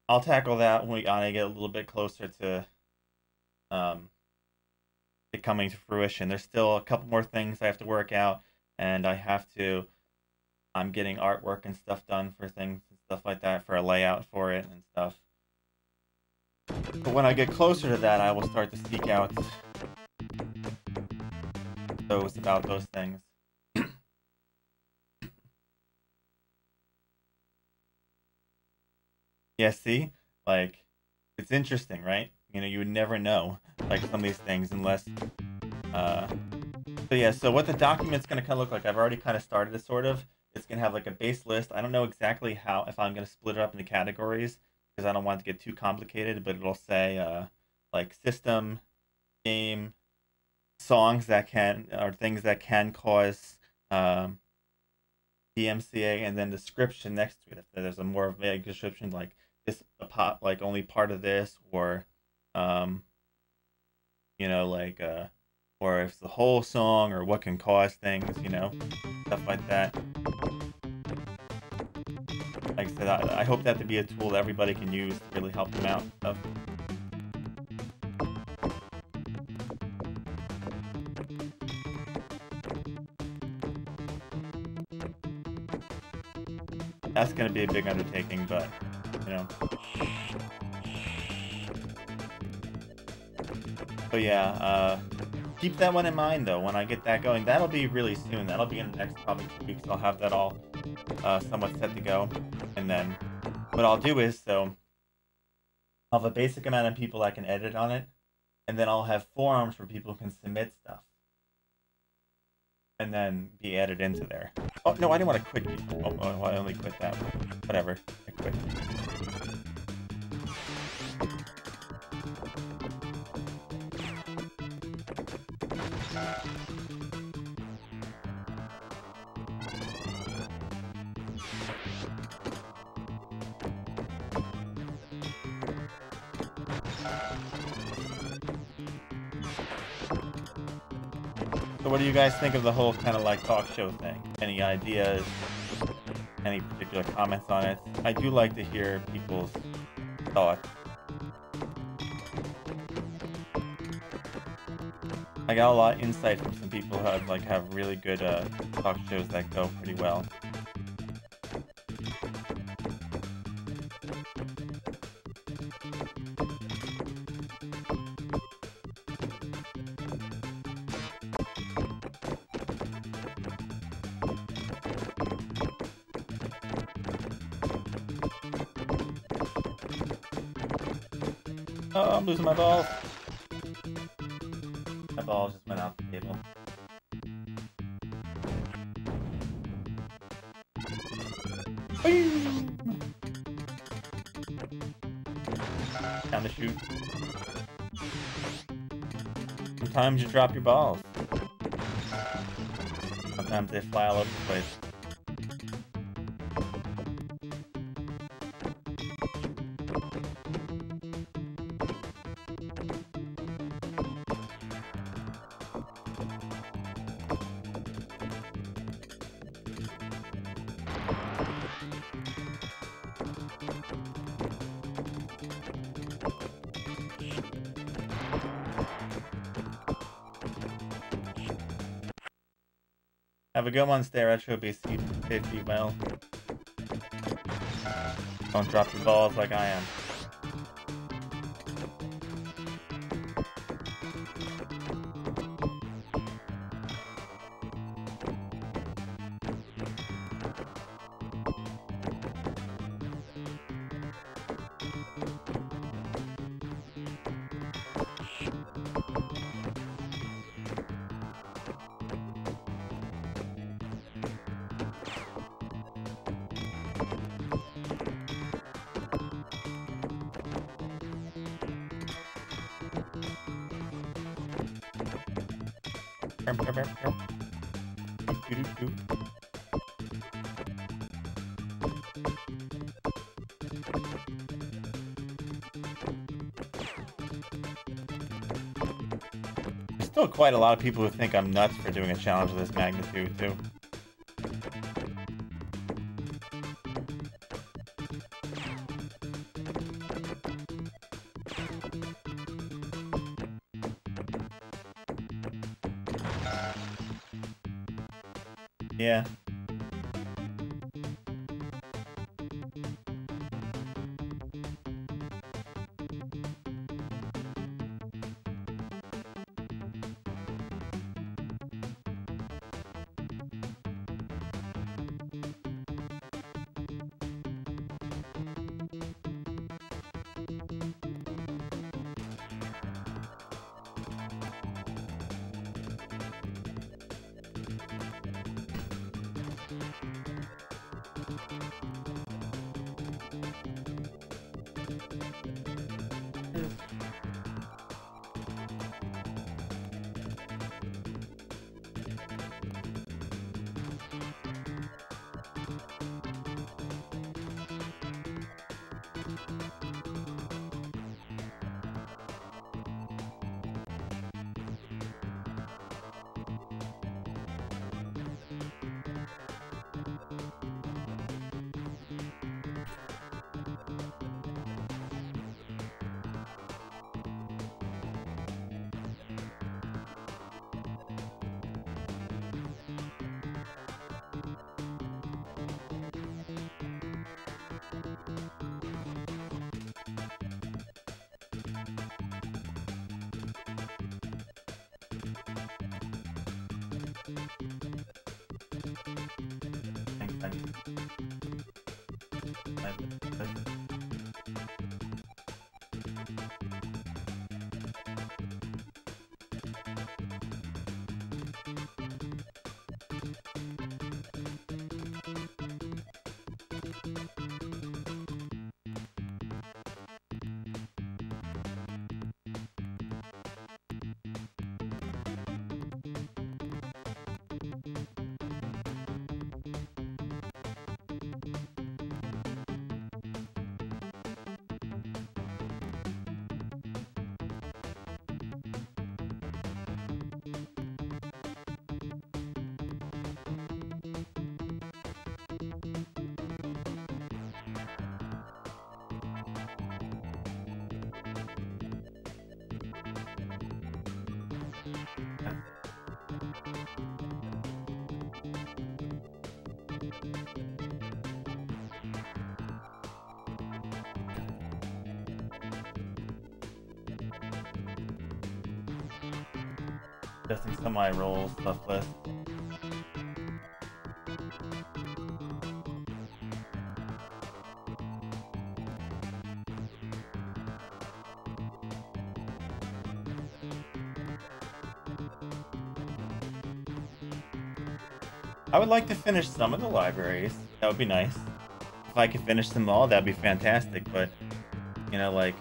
I'll tackle that when I get a little bit closer to it coming to fruition. There's still a couple more things I have to work out, and I'm getting artwork and stuff done for things and stuff like that, for a layout for it and stuff. But when I get closer to that, I will start to seek out about those things. Yeah, see? Like, it's interesting, right? You know, you would never know, like, some of these things unless, so yeah, so what the document's gonna kind of look like, I've already kind of started it, sort of. It's gonna have, like, a base list. I don't know exactly how, if I'm gonna split it up into categories, because I don't want it to get too complicated, but it'll say, like, system, game, songs that can, or things that can cause DMCA, and then description next to it. If there's a more vague description, like this pop, like only part of this, or you know, like or if it's the whole song, or what can cause things, you know, stuff like that. Like I said, I hope that to be a tool that everybody can use to really help them out and stuff. That's going to be a big undertaking, but, you know. But yeah, keep that one in mind, though, when I get that going. That'll be really soon. That'll be in the next probably 2 weeks. I'll have that all somewhat set to go. And then what I'll do is, so I'll have a basic amount of people that can edit on it. And then I'll have forums where people can submit stuff. And then be added into there. Oh, no, I didn't want to quit. Oh, I only quit that. Whatever. I quit. So what do you guys think of the whole kind of like talk show thing? Any ideas? Any particular comments on it? I do like to hear people's thoughts. I got a lot of insight from some people who have really good talk shows that go pretty well. Oh, I'm losing my balls. My balls just went out the table. Time to shoot. Sometimes you drop your balls. Sometimes they fly all over the place. Have a good one, Stay Retro BC. Be well. Don't drop your balls like I am. There's still quite a lot of people who think I'm nuts for doing a challenge of this magnitude, too. Yeah. Testing some of my rolls, stuff list. I would like to finish some of the libraries. That would be nice. If I could finish them all, that'd be fantastic, but, you know, like...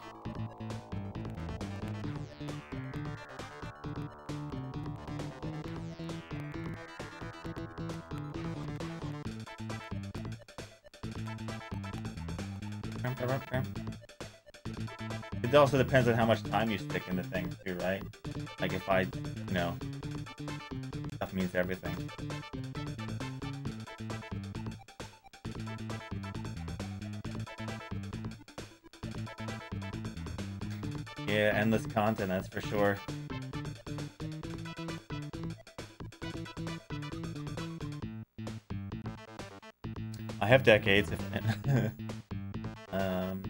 It also depends on how much time you stick into things too, right? Like if I, you know, stuff means everything. Yeah, endless content, that's for sure. I have decades. um,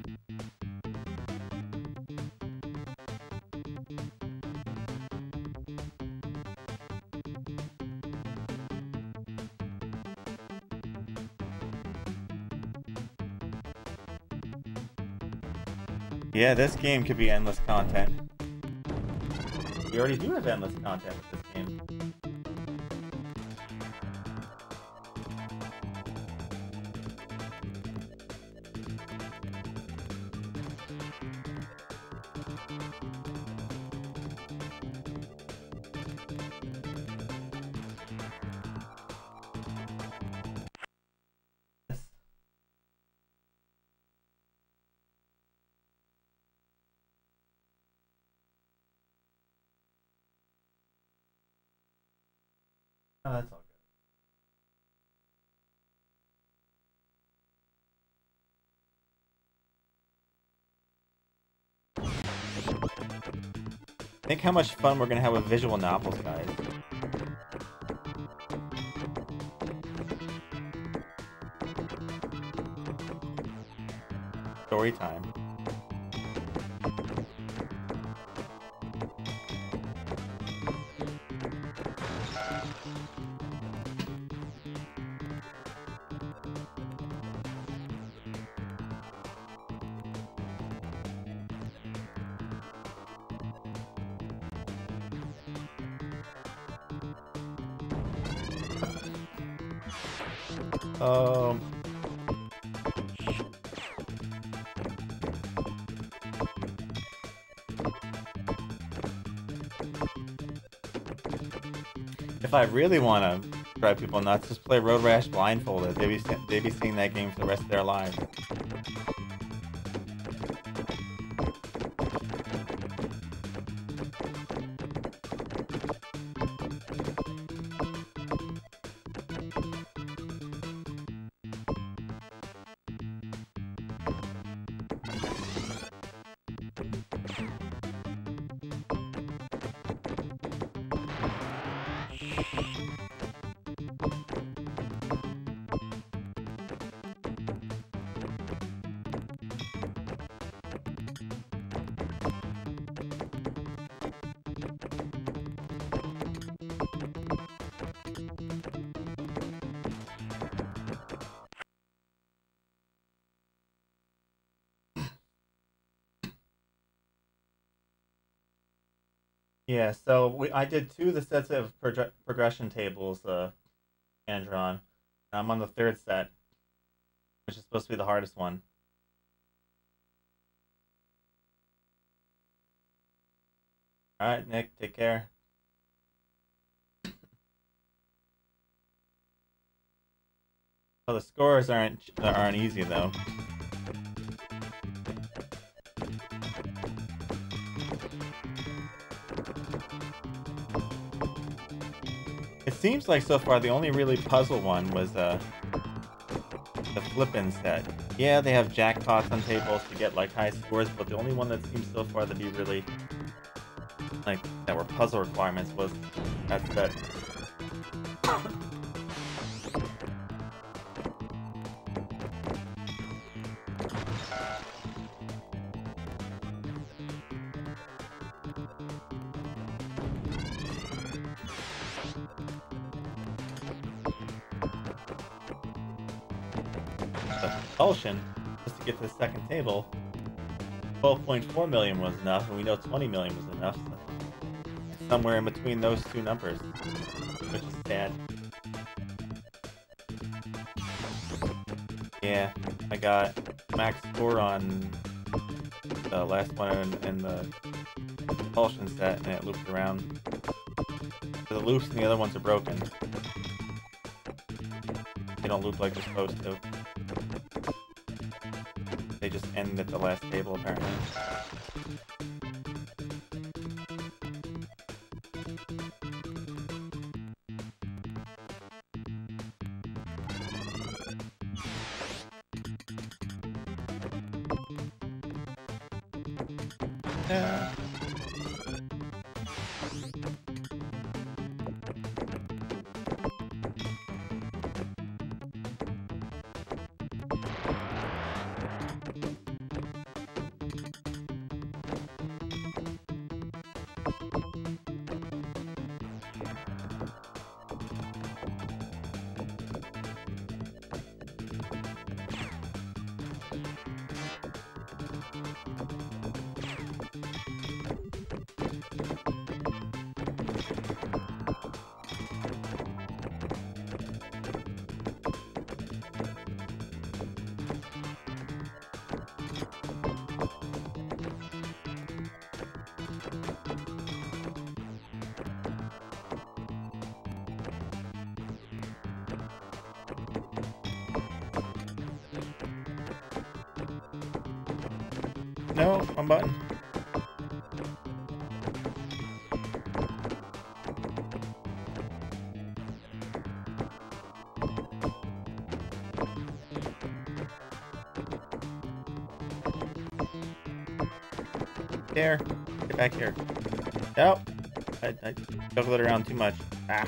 yeah, this game could be endless content. We already do have endless content with this game. Oh, that's all good. Think how much fun we're gonna have with visual novels, guys. Story time. If I really want to drive people nuts, just play Road Rash blindfolded. They'd be seeing that game for the rest of their lives. Yeah, so I did two of the sets of progression tables, Andron. I'm on the third set, which is supposed to be the hardest one. All right, Nick, take care. Well, the scores aren't easy though. It seems like so far the only really puzzle one was the flip-in set. Yeah, they have jackpots on tables to get like high scores, but the only one that seems so far to be really like that were puzzle requirements was that set. Propulsion, just to get to the second table, 12.4 million was enough, and we know 20 million was enough. So somewhere in between those two numbers, which is sad. Yeah, I got max score on the last one in the propulsion set, and it looped around. So the loops and the other ones are broken. They don't loop like they're supposed to. They just end aimed at the last table, apparently. Yeah. No, one button. Here. Get back here. Nope. I juggled it around too much. Ah.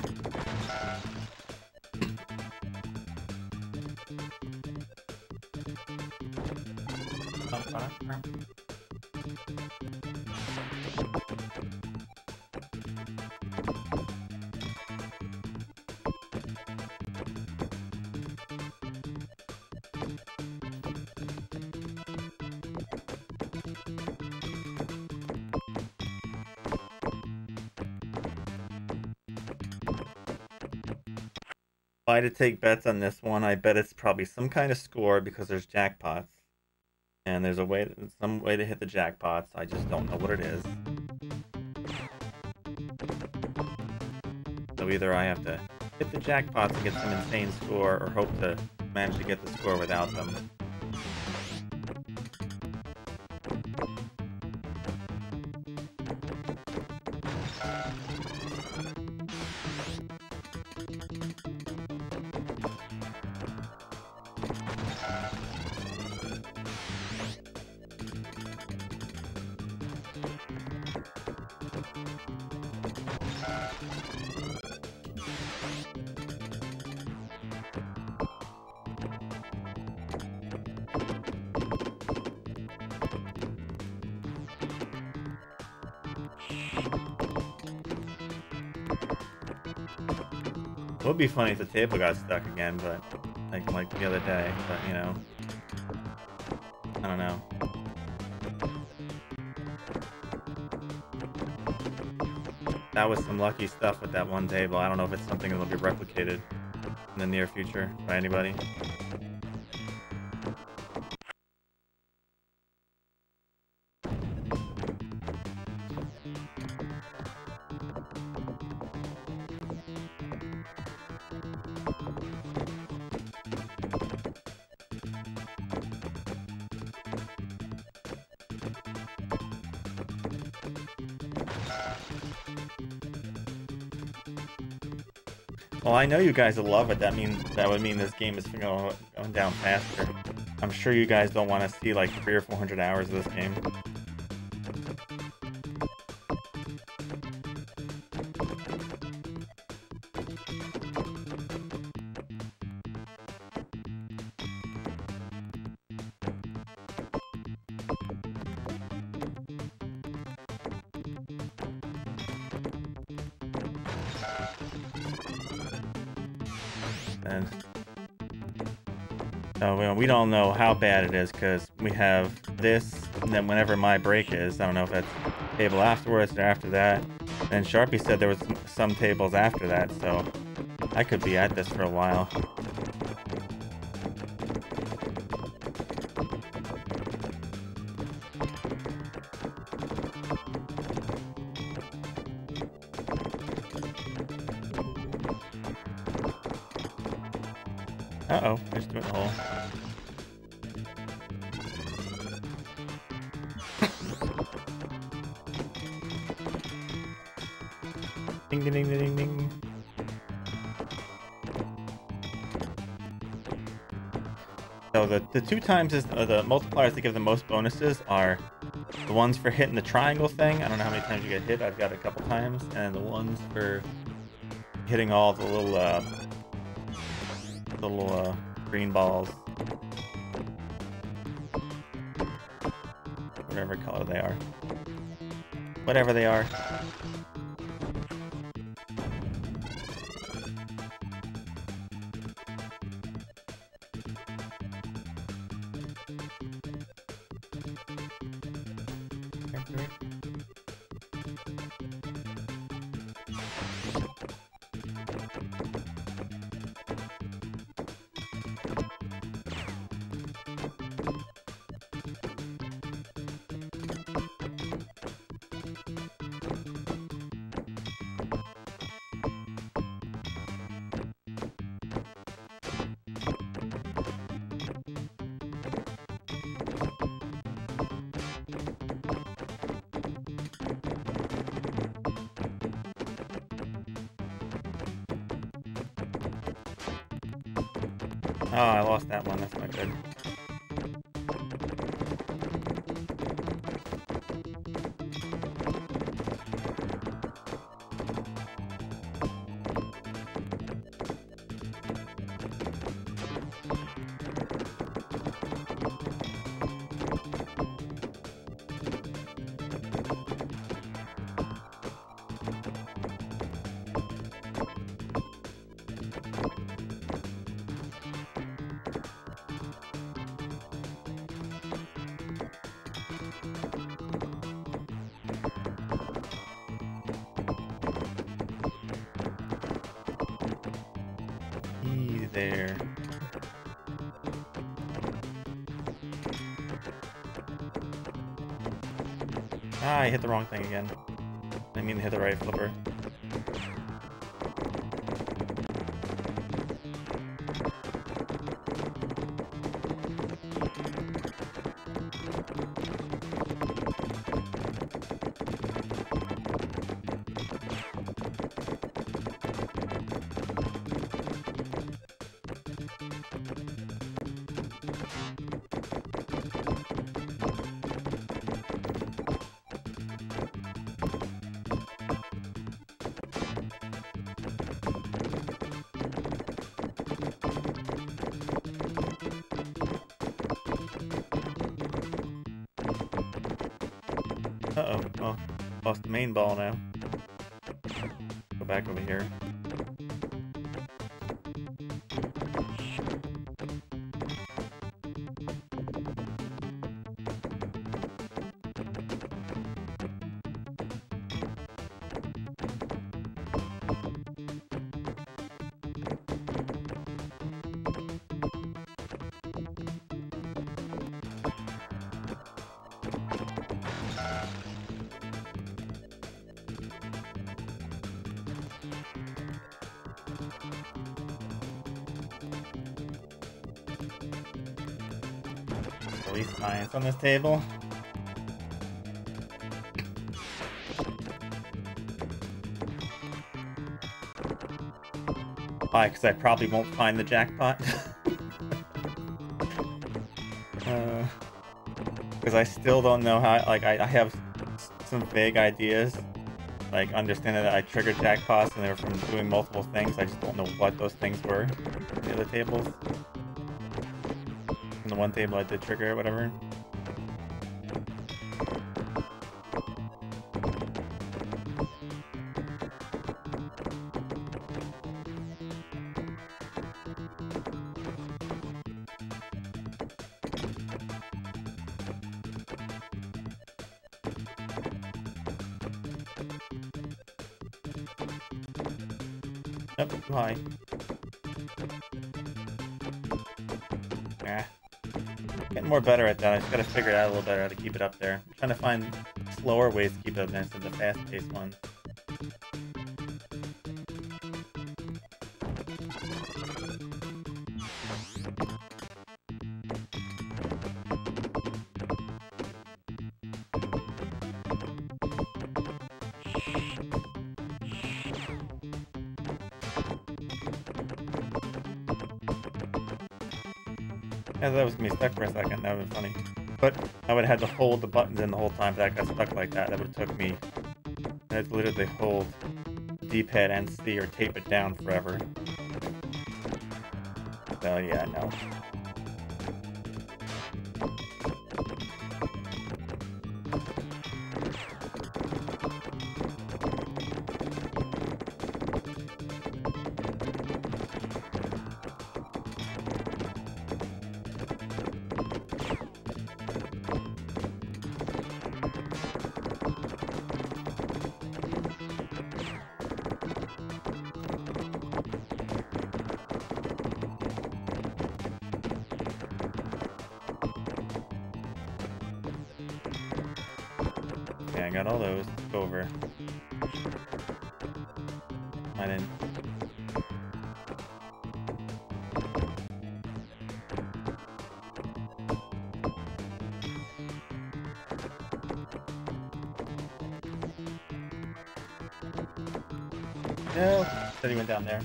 If I had to take bets on this one, I bet it's probably some kind of score because there's jackpots. And there's some way to hit the jackpots. I just don't know what it is. So either I have to hit the jackpots and get some insane score, or hope to manage to get the score without them. It would be funny if the table got stuck again, but like the other day, but you know, I don't know. That was some lucky stuff with that one table. I don't know if it's something that'll be replicated in the near future by anybody. Well, I know you guys will love it. That would mean this game is going down faster. I'm sure you guys don't want to see like 300 or 400 hours of this game. And so we don't know how bad it is because we have this, and then whenever my break is, I don't know if that's table afterwards or after that. And Sharpie said there was some tables after that, so I could be at this for a while. Uh-oh, I just threw it in the hole. Ding ding ding ding ding. So the 2 times is the multipliers that give the most bonuses are the ones for hitting the triangle thing. I don't know how many times you get hit. I've got it a couple times, and the ones for hitting all the little green balls, whatever color they are, whatever they are. Oh, I lost that one. That's not good. There. Ah, I hit the wrong thing again. I mean to hit the right flipper. Uh-oh. Well, lost the main ball now. Go back over here. At least science on this table. Why? Because I probably won't find the jackpot. Because I still don't know how. Like I have some vague ideas, like understanding that I triggered jackpots and they were from doing multiple things. I just don't know what those things were in the other tables. In the one table I did trigger or whatever. Nope, too high. Ah. Getting more better at that. I just gotta figure it out a little better how to keep it up there. I'm trying to find slower ways to keep it up there instead of the fast-paced ones. Yeah, that was gonna be stuck for a second. That would have been funny. But I would have had to hold the buttons in the whole time if that got stuck like that. That would have took me. I had to literally hold D-pad and C or tape it down forever. So yeah, no. Okay, I got all those. Let's go over. I didn't. No, said he went down there.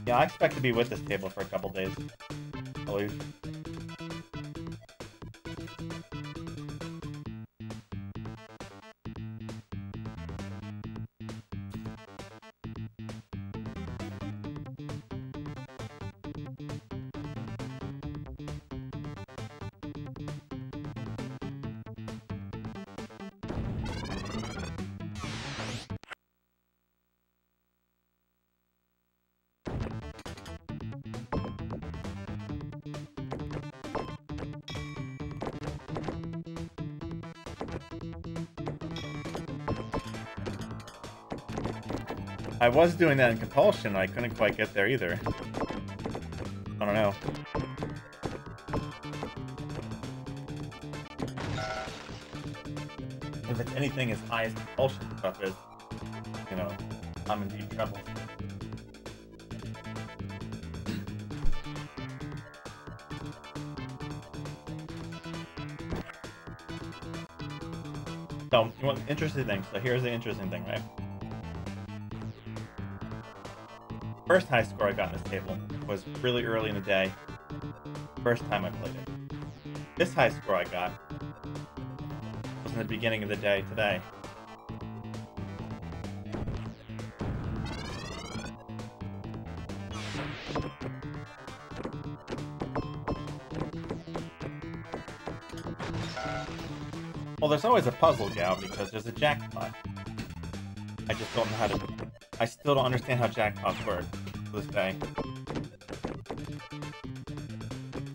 Yeah, I expect to be with this table for a couple days. At least. I was doing that in Compulsion, I couldn't quite get there either. I don't know. If it's anything as high as Compulsion stuff is, you know, I'm in deep trouble. So, you want interesting things. So here's the interesting thing, right? First high score I got in this table was really early in the day. First time I played it. This high score I got was in the beginning of the day today. Well, there's always a puzzle, Gal, because there's a jackpot. I just don't know how to... I still don't understand how jackpots work to this day.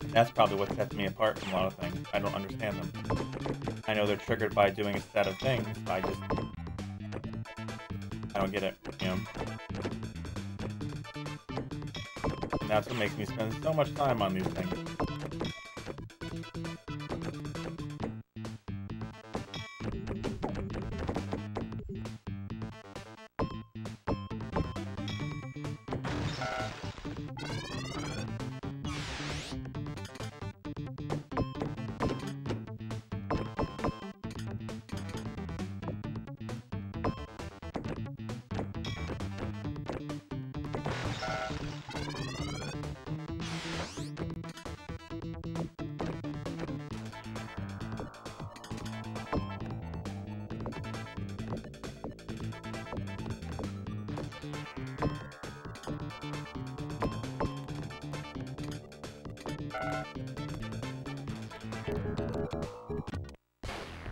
That's probably what sets me apart from a lot of things. I don't understand them. I know they're triggered by doing a set of things, but I don't get it, you know? And that's what makes me spend so much time on these things.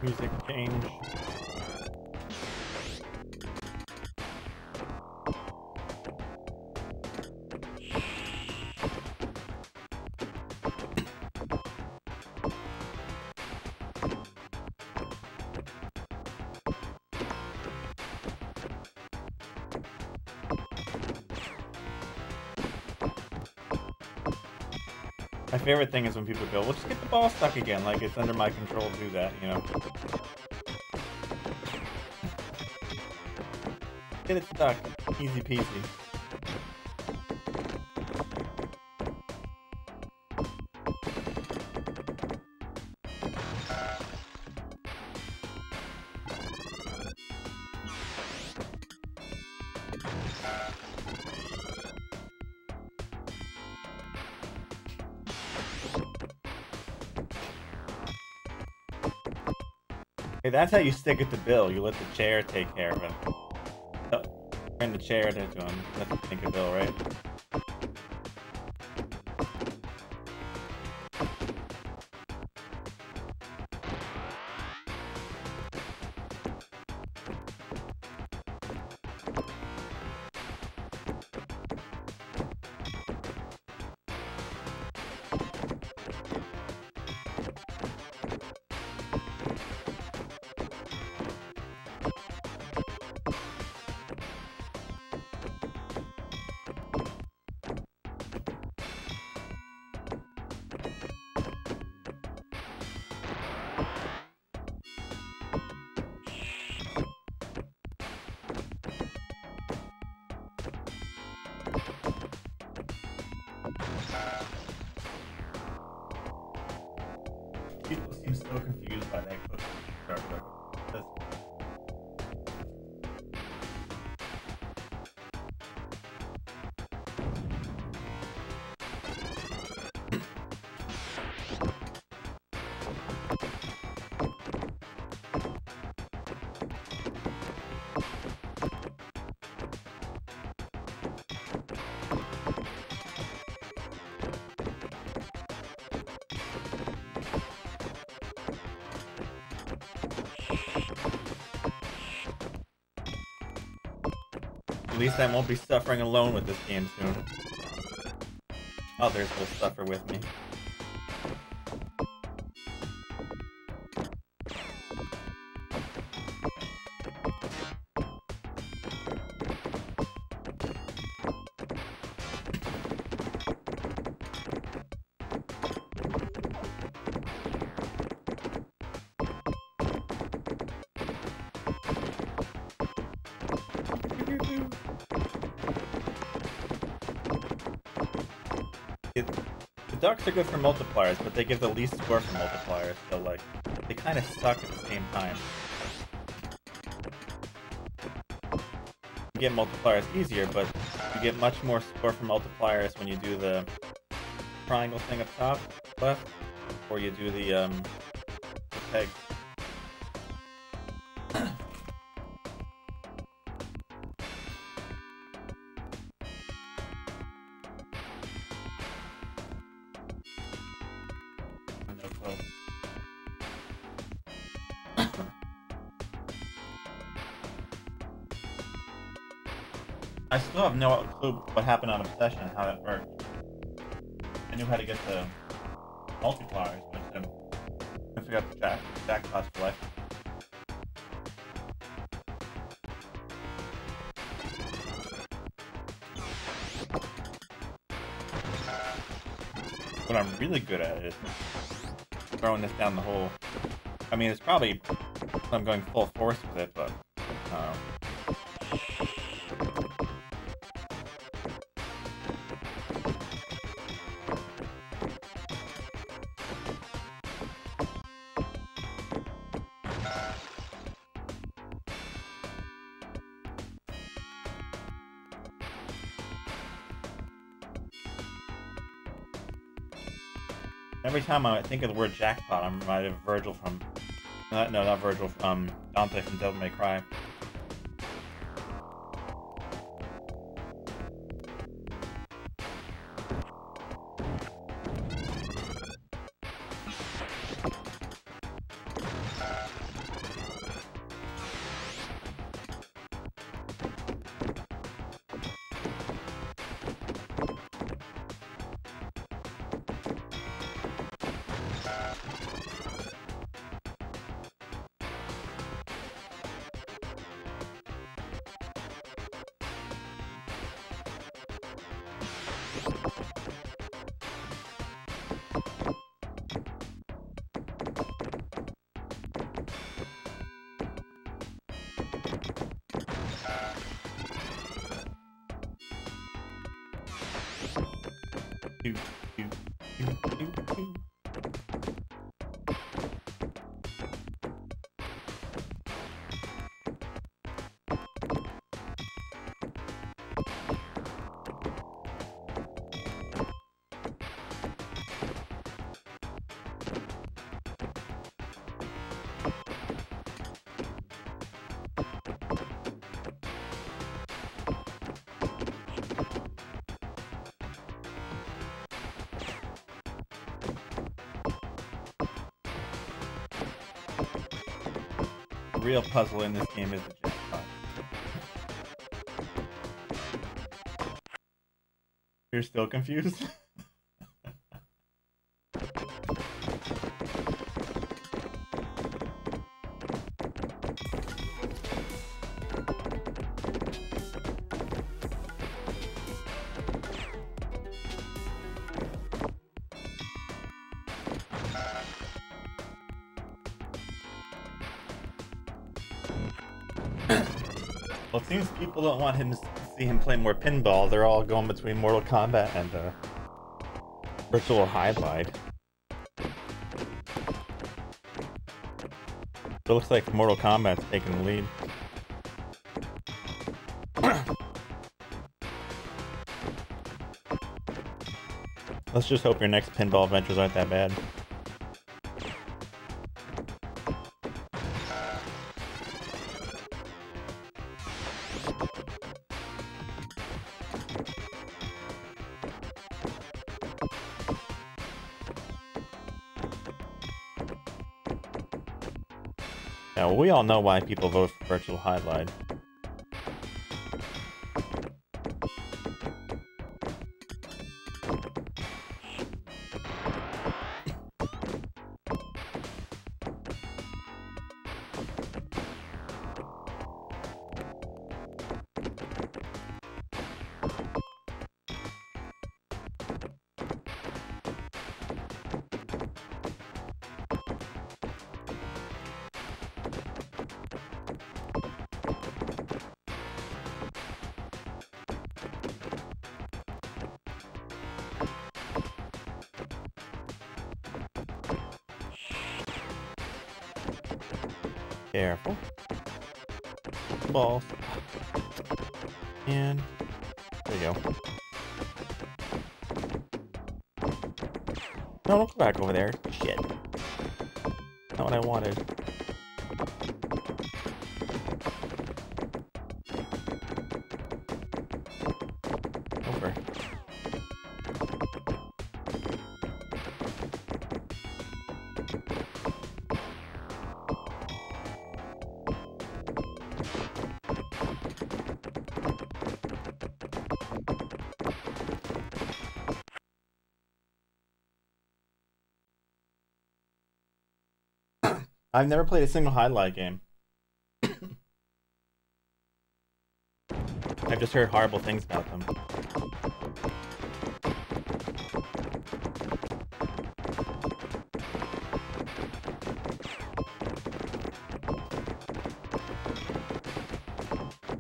Music change. My favorite thing is when people go, well, just get the ball stuck again, like it's under my control to do that, you know? Get it stuck. Easy peasy. Hey, that's how you stick it to Bill. You let the chair take care of him. Oh, turn the chair into him. That's what you think of Bill, right? People seem so confused by that cookie starter. At least I won't be suffering alone with this game soon. Others will suffer with me. The ducks are good for multipliers, but they give the least score for multipliers, so like, they kind of suck at the same time. You get multipliers easier, but you get much more score for multipliers when you do the triangle thing up top, left, or you do the peg. I still have no clue what happened on Obsession and how that worked. I knew how to get the multipliers, but I forgot the jackpots for life. What I'm really good at is throwing this down the hole. I mean, it's probably I'm going full force with it, but I don't know. Every time I think of the word jackpot, I'm reminded of Virgil from... no, not Virgil, Dante from Devil May Cry. The real puzzle in this game is the jackpot. You're still confused? Well, it seems people don't want him to see him play more pinball. They're all going between Mortal Kombat and Virtual Highlight. It looks like Mortal Kombat's taking the lead. Let's just hope your next pinball adventures aren't that bad. Now, we all know why people vote for Virtual Highlight. Careful. Balls. And there you go. No, don't go back over there. Shit. Not what I wanted. Over. I've never played a single highlight game. I've just heard horrible things about them.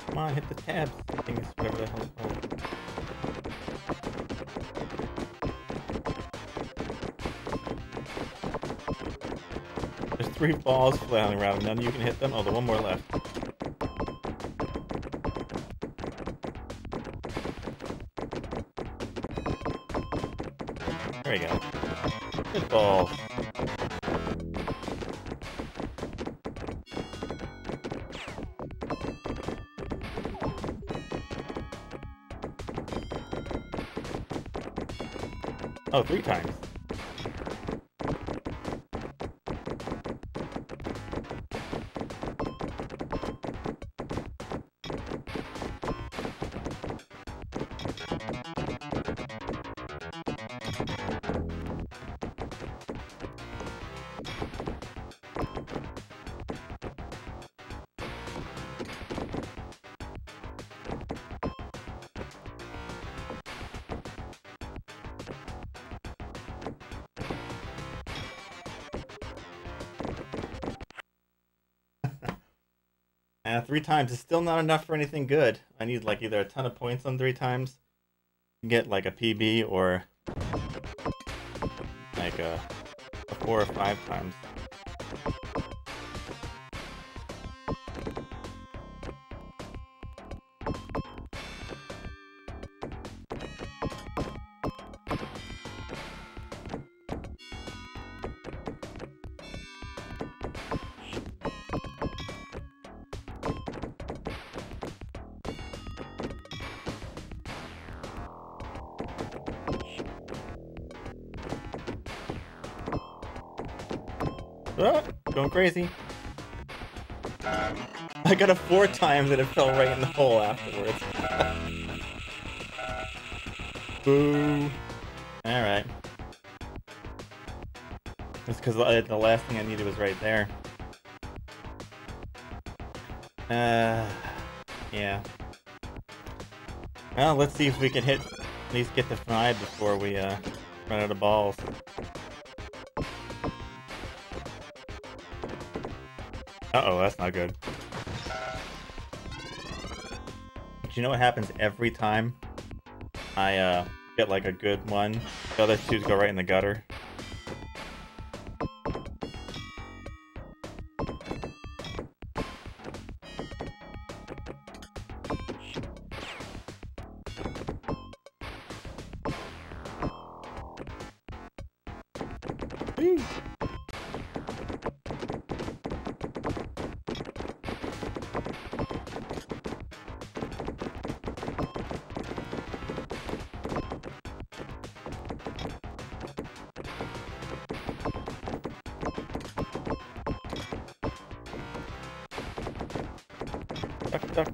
Come on, hit the tabs. Things, whatever the hell it's called. There's 3 balls flailing around, none of you can hit them. Oh, the one more left. There we go. Good ball. Oh, 3 times. And 3 times is still not enough for anything good. I need like either a ton of points on 3 times, get like a PB, or like a 4 or 5 times. Oh, going crazy. I got it 4 times and it fell right in the hole afterwards. Boo. Alright. It's because the last thing I needed was right there. Yeah. Well, let's see if we can at least get the 5 before we, run out of balls. Uh-oh, that's not good. But you know what happens every time I, get, like, a good one? The other 2 go right in the gutter. Woo. Duck, duck.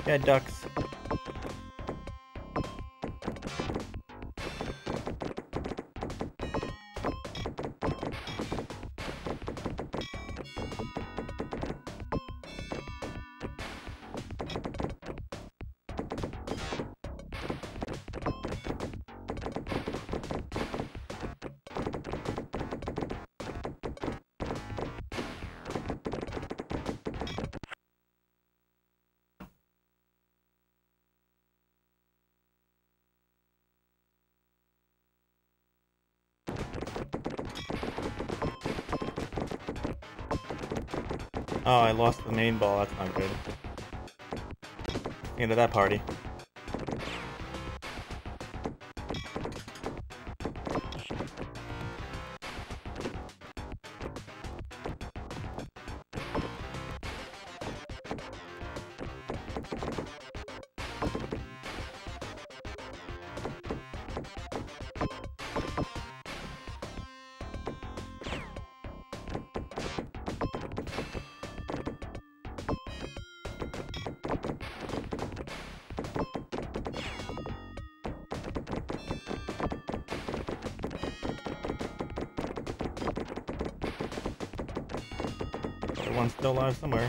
Yeah, ducks. Oh, I lost the main ball. That's not good. End of that party. The one's still alive somewhere.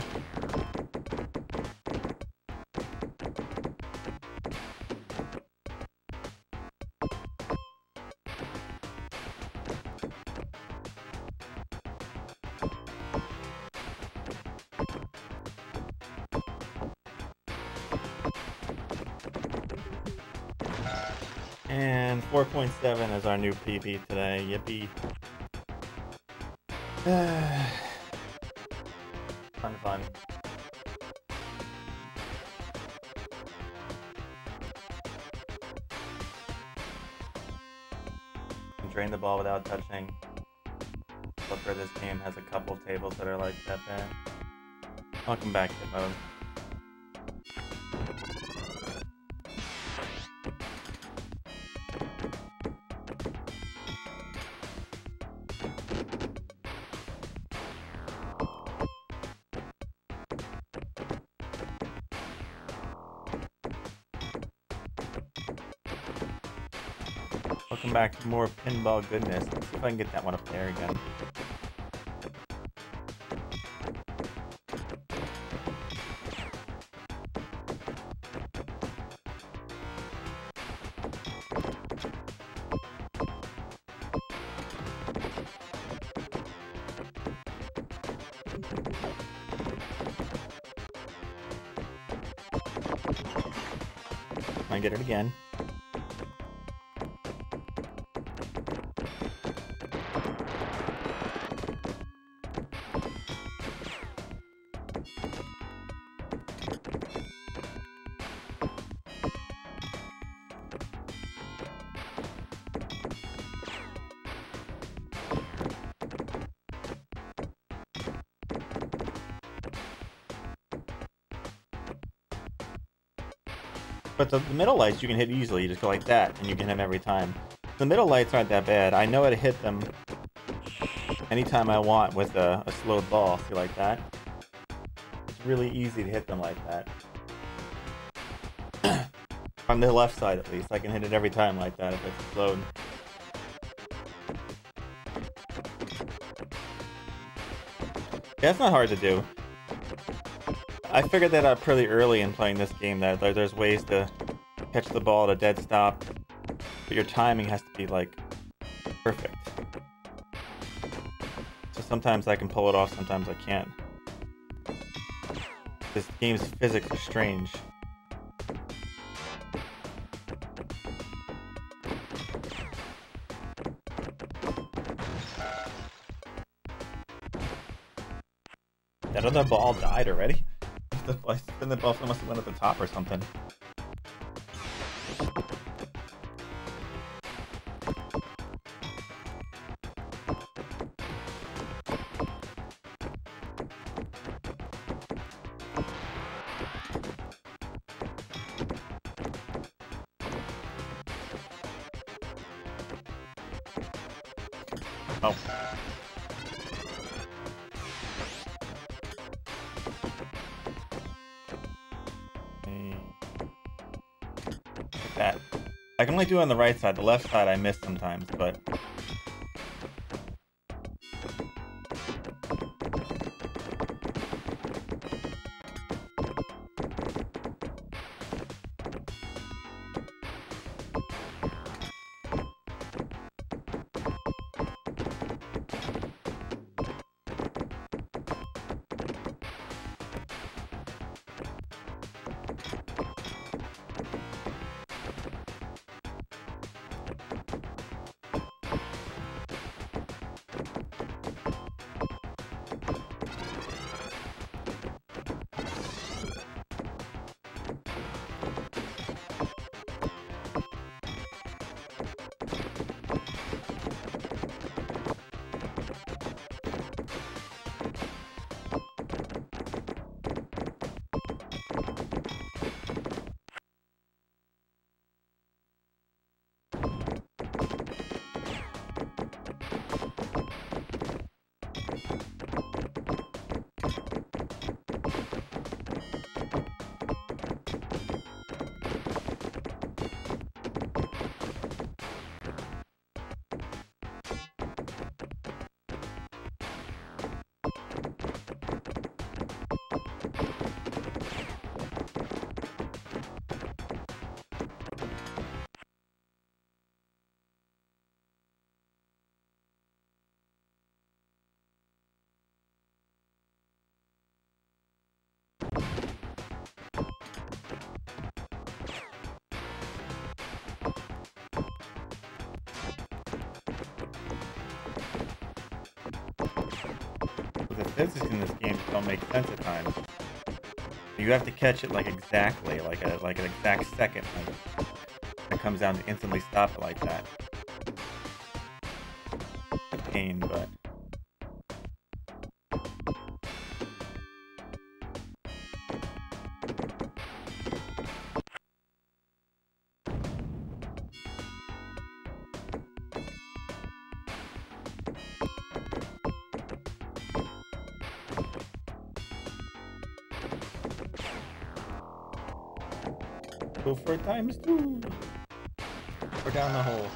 And 4.7 is our new PB today. Yippee. Fun, fun. Can drain the ball without touching. Flipper, this game has a couple tables that are like that there. Welcome back to mode. Welcome back to more pinball goodness. Let's see if I can get that one up there again. I get it again. But the middle lights you can hit easily. You just go like that, and you can hit them every time. The middle lights aren't that bad. I know how to hit them anytime I want with a slowed ball. See, like that? It's really easy to hit them like that. On the left side, at least. I can hit it every time like that if it's slowed. Yeah, it's not hard to do. I figured that out pretty early in playing this game, that there's ways to catch the ball at a dead stop, but your timing has to be, like, perfect. So sometimes I can pull it off, sometimes I can't. This game's physics are strange. That other ball died already? Then the buffalo must have went at the top or something. Oh. That. I can only do it on the right side. The left side I miss sometimes, but... The physics in this game don't make sense at times. You have to catch it like exactly, like an exact second. Like, it comes down to instantly stop it like that. It's a pain, but... Go for ×2! Or down the hole.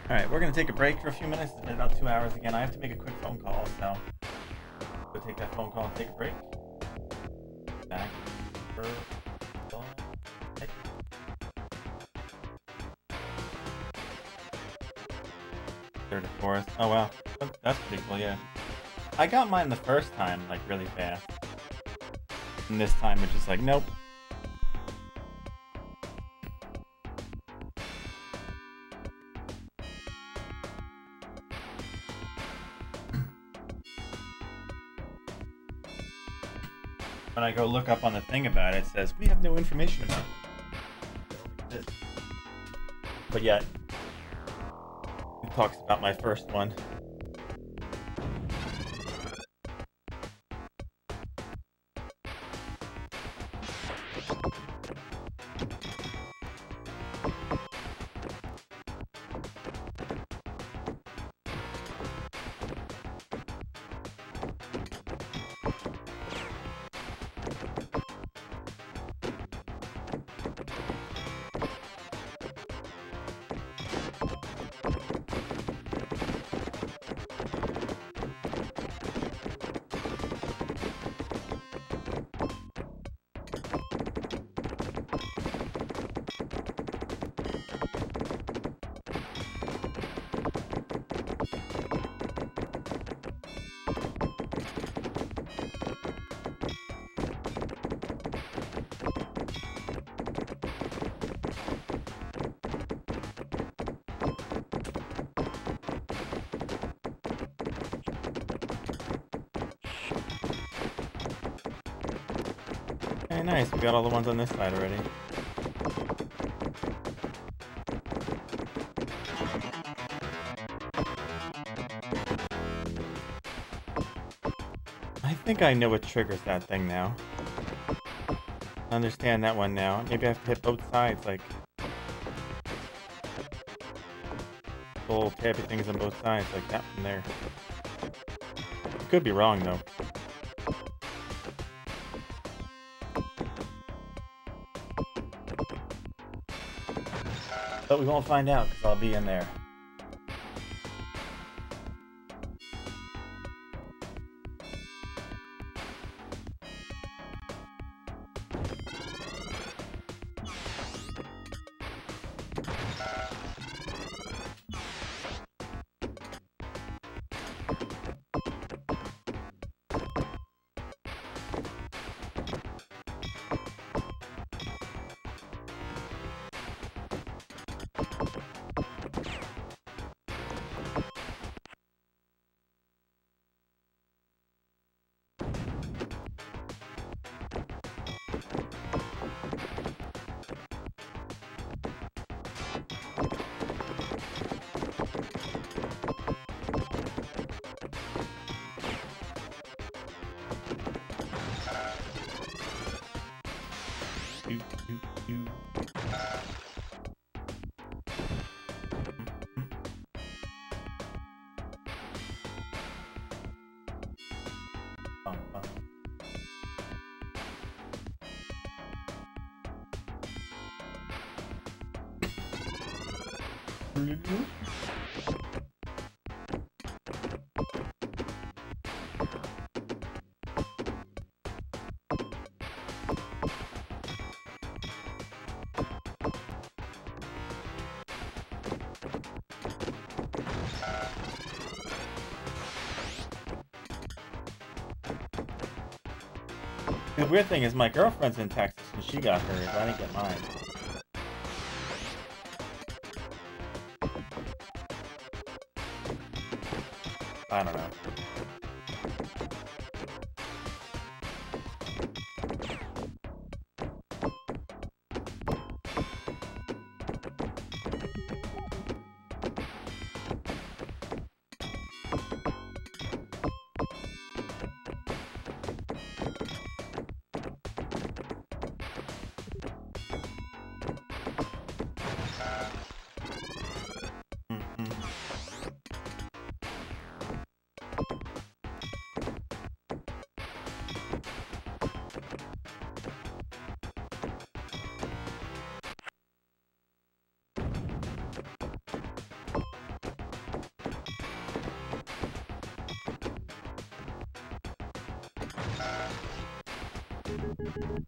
Alright, we're gonna take a break for a few minutes. It's been about 2 hours again. I have to make a quick phone call, so Go take that phone call and take a break. Back for ball. Hey. Third or fourth. Oh wow, that's pretty cool. Yeah, I got mine the first time like really fast, and this time it's just like nope. When I go look up on the thing about it, it says we have no information about it. But yet, it talks about my first one. Hey, nice. We got all the ones on this side already. I think I know what triggers that thing now. I understand that one now. Maybe I have to hit both sides, like... little tabby things on both sides, like that one there. Could be wrong, though. But we won't find out, because I'll be in there. The weird thing is my girlfriend's in Texas and she got hers. I didn't get mine. I don't know. Come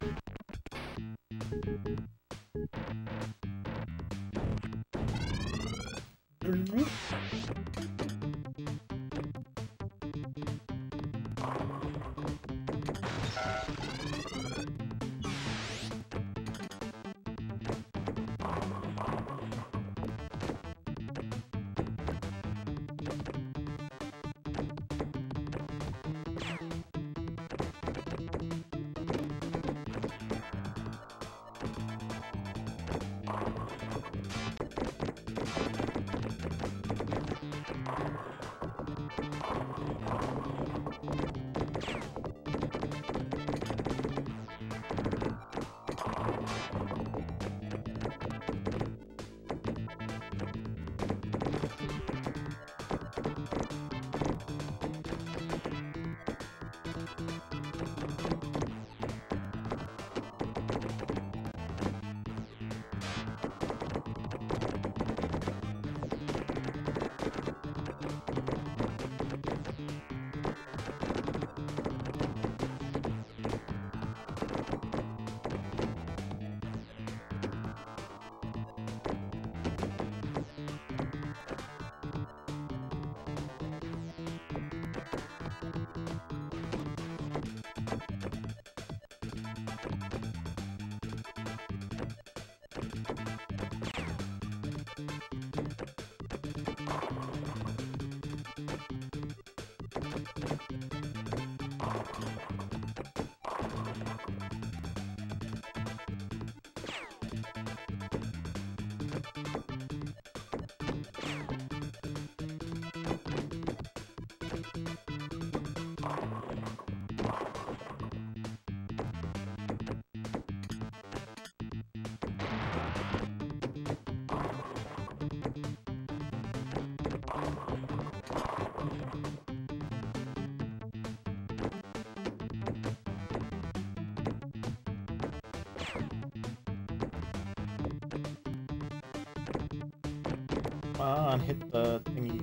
on, hit the thingy.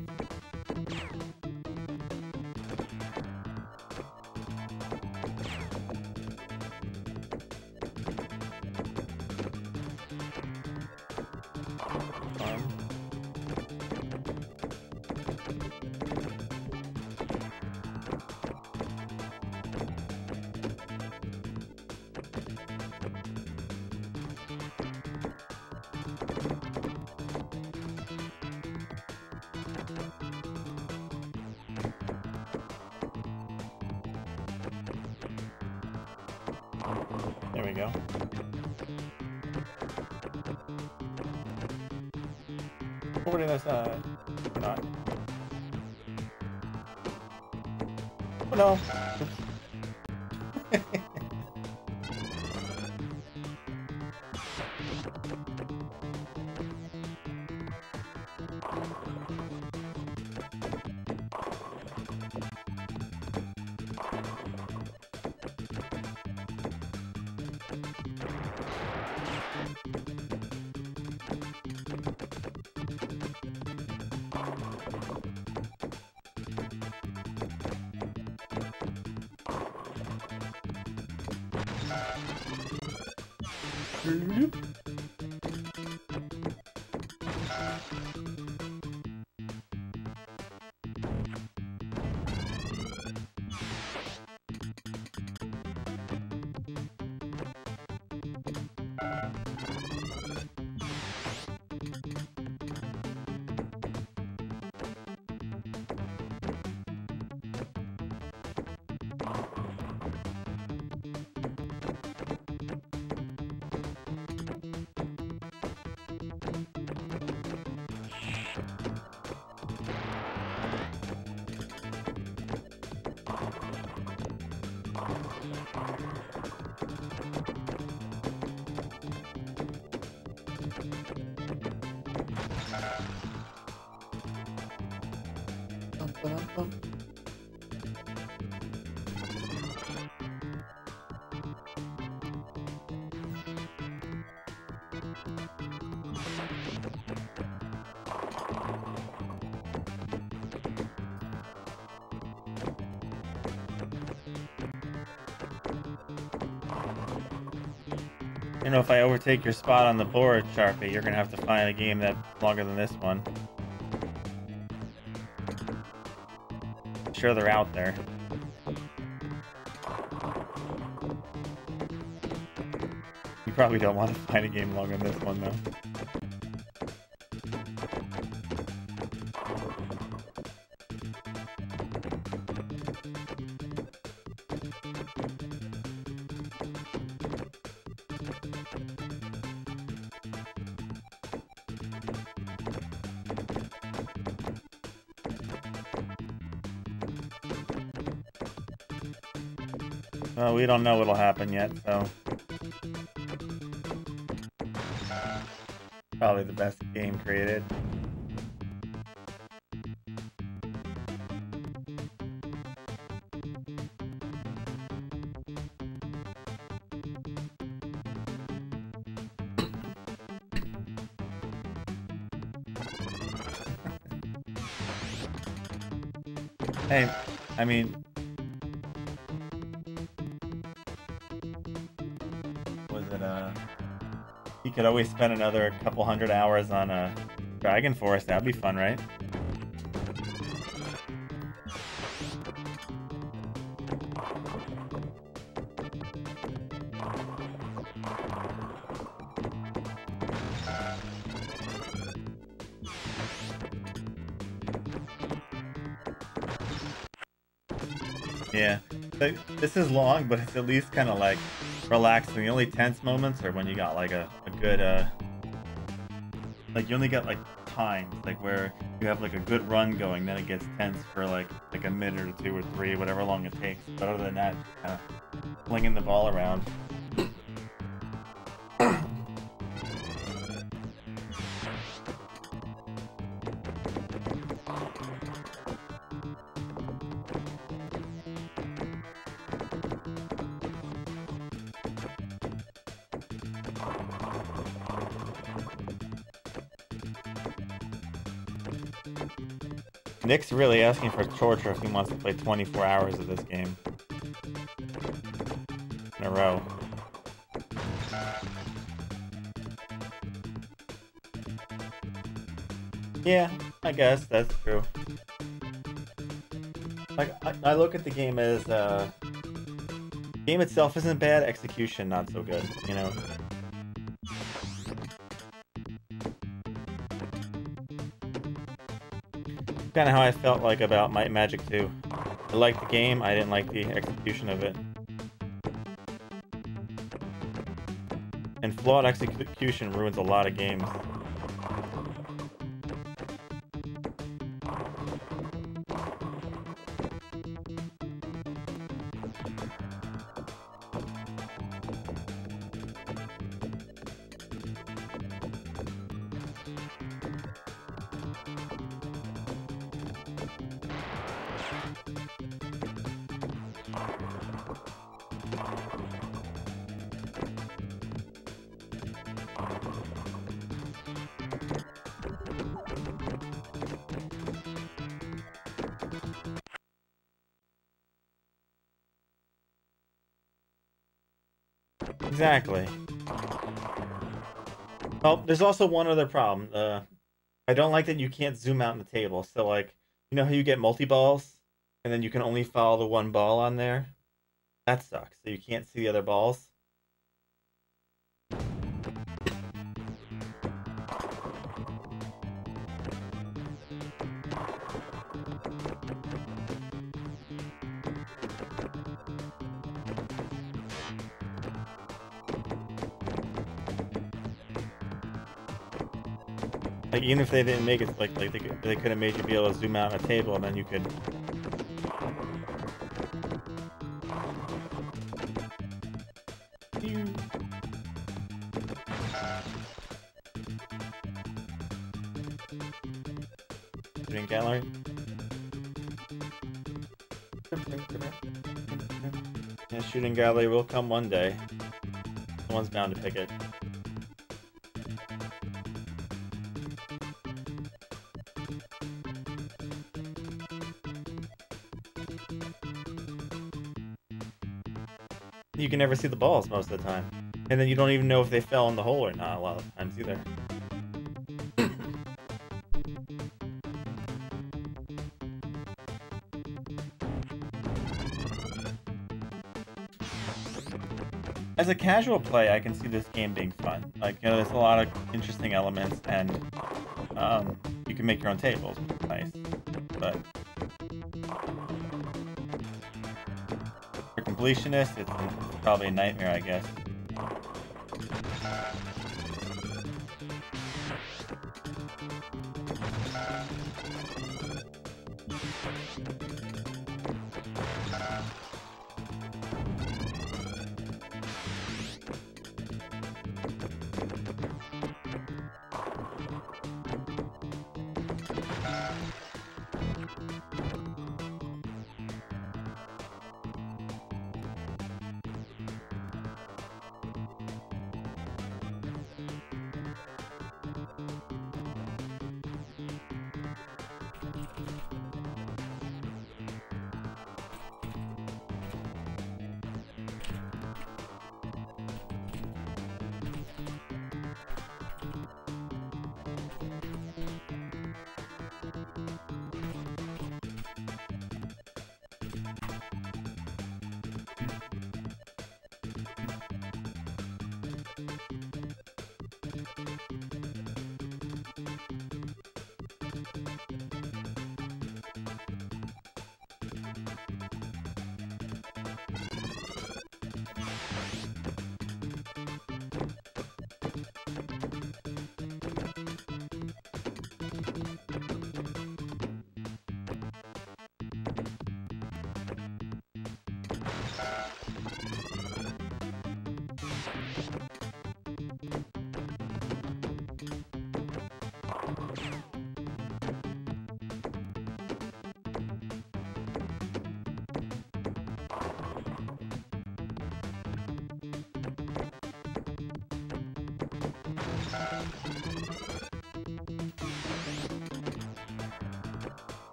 There we go. Over to that side. Or not. Oh no! You know, if I overtake your spot on the board, Sharpie, you're gonna have to find a game that's longer than this one. I'm sure they're out there. You probably don't want to find a game longer than this one, though. Well, we don't know what'll happen yet, so... Probably the best game created. Hey, I mean... You could always spend another couple hundred hours on a Dragon Force. That'd be fun, right? Yeah. This is long, but it's at least kind of like relaxing. The only tense moments are when you got like a good like you only got like times like where you have like a good run going, then it gets tense for like a minute or two or three, whatever long it takes. But other than that, kind of flinging the ball around. Nick's really asking for torture if he wants to play 24 hours of this game in a row. Yeah, I guess that's true. Like, I look at the game as, game itself isn't bad, execution not so good, you know? Kind of how I felt like about Might and Magic 2. I liked the game, I didn't like the execution of it. And flawed execution ruins a lot of games. Exactly. Well, there's also one other problem. I don't like that you can't zoom out in the table. So, like, you know how you get multi-balls? And then you can only follow the one ball on there? That sucks. So you can't see the other balls? Like, even if they didn't make it, like they could have made you be able to zoom out on a table, and then you could... Shooting gallery? Yeah, shooting gallery will come one day. Someone's bound to pick it. You can never see the balls most of the time. And then you don't even know if they fell in the hole or not a lot of times either. As a casual play, I can see this game being fun. Like, you know, there's a lot of interesting elements, and you can make your own tables, which is nice. But for completionists, it's probably a nightmare, I guess.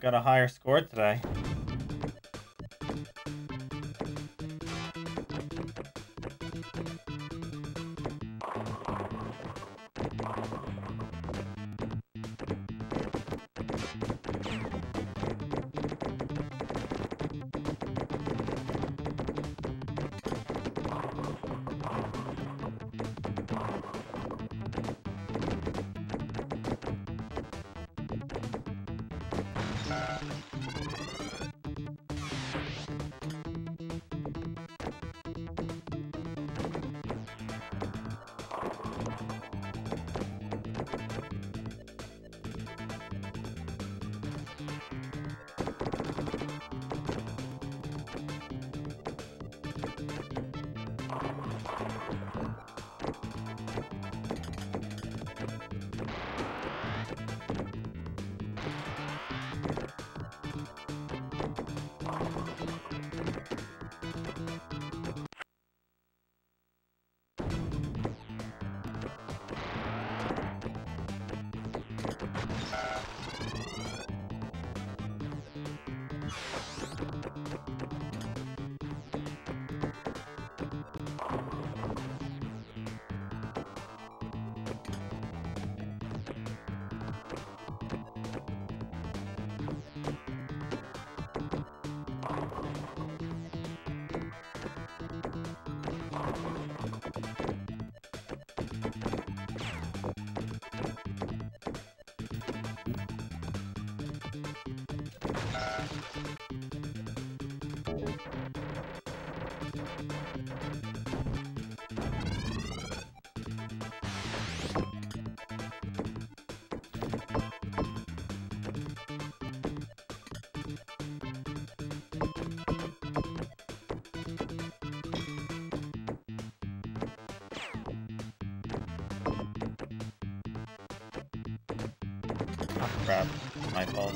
Got a higher score today. crap. My fault.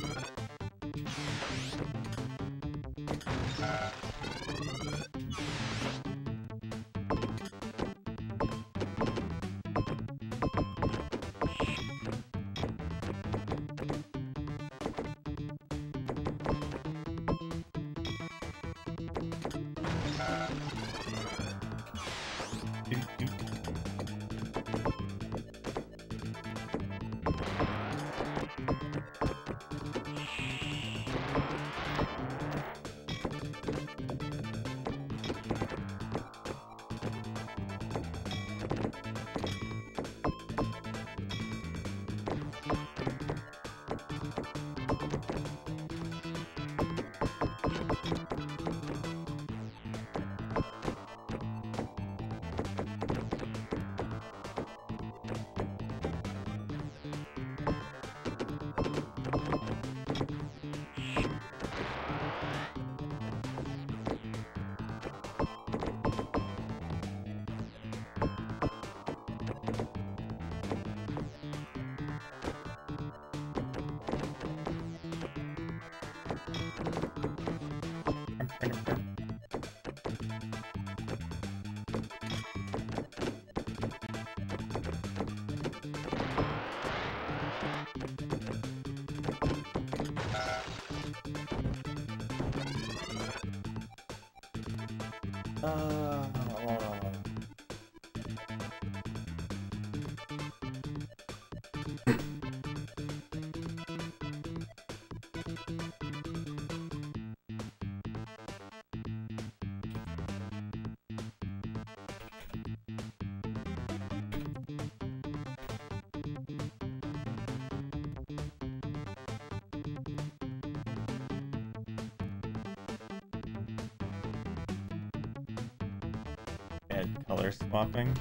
Add color swapping.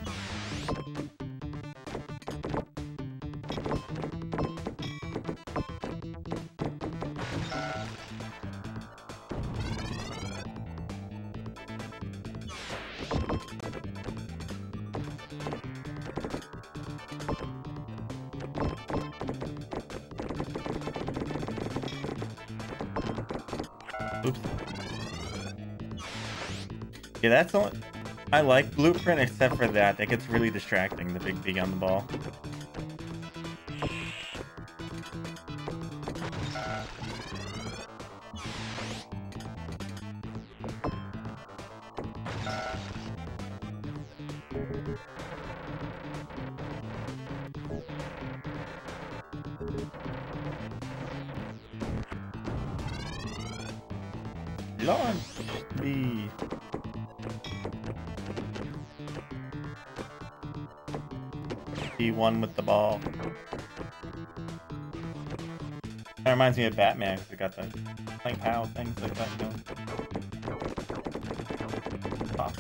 Oops. Yeah, that's all. I like Blueprint except for that. That gets really distracting, the big B on the ball. Launch me. B1 with the ball. That reminds me of Batman because we got the like how things like that, you know. Pop.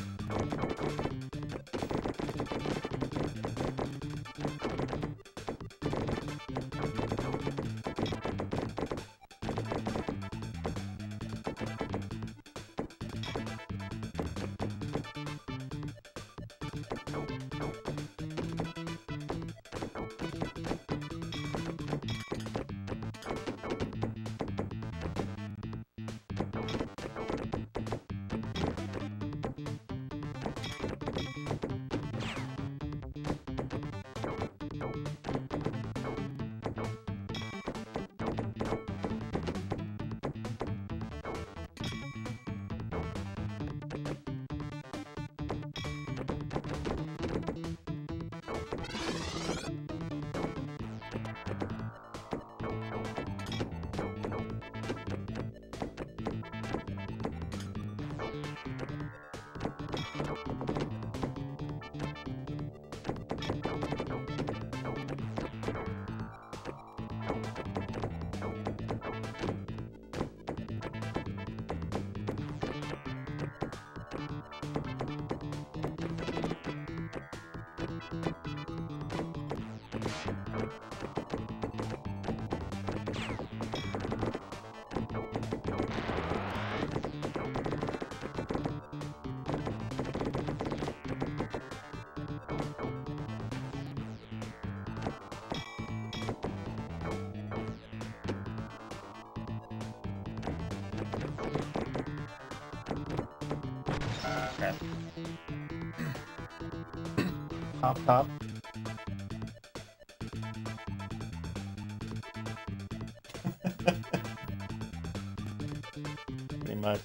Top, top. Pretty much.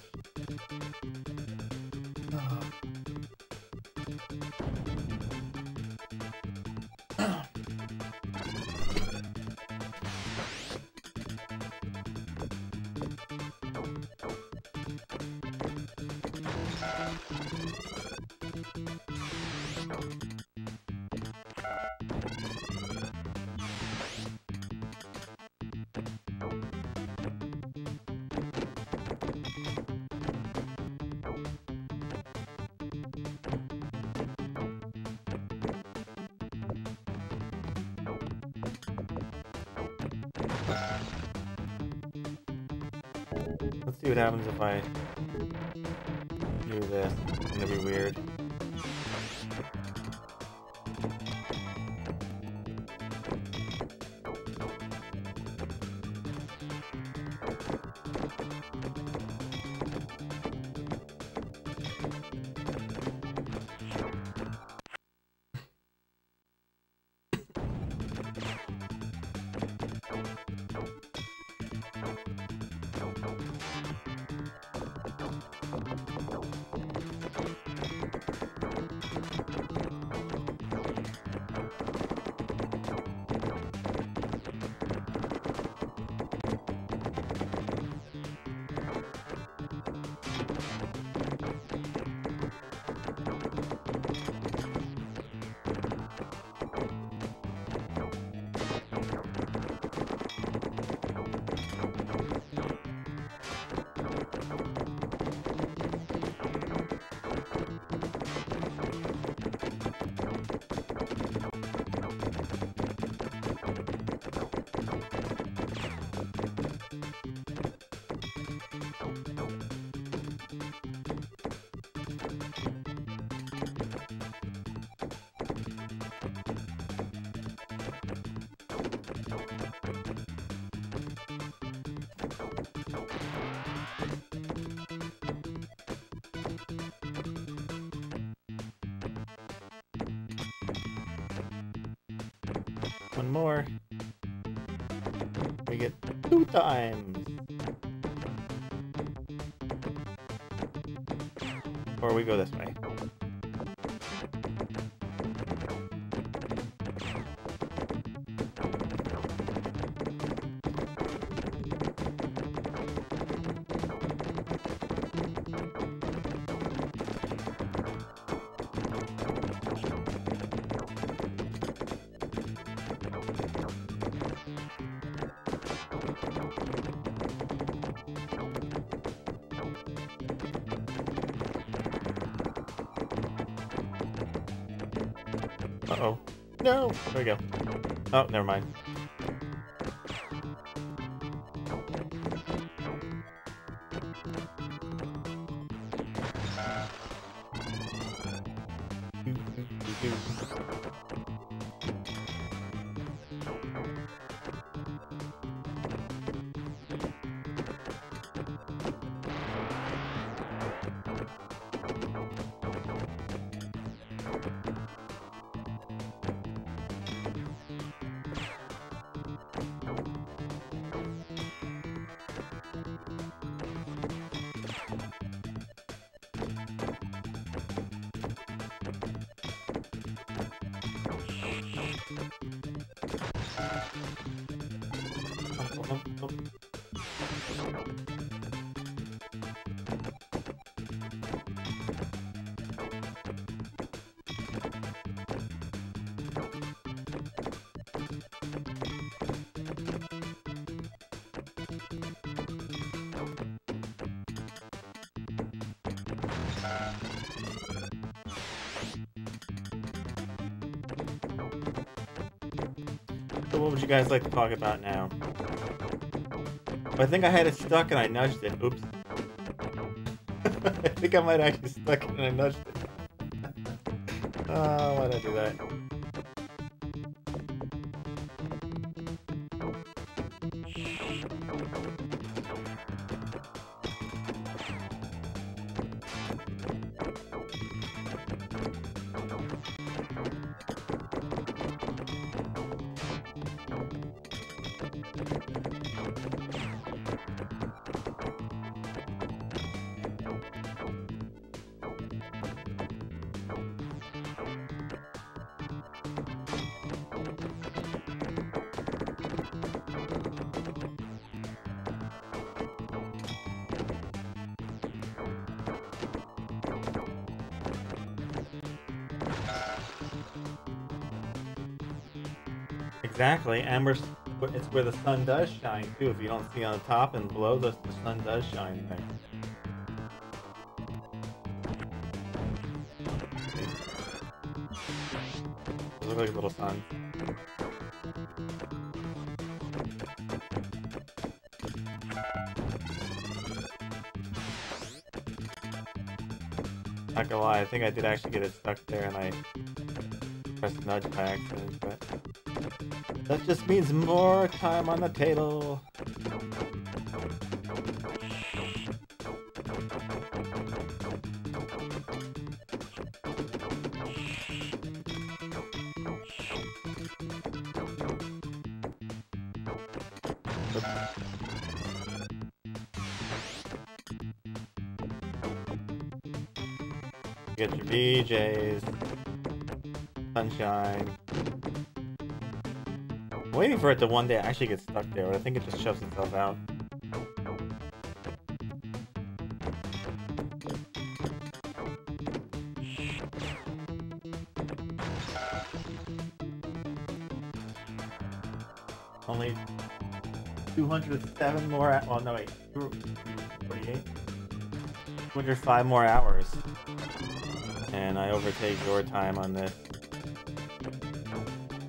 Let's see what happens if I do this. It's gonna be weird. One more. We get 2 times. Or we go this way. Uh-oh. No! There we go. Oh, never mind. So what would you guys like to talk about now? I think I had it stuck and I nudged it. Oops. I think I might actually stuck it and I nudged it. Oh, why did I do that? Exactly, and it's where the sun does shine too. If you don't see on the top and below, the sun does shine there. Those look like little suns. Not gonna lie, I think I did actually get it stuck there, and I pressed nudge by accident, but that just means more time on the table. Get your BJs. Sunshine. I'm waiting for it to one day actually get stuck there, but I think it just shoves itself out. Only 207 more. Oh no, wait. 48. 205 more hours. And I overtake your time on this.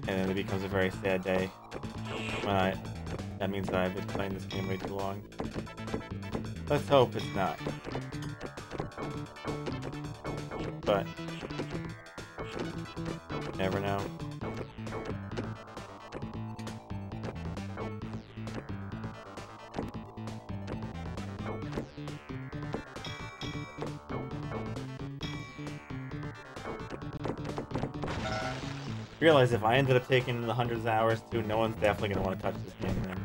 And then it becomes a very sad day. When that means that I've been playing this game way too long. Let's hope it's not. But never know. Realize if I ended up taking the hundreds of hours too, no one's definitely gonna want to touch this game then.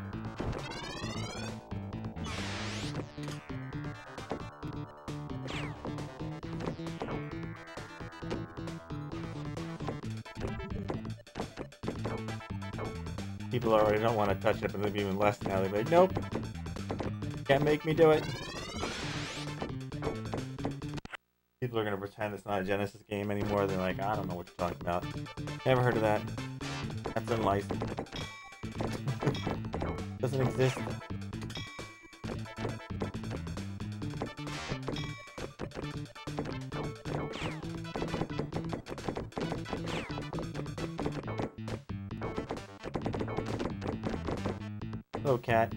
People already don't want to touch it, but they'll be even less now. They'll be like, nope, can't make me do it. People are gonna pretend it's not a Genesis game anymore. They're like, I don't know what you're talking about. Never heard of that. That's unlicensed. Doesn't exist. Hello, cat.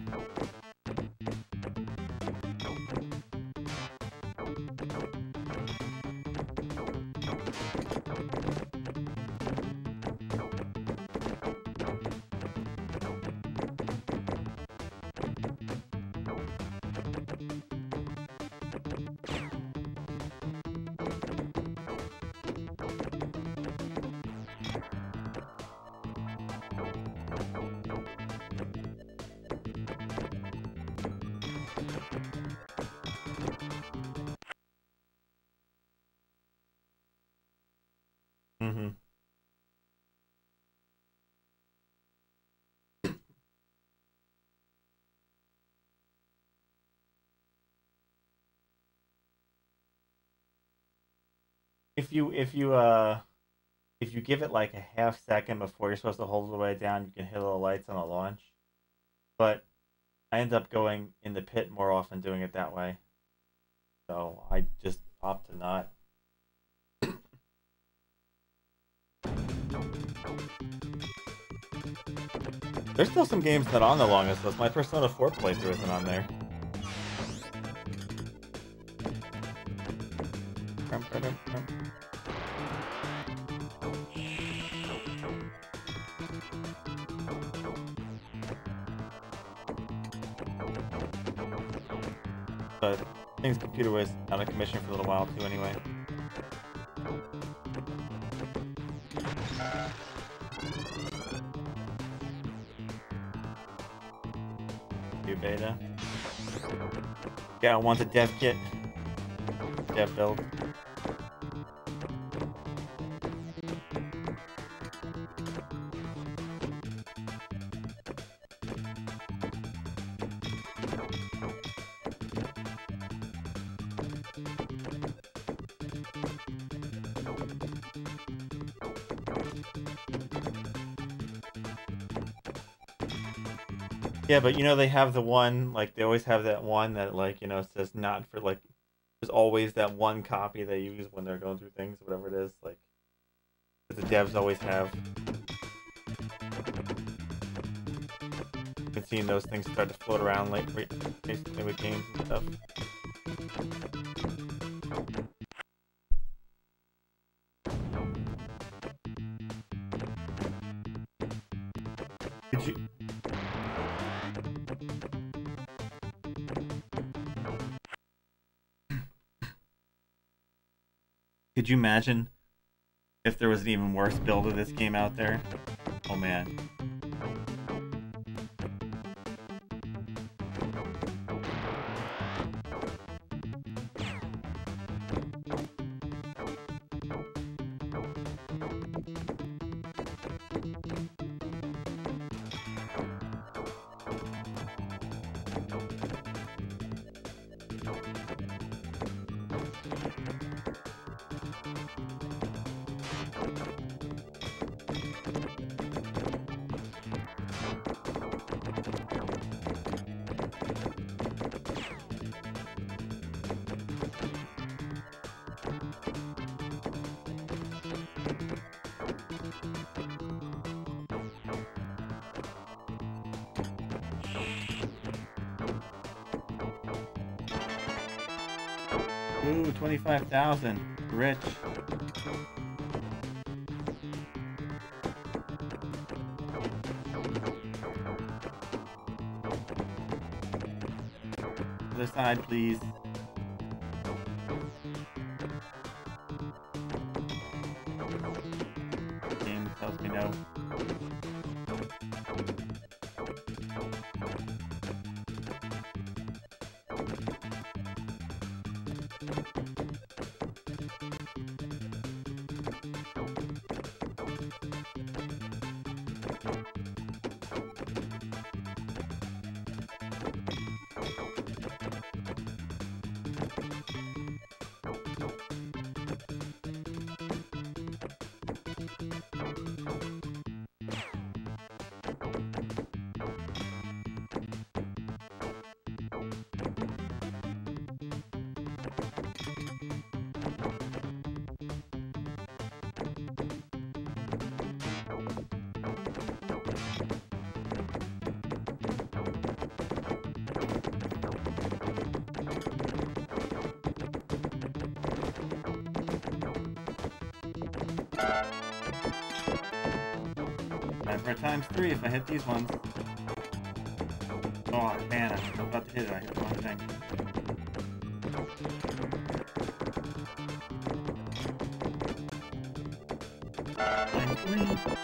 Mm-hmm. If you give it like a half second before you're supposed to hold it the way down, you can hit all the lights on the launch. But I end up going in the pit more often doing it that way. So I just opt to not. There's still some games not on the longest list. My Persona 4 playthrough isn't on there. But I think his computer was out of commission for a little while too anyway. New beta. Yeah, I want the dev kit. Dev build. Yeah, but you know they have the one, like they always have that one that like, you know, says not for like there's always that one copy they use when they're going through things, whatever it is, like that the devs always have. I've been seeing those things start to float around like recently with games and stuff. Could you could you imagine if there was an even worse build of this game out there? Oh man. Ooh, 25,000. Rich. Other side, please. Game tells me no. Time for a ×3 if I hit these ones. Oh man, I'm about to hit it. I hit the wrong thing. ×3.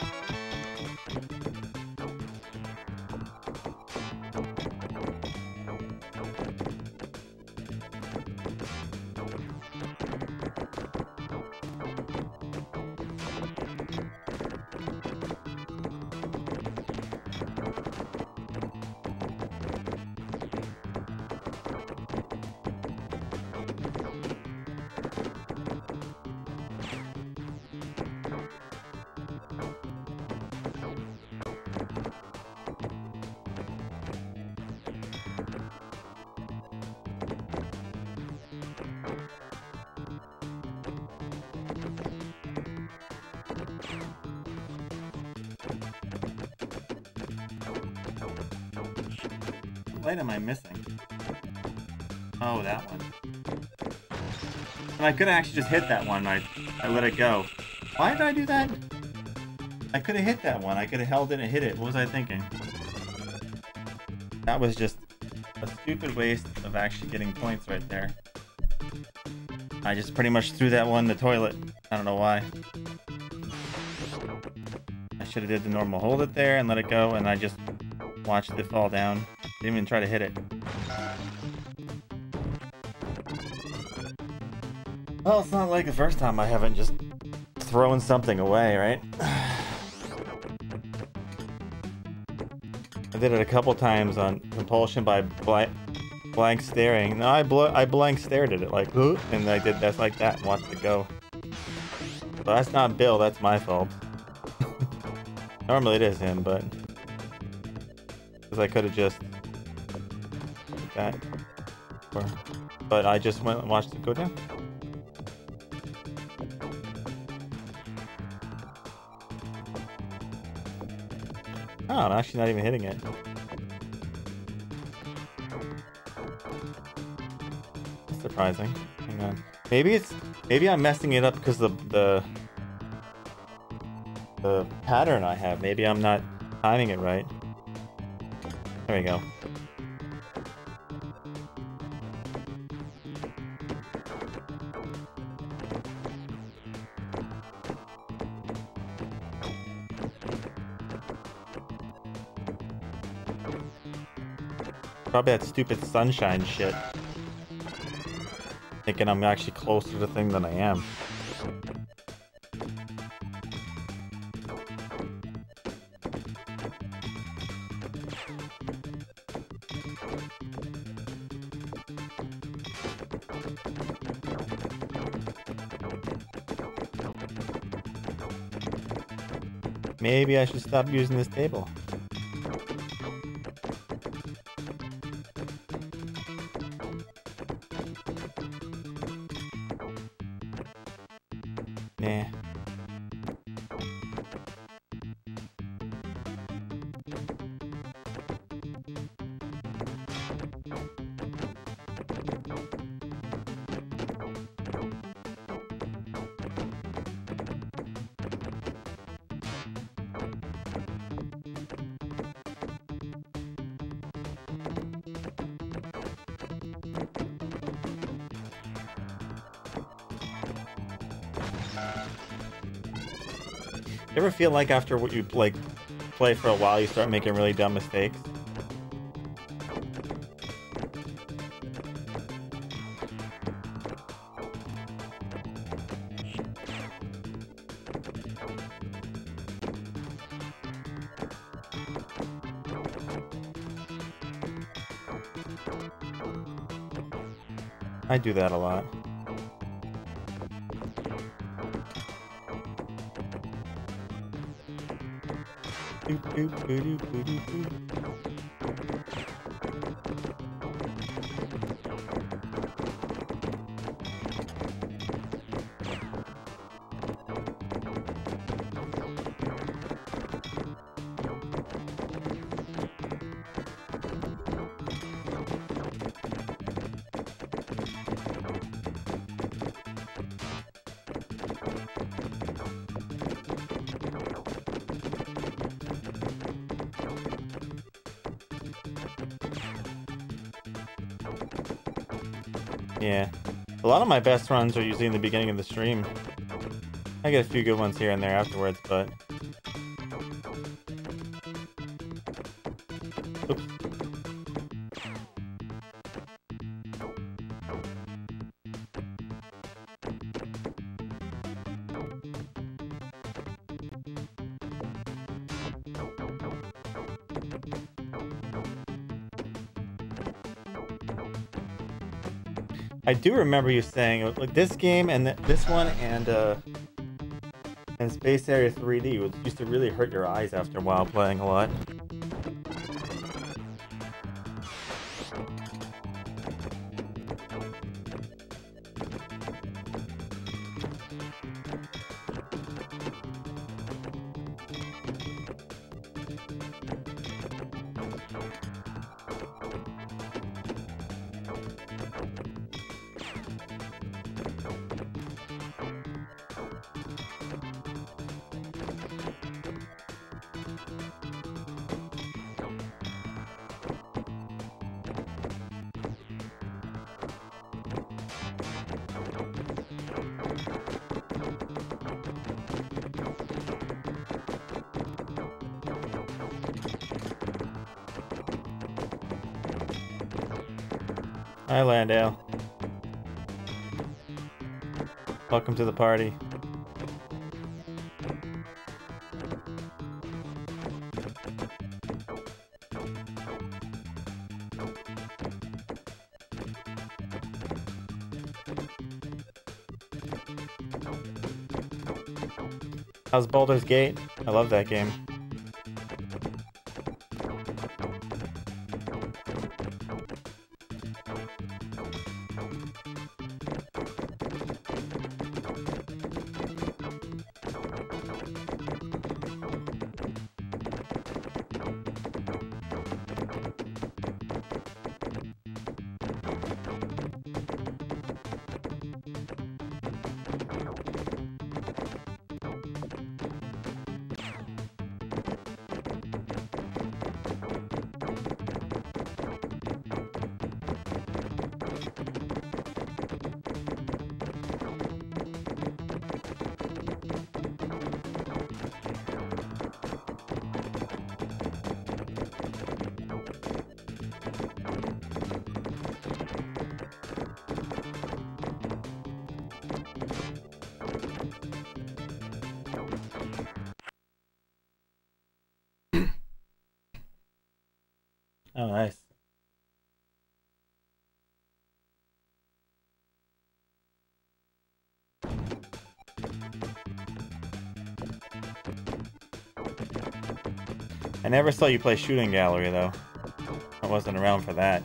What light am I missing? Oh, that one. And I could have actually just hit that one. I let it go. Why did I do that? I could have hit that one. I could have held it and hit it. What was I thinking? That was just a stupid waste of actually getting points right there. I just pretty much threw that one in the toilet. I don't know why. I should have did the normal hold it there and let it go, and I just watched it fall down. Didn't even try to hit it. Well, it's not like the first time I haven't just thrown something away, right? I did it a couple times on compulsion by blank staring. No, I blank stared at it like, ooh, and I did that's like that and watched it go. So that's not Bill, that's my fault. Normally it is him, but Because I could have just did that. But I just went and watched it go down. Oh, I'm actually not even hitting it. That's surprising. Hang on. Maybe I'm messing it up because of the pattern I have. Maybe I'm not timing it right. There we go. Probably that stupid sunshine shit. Thinking I'm actually closer to the thing than I am. Maybe I should stop using this table. Nah. You ever feel like after what you like play for a while, you start making really dumb mistakes? I do that a lot. Yeah. A lot of my best runs are usually in the beginning of the stream. I get a few good ones here and there afterwards, but... Oops. I do remember you saying like this game and this one and Space Area 3D used to really hurt your eyes after a while playing a lot. Hi, Landale. Welcome to the party. How's Baldur's Gate? I love that game. Oh, nice. I never saw you play Shooting Gallery, though. I wasn't around for that.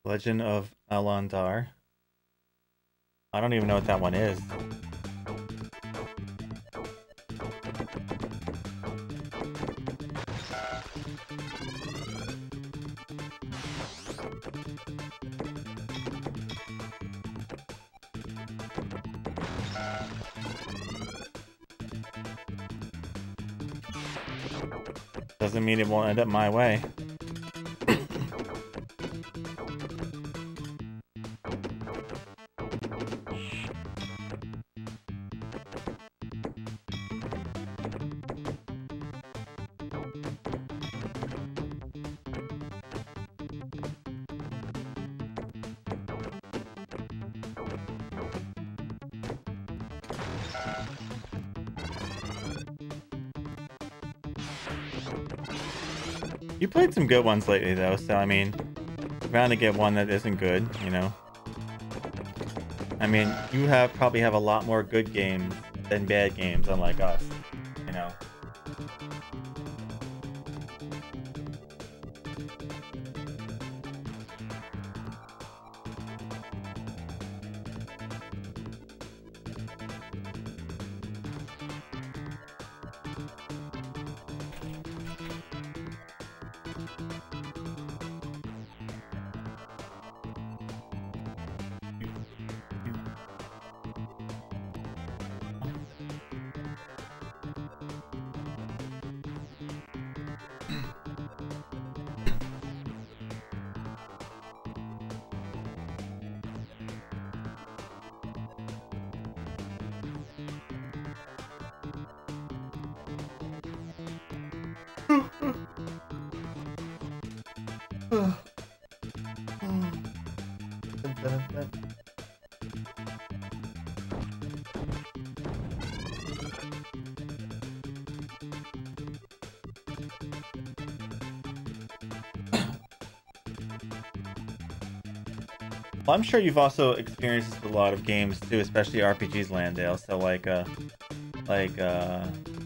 Legend of Alandar. I don't even know what that one is. Doesn't mean it won't end up my way. You played some good ones lately, though, so I mean, bound to get one that isn't good, you know? I mean, you probably have a lot more good games than bad games, unlike us, you know? Well, I'm sure you've also experienced this with a lot of games too, especially RPGs, Landale. So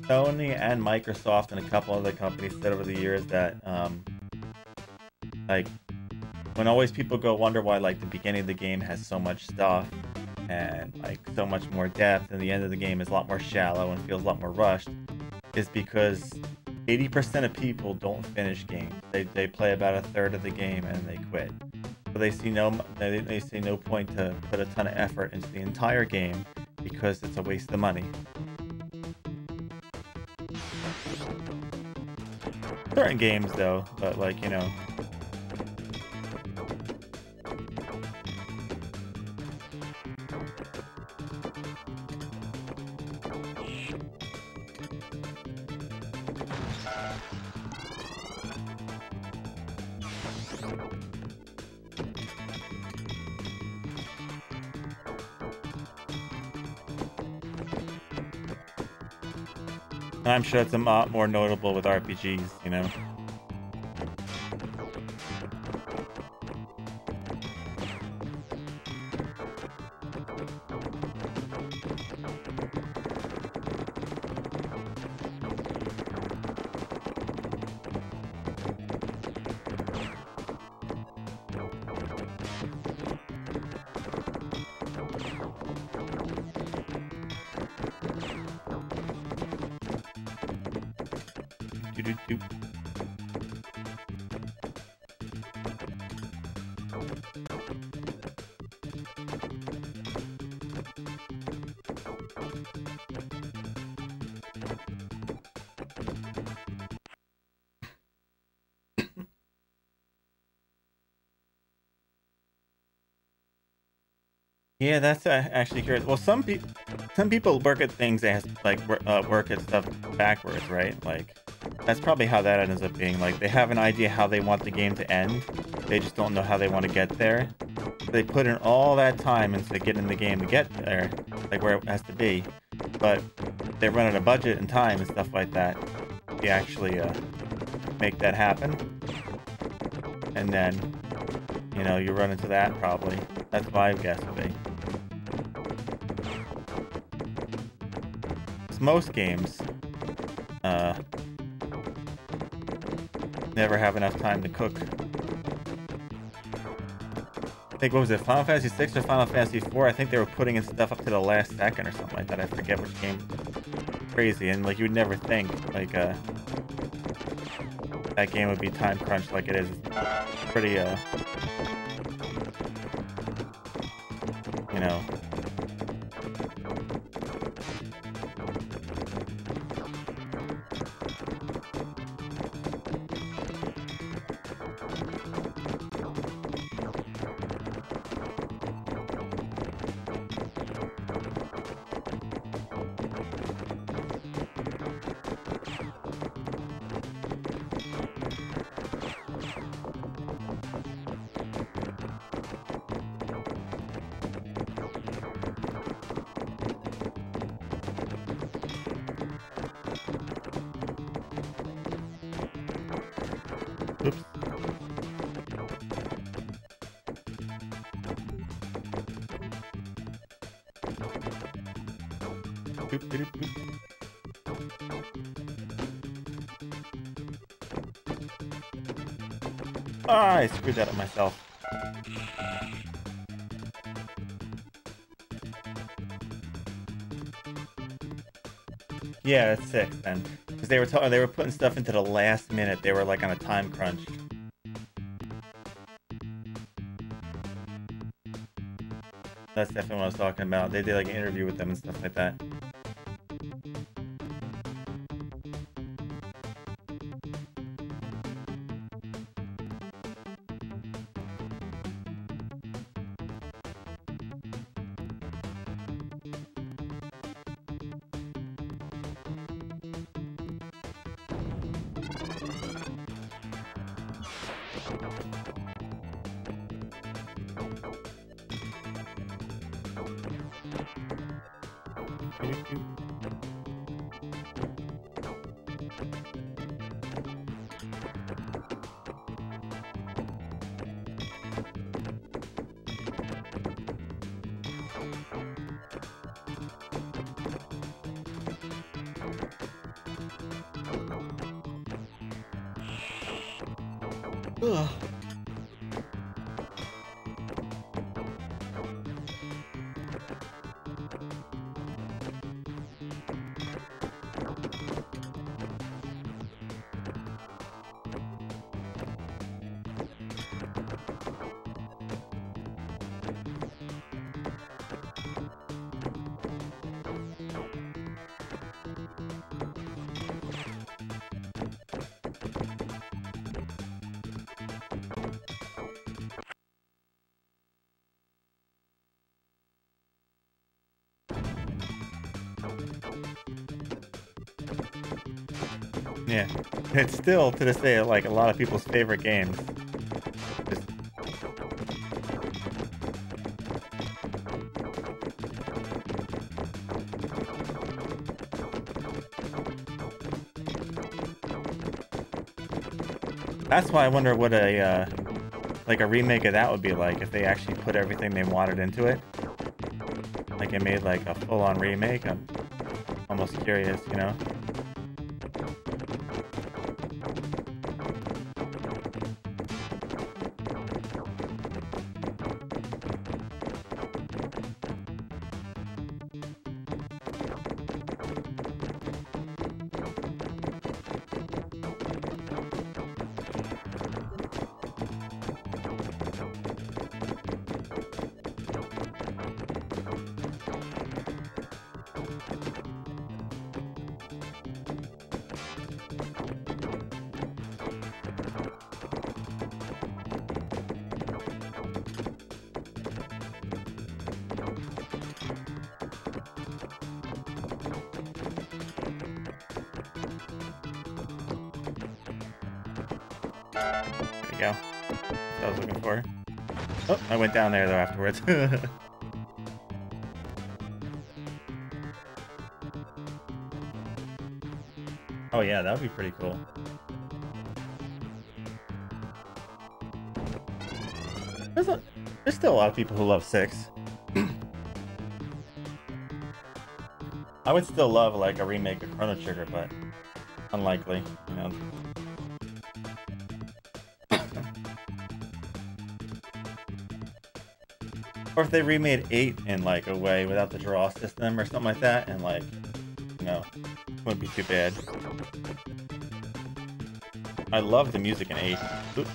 Sony and Microsoft and a couple other companies said over the years that like when always people go wonder why like the beginning of the game has so much stuff and like so much more depth and the end of the game is a lot more shallow and feels a lot more rushed, is because 80% of people don't finish games. They play about a third of the game and they quit. So they see no point to put a ton of effort into the entire game because it's a waste of money. Certain games though, but like, you know. I'm sure it's a lot more notable with RPGs, you know? Yeah, that's actually curious. Well, some people work at things as like work at stuff backwards, right? Like that's probably how that ends up being. Like they have an idea how they want the game to end, they just don't know how they want to get there. They put in all that time into getting the game to get there, like where it has to be, but they run out of budget and time and stuff like that. They actually make that happen, and then you know you run into that probably. That's my guess would be. Most games never have enough time to cook. I think, what was it, Final Fantasy 6 or Final Fantasy 4? I think they were putting in stuff up to the last second or something like that. I forget which game. Crazy, and like you would never think like that game would be time crunched like it is. It's pretty you know. Oops. Boop, boop, boop. Ah, I screwed that up myself. Yeah, that's 6 then. Because they were putting stuff into the last minute. They were like on a time crunch. That's definitely what I was talking about. They did like an interview with them and stuff like that. Ugh. Yeah, it's still to this day like a lot of people's favorite games. Just... That's why I wonder what a like a remake of that would be like if they actually put everything they wanted into it. Like it made like a full-on remake. I'm almost curious, you know. There we go. That's what I was looking for. Oh, I went down there though afterwards. Oh yeah, that would be pretty cool. There's still a lot of people who love 6. I would still love like a remake of Chrono Trigger, but unlikely, you know. Or if they remade 8 in like a way without the draw system or something like that, and like, you know, wouldn't be too bad. I love the music in 8. Oop.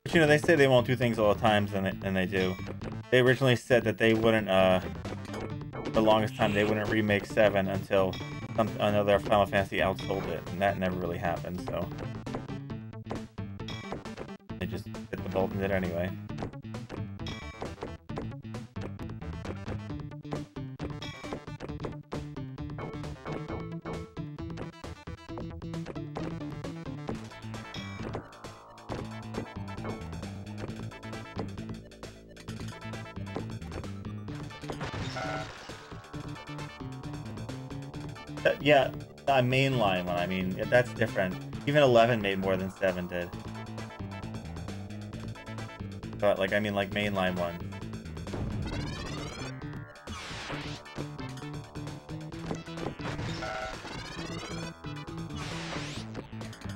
But you know, they say they won't do things all the time, and they do. They originally said that they wouldn't, the longest time, they wouldn't remake 7 until another Final Fantasy outsold it, and that never really happened, so they just hit the bolt and did it anyway. Yeah, a mainline one, I mean, that's different. Even 11 made more than 7 did. But, like, I mean, like, mainline ones.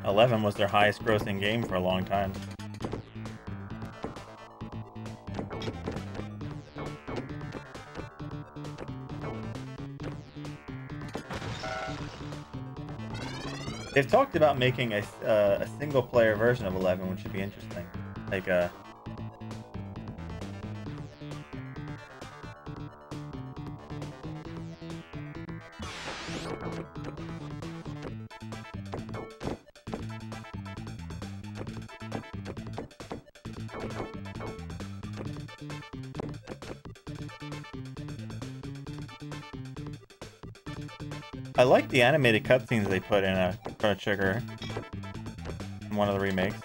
'11 was their highest grossing game for a long time. They've talked about making a single-player version of 11, which should be interesting. Like I like the animated cutscenes they put in a Chrono Trigger in one of the remakes.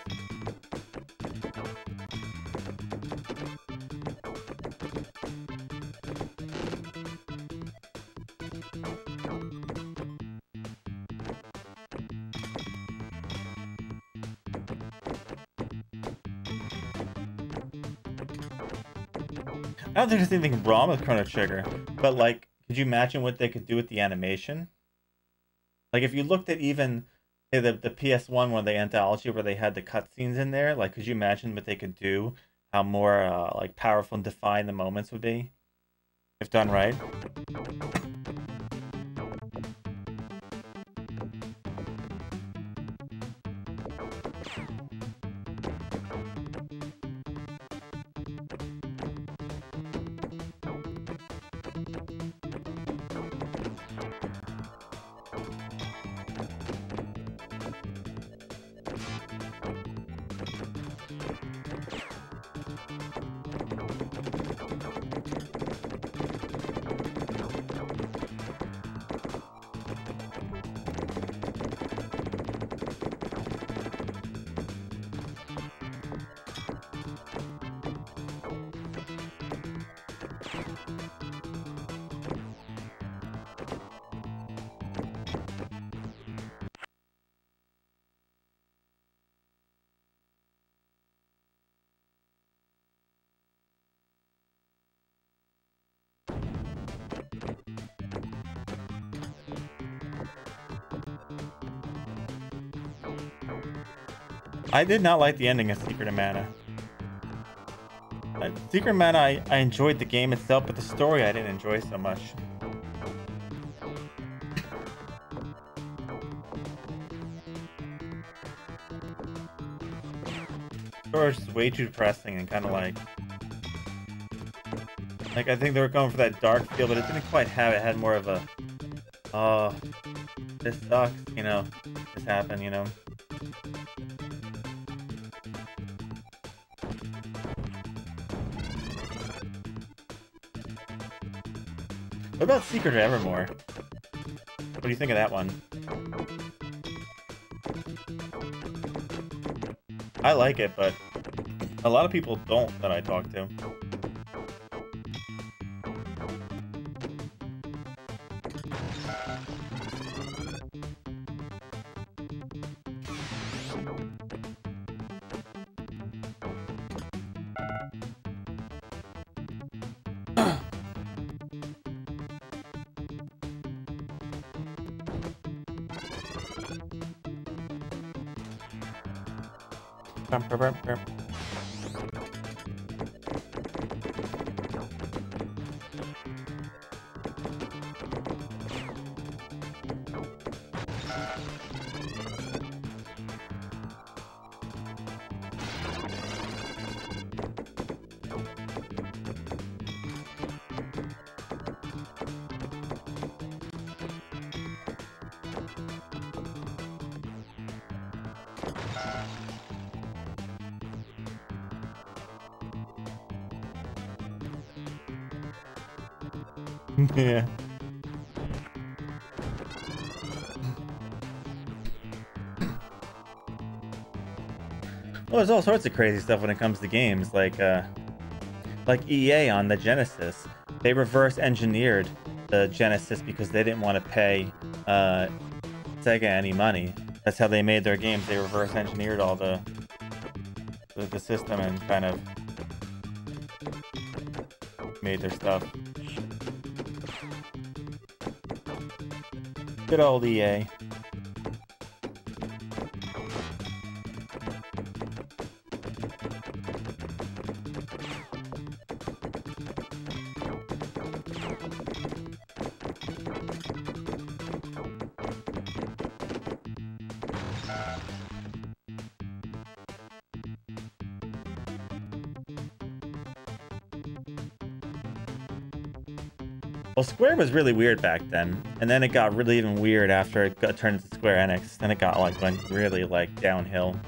I don't think there's anything wrong with Chrono Trigger, but like, could you imagine what they could do with the animation? Like, if you looked at even say, the PS1 one, the anthology where they had the cutscenes in there, like, could you imagine what they could do? How more like powerful and defined the moments would be if done right. I did not like the ending of Secret of Mana. Secret of Mana, I enjoyed the game itself, but the story I didn't enjoy so much. The story was just way too depressing and kind of like I think they were going for that dark feel, but it didn't quite have it. It had more of a, oh, this sucks, you know, this happened, you know. What about Secret of Evermore? What do you think of that one? I like it, but a lot of people don't that I talk to. Yeah. Well, there's all sorts of crazy stuff when it comes to games, like EA on the Genesis. They reverse engineered the Genesis because they didn't want to pay Sega any money. That's how they made their games. They reverse engineered all the system and kind of made their stuff. Good old EA. Well, Square was really weird back then, and then it got really even weird after it got turned into Square Enix. Then it got went really downhill.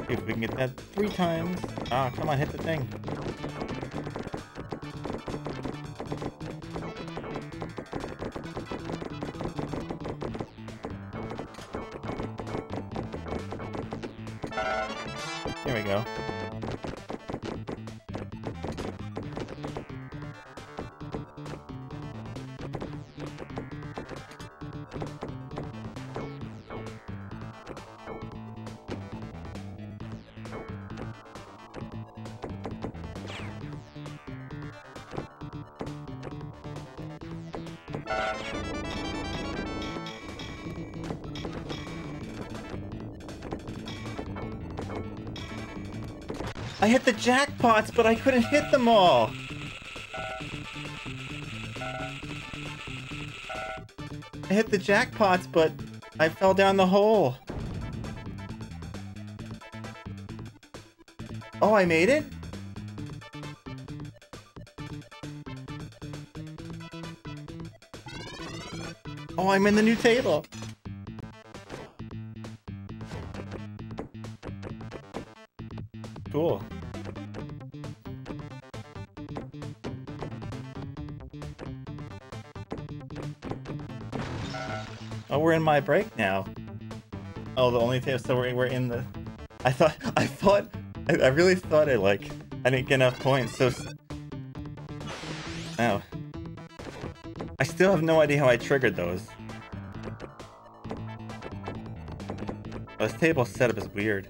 See if we can get that 3 times. Ah, come on, hit the thing. go. I hit the jackpots, but I couldn't hit them all! I hit the jackpots, but I fell down the hole. Oh, I made it? Oh, I'm in the new table. Cool. Oh, we're in my break now. Oh, the only thing, so we're in the... I really thought I didn't get enough points, so... Oh. I still have no idea how I triggered those. This table setup is weird.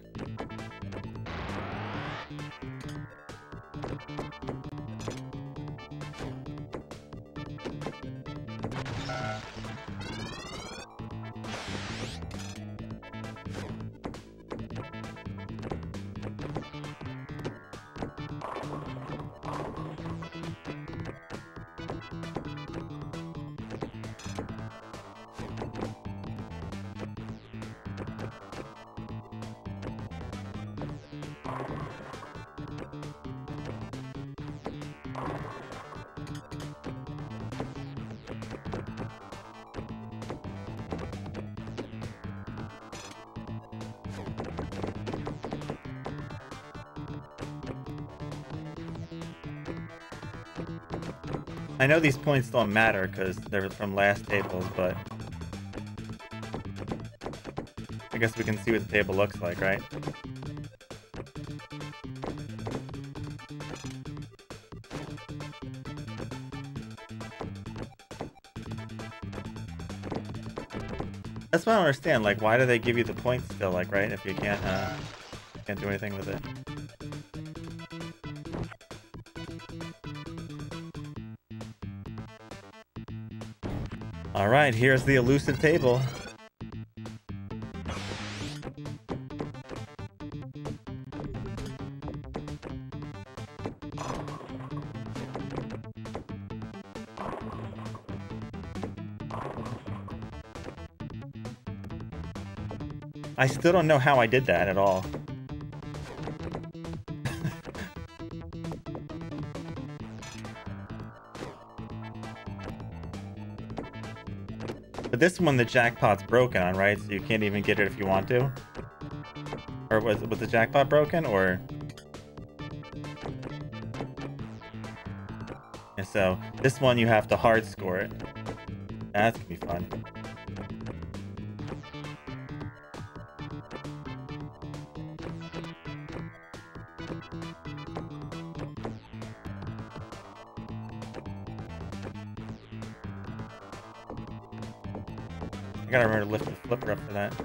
I know these points don't matter because they're from last tables, but I guess we can see what the table looks like, right? That's what I don't understand. Like, why do they give you the points still? Like, right? If you can't do anything with it. All right, here's the elusive table. I still don't know how I did that at all. But this one, the jackpot's broken on, right? So you can't even get it if you want to? Or was the jackpot broken, or? And so, this one you have to hard score it. That's gonna be fun. I gotta remember to lift the flipper up for that.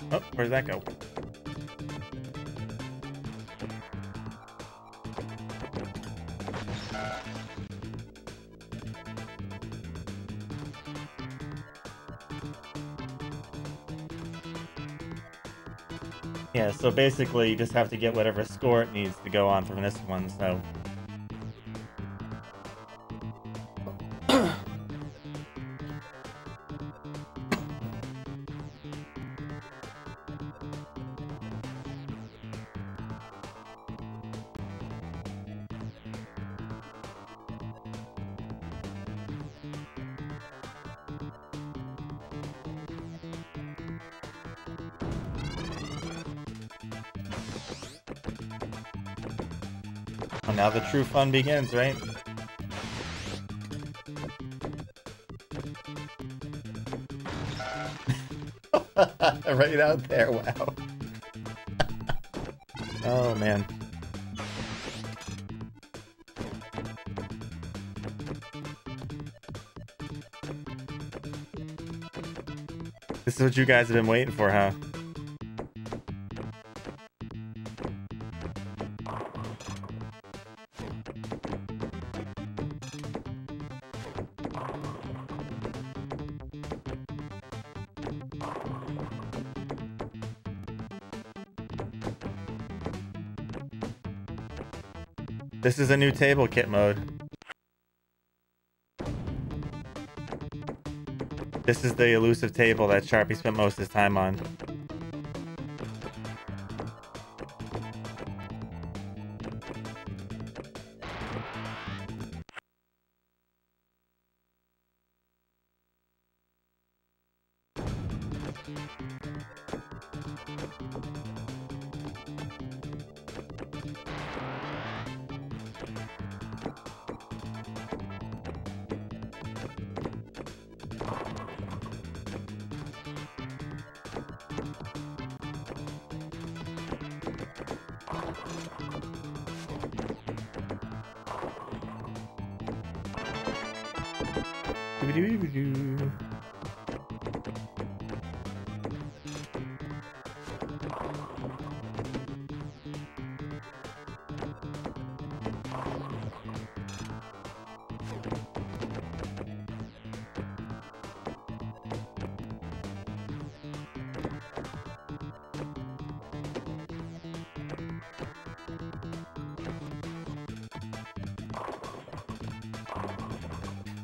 Oh, where'd that go? Yeah, so basically you just have to get whatever score it needs to go on from this one, so... Well, now the true fun begins, right? Right out there, wow. Oh, man. This is what you guys have been waiting for, huh? This is a new table kit mode. This is the elusive table that Sharpie spent most of his time on.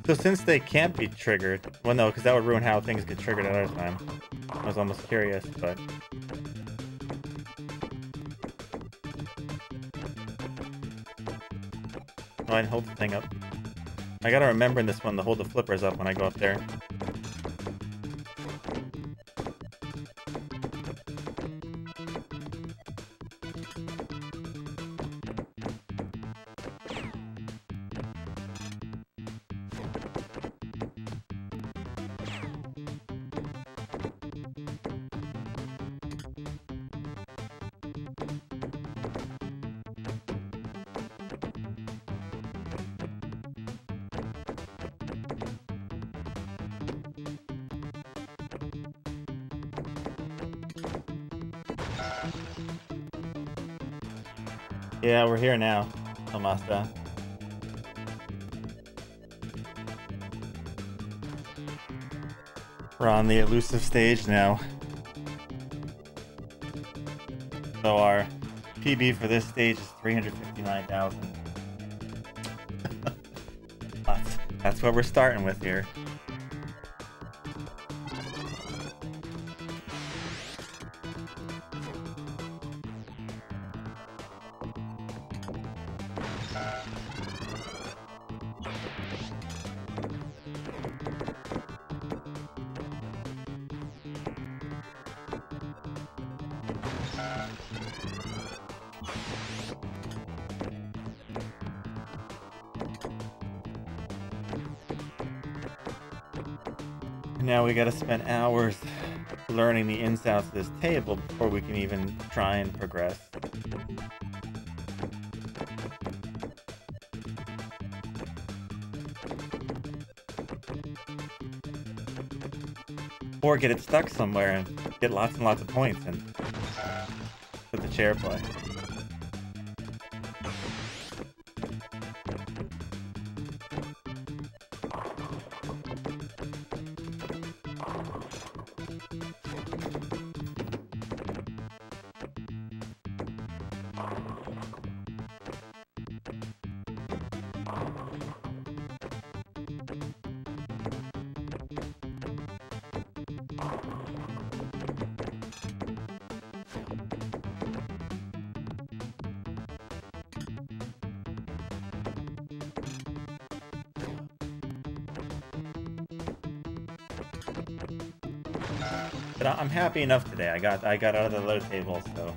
So since they can't be triggered, well no, because that would ruin how things get triggered at other time. I was almost curious, but... Oh, I didn't hold the thing up. I gotta remember in this one to hold the flippers up when I go up there. Yeah, we're here now, Amasta. We're on the elusive stage now. So our PB for this stage is 359,000. That's what we're starting with here. Now we gotta spend hours learning the ins and outs of this table before we can even try and progress. Or get it stuck somewhere and get lots and lots of points and let the chair play. But I'm happy enough today. I got out of the low table, so.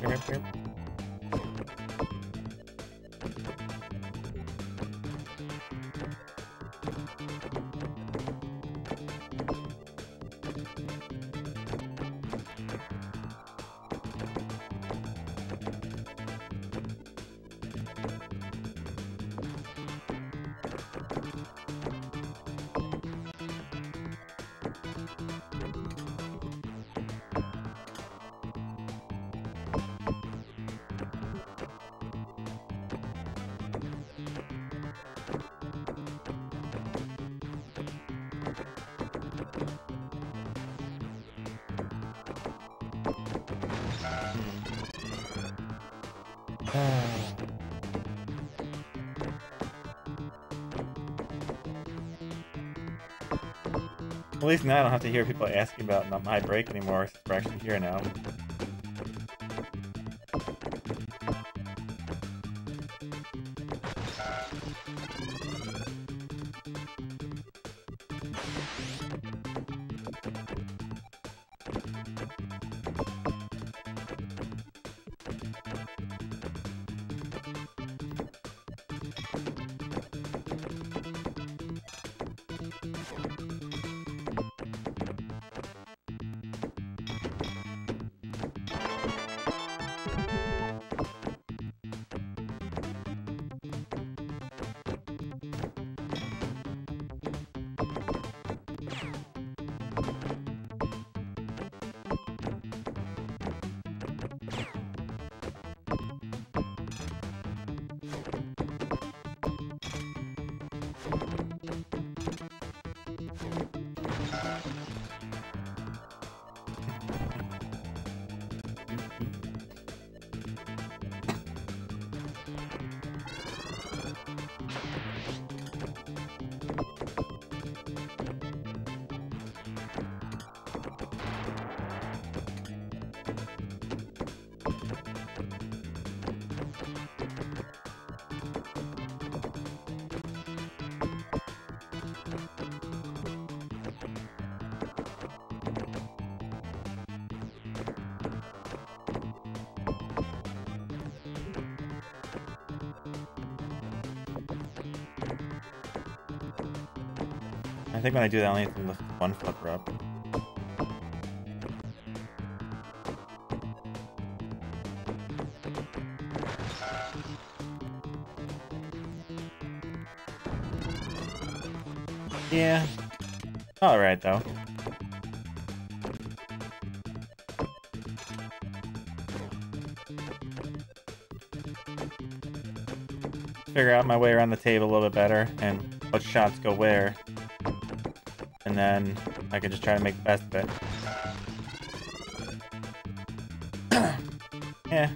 Here. At least now I don't have to hear people asking about not my break anymore, since we're actually here now. think when I do that, I only have to lift one flipper up. Yeah. Alright, though. Figure out my way around the table a little bit better and what shots go where. And then I can just try to make the best of it. Yeah.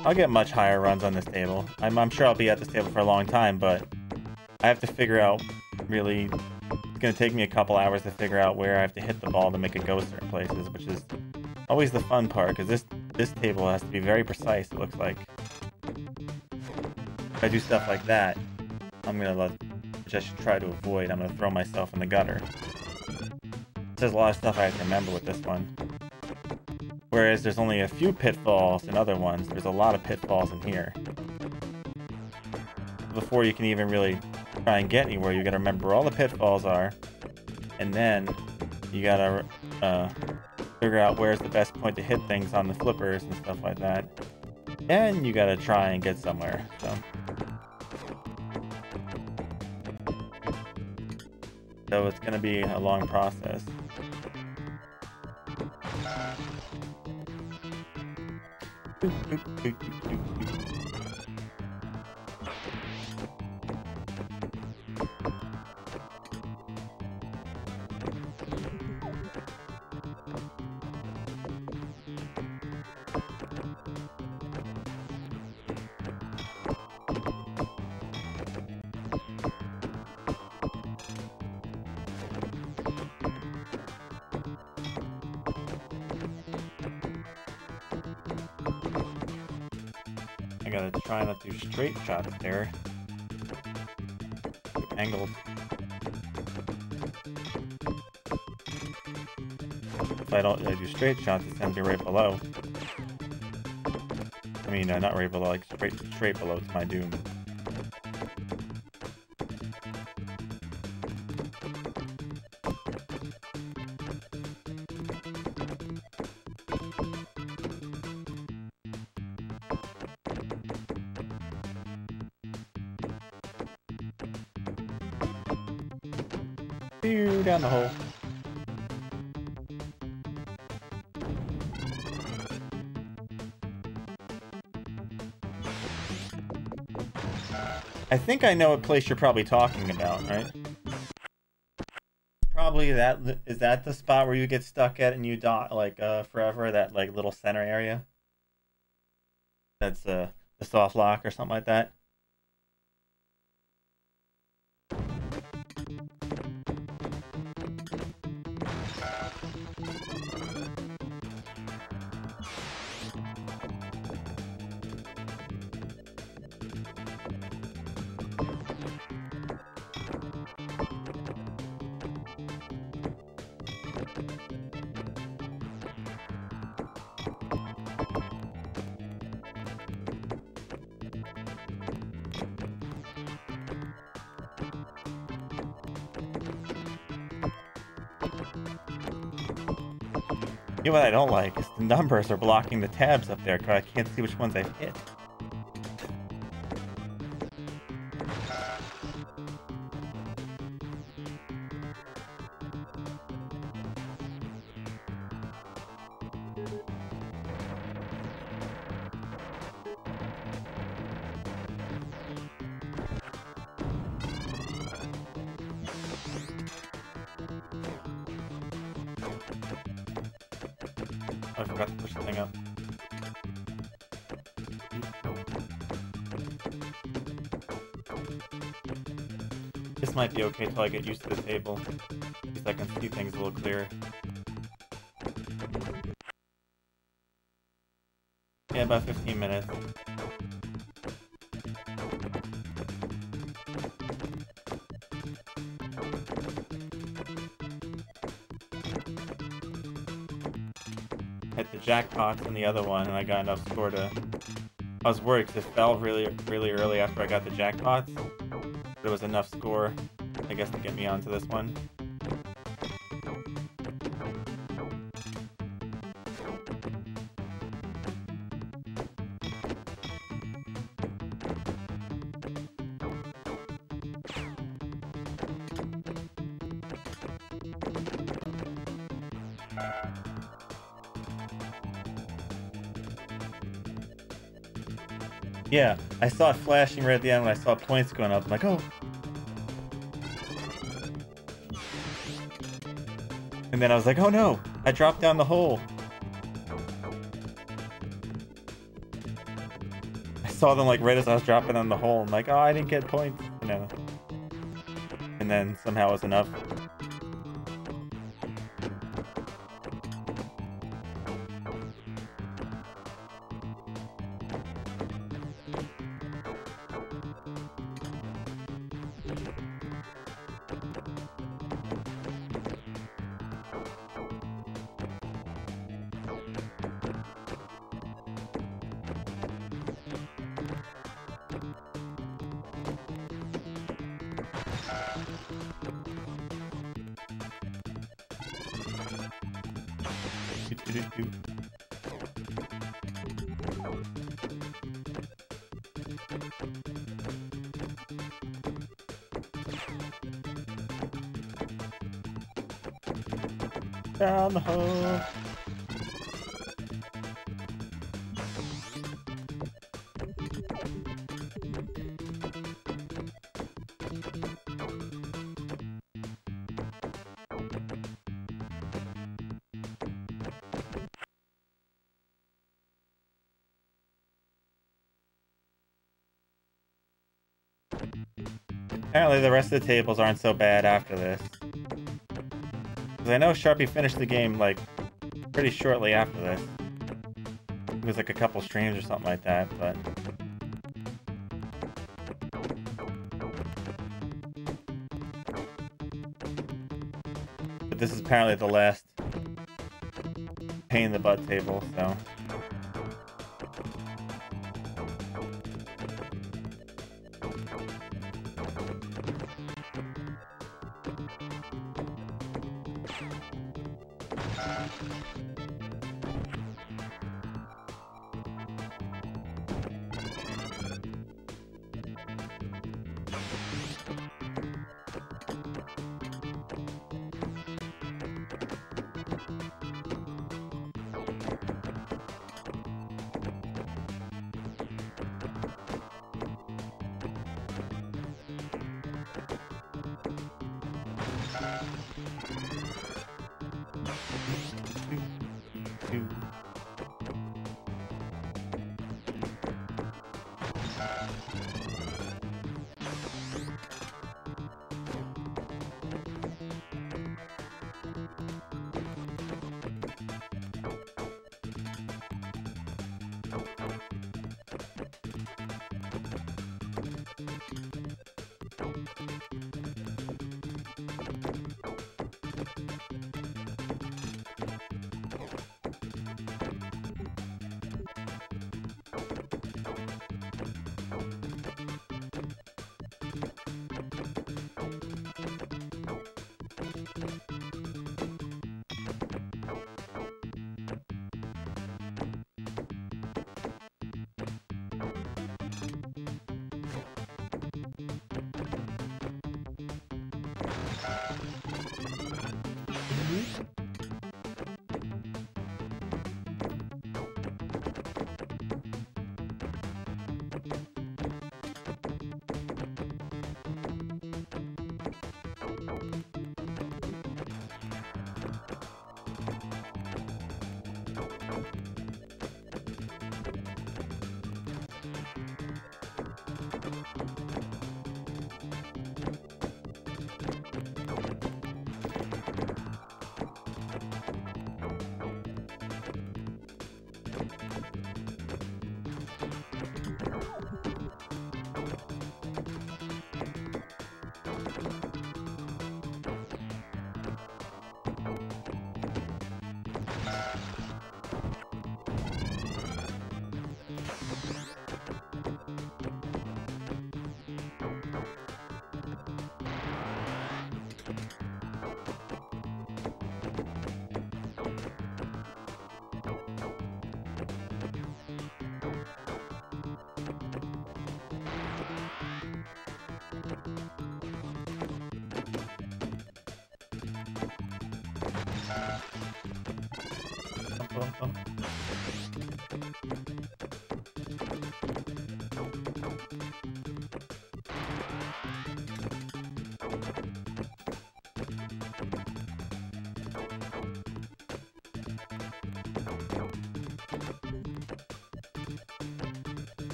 I'll get much higher runs on this table. I'm sure I'll be at this table for a long time, but I have to figure out, really, it's going to take me a couple hours to figure out where I have to hit the ball to make it go certain places, which is always the fun part, because this table has to be very precise, it looks like. If I do stuff like that, which I should try to avoid, I'm going to throw myself in the gutter. There's a lot of stuff I have to remember with this one. Whereas there's only a few pitfalls in other ones, there's a lot of pitfalls in here. Before you can even really try and get anywhere, you gotta remember where all the pitfalls are, and then you gotta figure out where's the best point to hit things on the flippers and stuff like that. And you gotta try and get somewhere, so it's gonna be a long process. I gotta try not to do straight shots there. Angled. If I do straight shots, it sends me right below. I mean, not right below, like straight below to my doom. Down the hole. I think I know what place you're probably talking about, right? Probably that, is that the spot where you get stuck at and you dot like forever, that like little center area? That's the soft lock or something like that. You know what I don't like is the numbers are blocking the tabs up there because I can't see which ones I've hit. I forgot to push the thing up. This might be okay till I get used to the table. At least I can see things a little clearer. Yeah, about 15 minutes. Hit the jackpots in the other one, and I got enough score to... I was worried because it fell really early after I got the jackpots. There was enough score, I guess, to get me onto this one. Yeah, I saw it flashing right at the end when I saw points going up. I'm like, oh. And then I was like, oh no, I dropped down the hole. I saw them like right as I was dropping down the hole. I'm like, oh, I didn't get points, you know. And then somehow it was enough. Down the hole. Apparently the rest of the tables aren't so bad after this. Because I know Sharpie finished the game, like, pretty shortly after this. It was like a couple streams or something like that, but... But this is apparently the last pain in the butt table, so...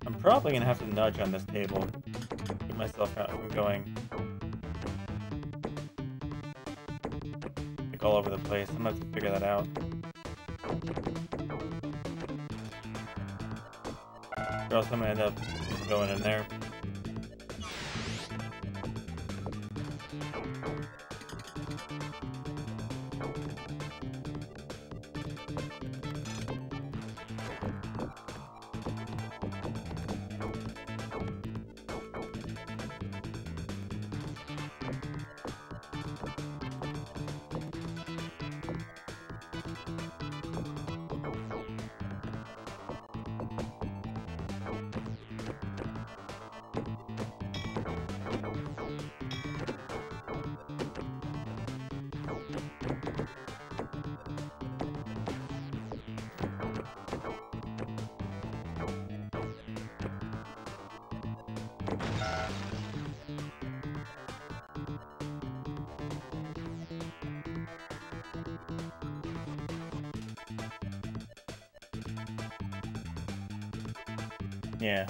I'm probably gonna have to nudge on this table. Keep myself from going like all over the place. I'm gonna have to figure that out. Or else I'm gonna end up going in there. Yeah.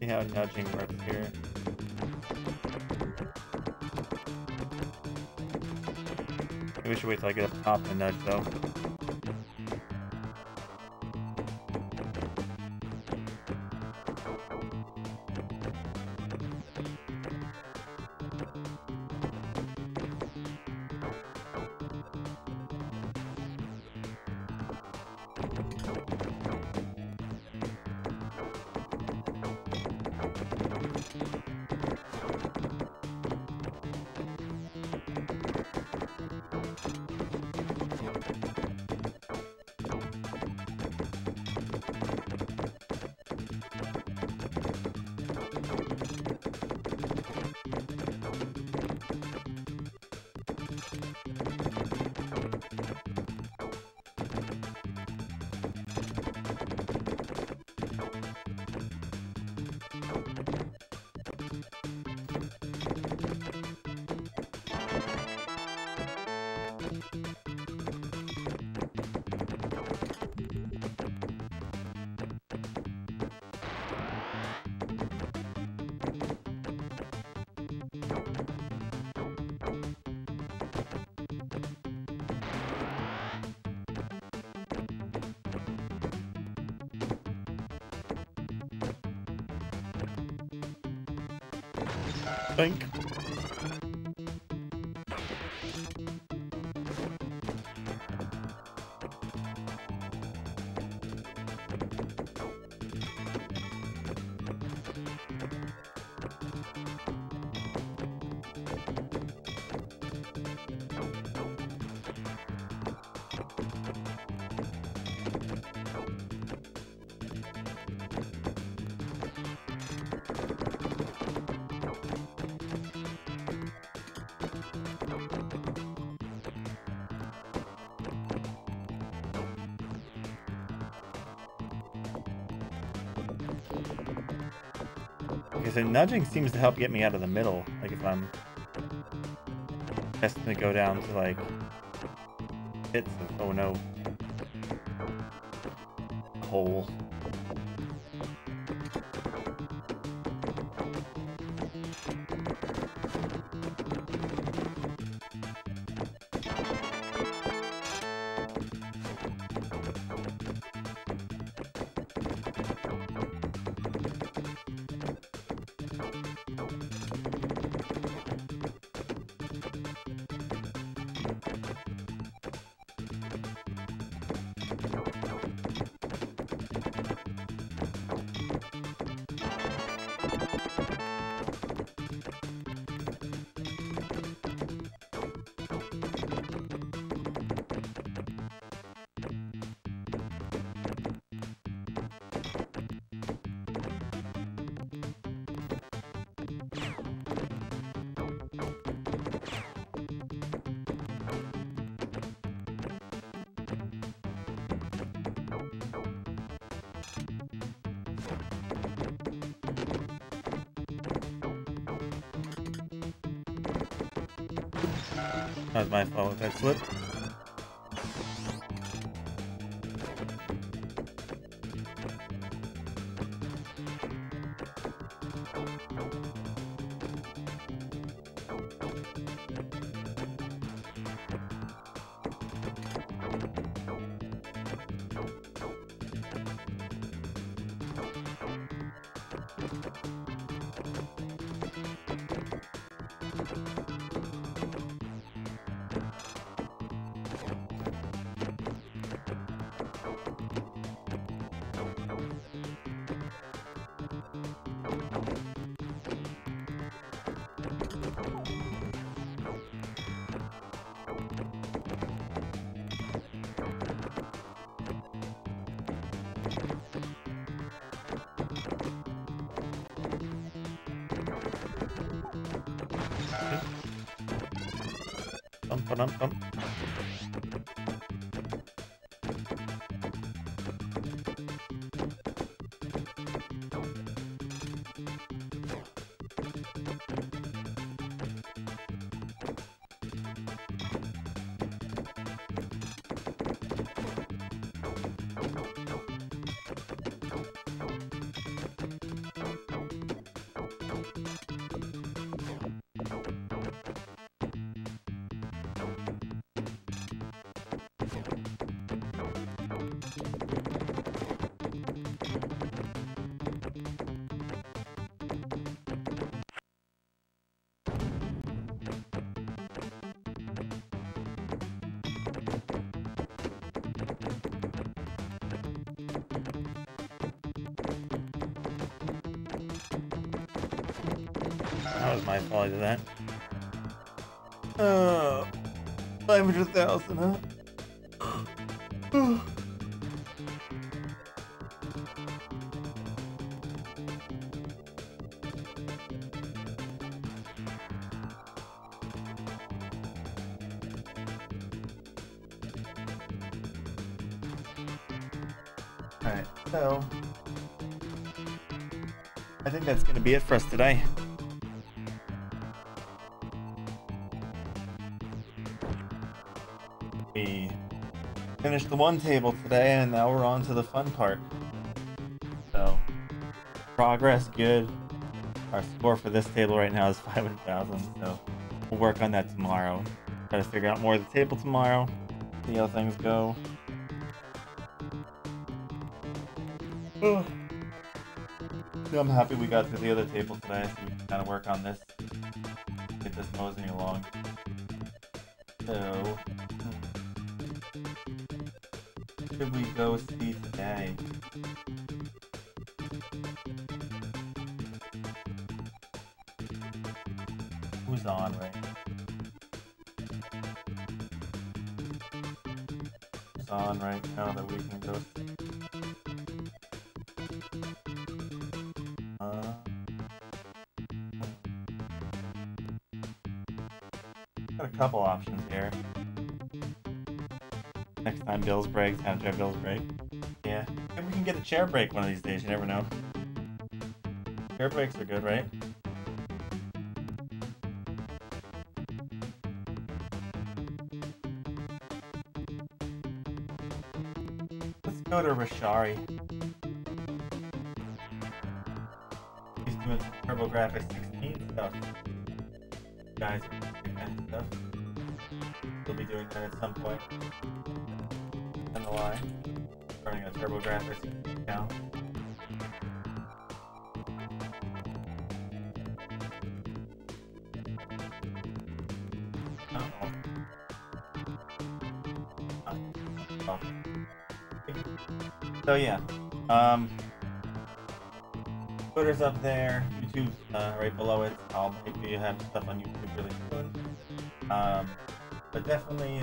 See how nudging works here. Maybe we should wait till I get up top to nudge though. Think. Because the nudging seems to help get me out of the middle. Like if I'm destined to go down to like bits of, oh no, a hole. That was my fault. That slipped. Bump. That was my fault, I did that. 500,000, huh? Alright, so I think that's gonna be it for us today. We finished the one table today, and now we're on to the fun part. So, progress, good. Our score for this table right now is 500,000, so we'll work on that tomorrow. Try to figure out more of the table tomorrow, see how things go. Oh. I'm happy we got through the other table today, so we can kind of work on this, get this moseying along. So, should we go see today? Who's on right now? Who's on right now that we can go see? Got a couple options here. Next time Bill's breaks, have to have Bill's break. Yeah, maybe we can get a chair break one of these days, you never know. Air brakes are good, right? Let's go to Rashari. He's doing some TurboGrafx 16 stuff. Guys are doing that stuff. We'll be doing that at some point. On the line. Running a TurboGrafx account. So yeah, Twitter's up there, YouTube's right below it. I'll maybe have stuff on YouTube really soon. But definitely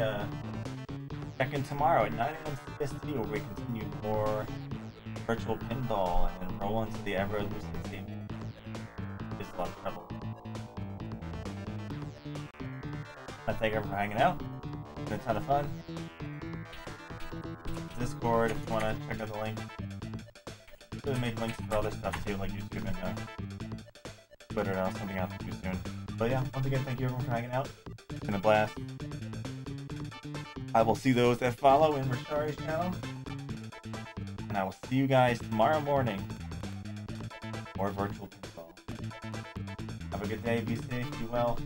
check in tomorrow at 9 a.m. CST where we continue more virtual pinball and roll into the ever-elusive team. Just a lot of trouble. I thank everyone for hanging out. It's been a ton of fun. Discord if you want to check out the link. Really make links for other stuff too, like YouTube and Twitter, and I'll something out to you soon. But yeah, once again, thank you everyone for hanging out. It's been a blast. I will see those that follow in Rashari's channel. And I will see you guys tomorrow morning. More virtual pinball. Have a good day, be safe, be well.